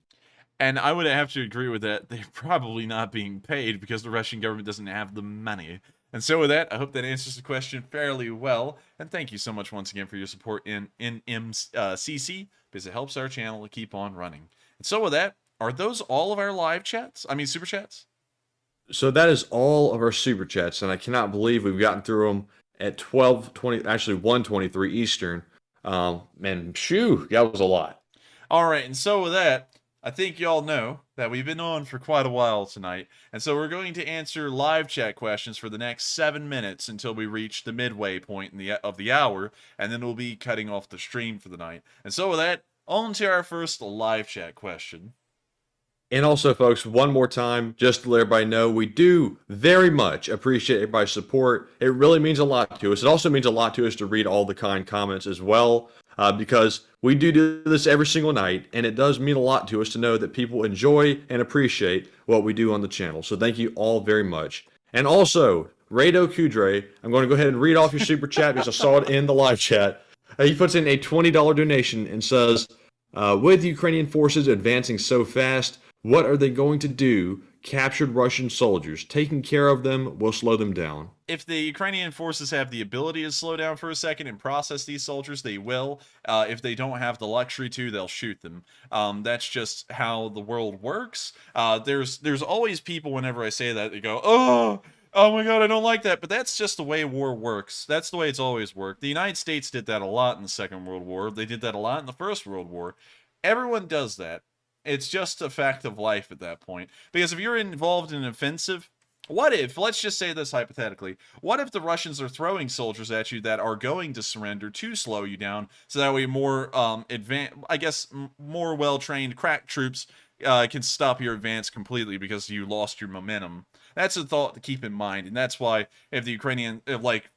[SPEAKER 2] And I would have to agree with that. They're probably not being paid because the Russian government doesn't have the money. And so with that, I hope that answers the question fairly well. And thank you so much once again for your support in NMCC, because it helps our channel to keep on running. And so with that, are those all of our live chats? I mean, super chats?
[SPEAKER 3] So that is all of our super chats, and I cannot believe we've gotten through them at 12:20, actually 1:23 Eastern. Man, shoo, that was a lot.
[SPEAKER 2] All right, and so with that, I think y'all know that we've been on for quite a while tonight, and so we're going to answer live chat questions for the next 7 minutes until we reach the midway point of the hour, and then we'll be cutting off the stream for the night. And so with that, on to our first live chat question.
[SPEAKER 3] And also, folks, one more time, just to let everybody know, we do very much appreciate everybody's support. It really means a lot to us. It also means a lot to us to read all the kind comments as well, because we do this every single night, and it does mean a lot to us to know that people enjoy and appreciate what we do on the channel. So thank you all very much. And also, Rado Kudre, I'm going to go ahead and read off your super chat because I saw it in the live chat. He puts in a $20 donation and says, with Ukrainian forces advancing so fast, what are they going to do? Captured Russian soldiers. Taking care of them will slow them down.
[SPEAKER 2] If the Ukrainian forces have the ability to slow down for a second and process these soldiers, they will. If they don't have the luxury to, they'll shoot them. That's just how the world works. There's always people, whenever I say that, they go, oh my god, I don't like that. But that's just the way war works. That's the way it's always worked. The United States did that a lot in the Second World War. They did that a lot in the First World War. Everyone does that. It's just a fact of life at that point. Because if you're involved in an offensive, what if, let's just say this hypothetically, what if the Russians are throwing soldiers at you that are going to surrender to slow you down, so that way more more well-trained crack troops can stop your advance completely because you lost your momentum. That's a thought to keep in mind, and that's why if the Ukrainian,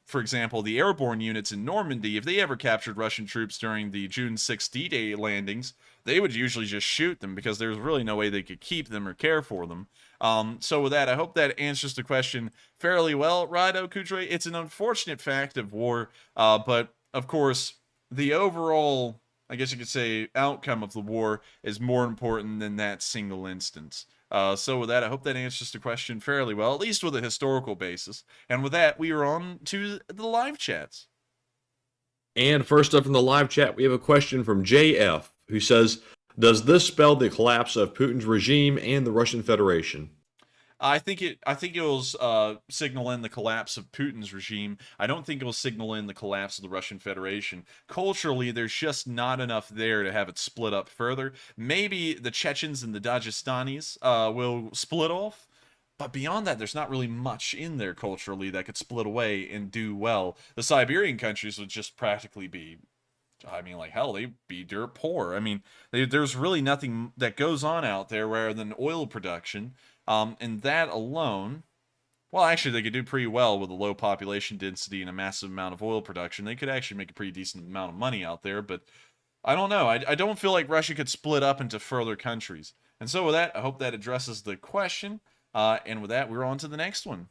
[SPEAKER 2] for example, the airborne units in Normandy, if they ever captured Russian troops during the June 6th D-Day landings, they would usually just shoot them because there's really no way they could keep them or care for them. So with that, I hope that answers the question fairly well, Rado Kudre. It's an unfortunate fact of war, but of course, the overall, I guess you could say, outcome of the war is more important than that single instance. So with that, I hope that answers the question fairly well, at least with a historical basis. And with that, we are on to the live chats.
[SPEAKER 3] And first up from the live chat, we have a question from JF, who says, does this spell the collapse of Putin's regime and the Russian Federation?
[SPEAKER 2] I think it will signal in the collapse of Putin's regime. I don't think it will signal in the collapse of the Russian Federation. Culturally, there's just not enough there to have it split up further. Maybe the Chechens and the Dagestanis will split off. But beyond that, there's not really much in there culturally that could split away and do well. The Siberian countries would just practically be, I mean, like, hell, they'd be dirt poor. I mean, there's really nothing that goes on out there rather than oil production. And that alone, well, actually, they could do pretty well with a low population density and a massive amount of oil production. They could actually make a pretty decent amount of money out there, but I don't know. I don't feel like Russia could split up into further countries. And so with that, I hope that addresses the question. And with that, we're on to the next one.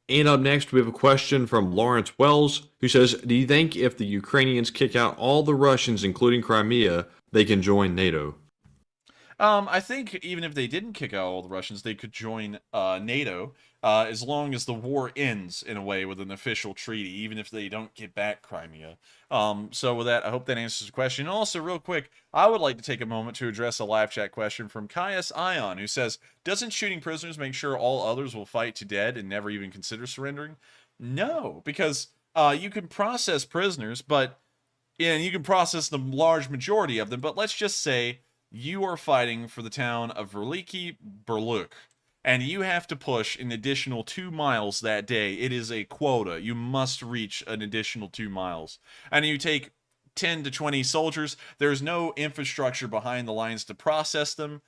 [SPEAKER 3] And up next, we have a question from Lawrence Wells, who says, do you think if the Ukrainians kick out all the Russians, including Crimea, they can join NATO?
[SPEAKER 2] I think even if they didn't kick out all the Russians, they could join NATO as long as the war ends in a way with an official treaty, even if they don't get back Crimea. So with that, I hope that answers the question. And also, real quick, I would like to take a moment to address a live chat question from Caius Ion, who says, doesn't shooting prisoners make sure all others will fight to dead and never even consider surrendering? No, because you can process prisoners, and you can process the large majority of them, but let's just say you are fighting for the town of Verliki Berluk, and you have to push an additional 2 miles that day. It is a quota. You must reach an additional 2 miles. And you take 10 to 20 soldiers. There's no infrastructure behind the lines to process them,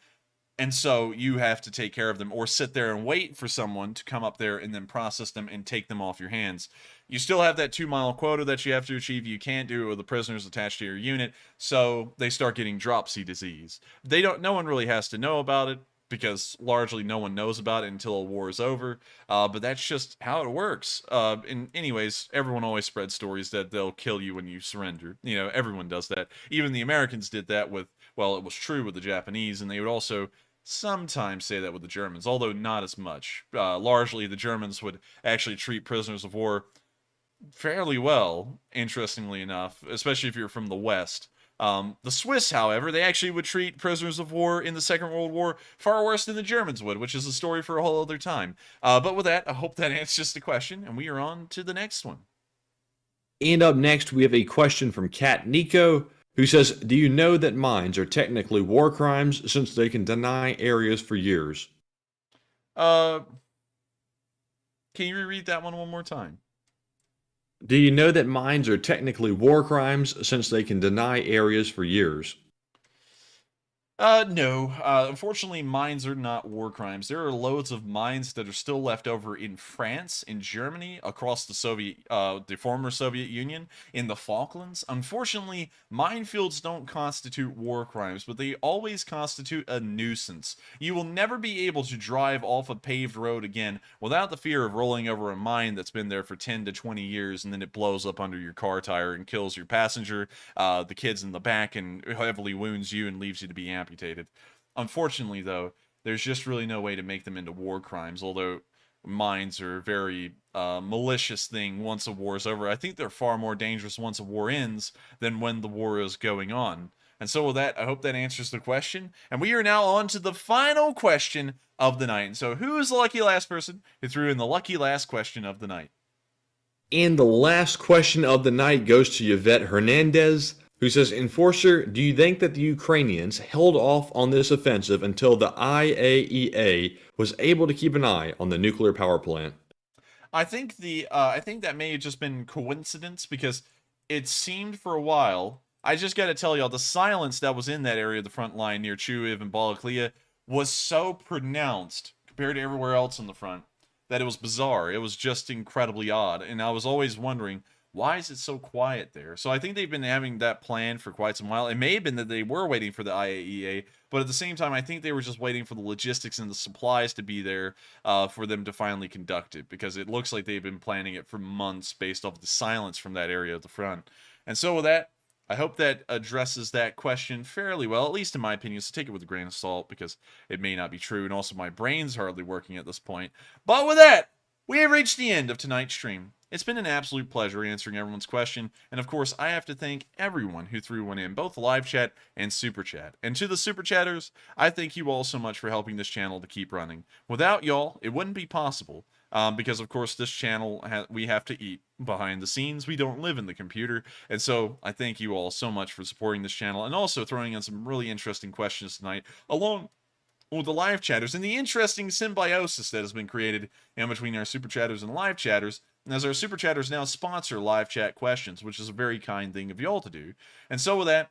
[SPEAKER 2] and so you have to take care of them or sit there and wait for someone to come up there and then process them and take them off your hands. You still have that 2 mile quota that you have to achieve. You can't do it with the prisoners attached to your unit, so they start getting dropsy disease. No one really has to know about it because largely no one knows about it until a war is over. But that's just how it works. And anyways, everyone always spreads stories that they'll kill you when you surrender. You know, everyone does that. Even the Americans did that with, well, it was true with the Japanese, and they would also sometimes say that with the Germans, although not as much. Largely, the Germans would actually treat prisoners of war fairly well, interestingly enough, especially if you're from the West. The Swiss, however, they actually would treat prisoners of war in the Second World War far worse than the Germans would, which is a story for a whole other time. But with that, I hope that answers the question, and we are on to the next one.
[SPEAKER 3] And up next, we have a question from Kat Nico, who says, do you know that mines are technically war crimes since they can deny areas for years?
[SPEAKER 2] Can you reread that one more time?
[SPEAKER 3] Do you know that mines are technically war crimes since they can deny areas for years?
[SPEAKER 2] No. Unfortunately, mines are not war crimes. There are loads of mines that are still left over in France, in Germany, across the former Soviet Union, in the Falklands. Unfortunately, minefields don't constitute war crimes, but they always constitute a nuisance. You will never be able to drive off a paved road again without the fear of rolling over a mine that's been there for 10 to 20 years, and then it blows up under your car tire and kills your passenger, the kids in the back, and heavily wounds you and leaves you to be amputated. Unfortunately, though, there's just really no way to make them into war crimes, although mines are a very malicious thing once a war is over. I think they're far more dangerous once a war ends than when the war is going on. And so with that, I hope that answers the question. And we are now on to the final question of the night. And so who is the lucky last person who threw in the lucky last question of the night?
[SPEAKER 3] And the last question of the night goes to Yvette Hernandez, who says, Enforcer, do you think that the Ukrainians held off on this offensive until the IAEA was able to keep an eye on the nuclear power plant?
[SPEAKER 2] I think that may have just been coincidence, because it seemed for a while, I just got to tell y'all, the silence that was in that area of the front line near Chuiv and Balakliia was so pronounced compared to everywhere else on the front that it was bizarre. It was just incredibly odd, and I was always wondering, why is it so quiet there? So I think they've been having that plan for quite some while. It may have been that they were waiting for the IAEA, but at the same time, I think they were just waiting for the logistics and the supplies to be there for them to finally conduct it, because it looks like they've been planning it for months based off the silence from that area of the front. And so with that, I hope that addresses that question fairly well, at least in my opinion, so take it with a grain of salt, because it may not be true, and also my brain's hardly working at this point. But with that, we have reached the end of tonight's stream. It's been an absolute pleasure answering everyone's question, and of course, I have to thank everyone who threw one in, both live chat and super chat. And to the super chatters, I thank you all so much for helping this channel to keep running. Without y'all, it wouldn't be possible, because of course this channel, we have to eat behind the scenes. We don't live in the computer, and so I thank you all so much for supporting this channel, and also throwing in some really interesting questions tonight, along with the live chatters, and the interesting symbiosis that has been created in between our super chatters and live chatters, as our super chatters now sponsor live chat questions, which is a very kind thing of y'all to do. And so with that,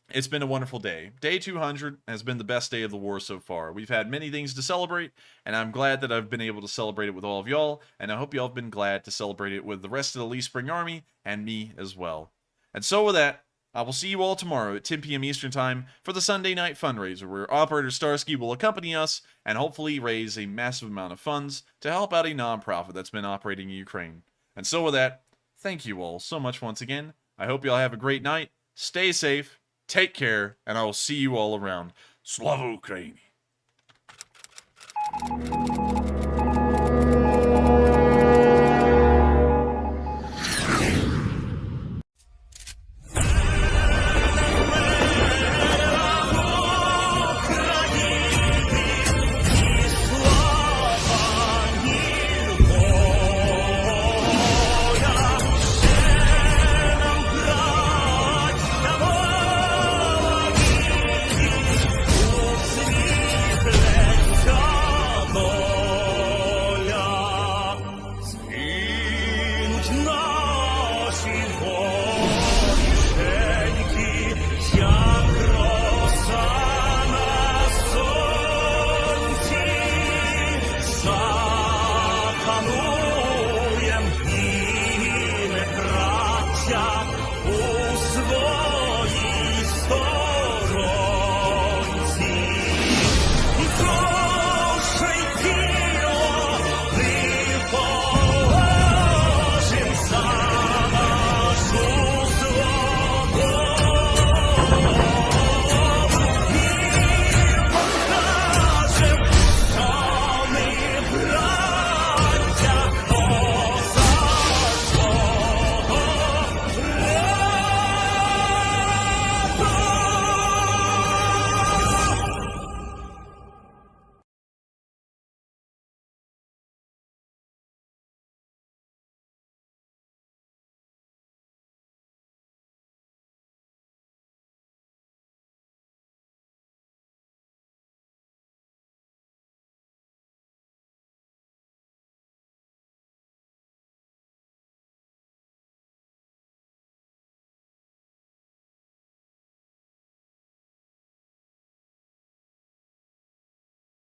[SPEAKER 2] it's been a wonderful day. Day 200 has been the best day of the war so far. We've had many things to celebrate, and I'm glad that I've been able to celebrate it with all of y'all, and I hope y'all have been glad to celebrate it with the rest of the Lee Spring Army, and me as well. And so with that, I will see you all tomorrow at 10 p.m. Eastern Time for the Sunday night fundraiser, where Operator Starsky will accompany us and hopefully raise a massive amount of funds to help out a non-profit that's been operating in Ukraine. And so with that, thank you all so much once again. I hope you all have a great night. Stay safe, take care, and I will see you all around. Slava Ukraini!
[SPEAKER 1] Запануєм і не браття.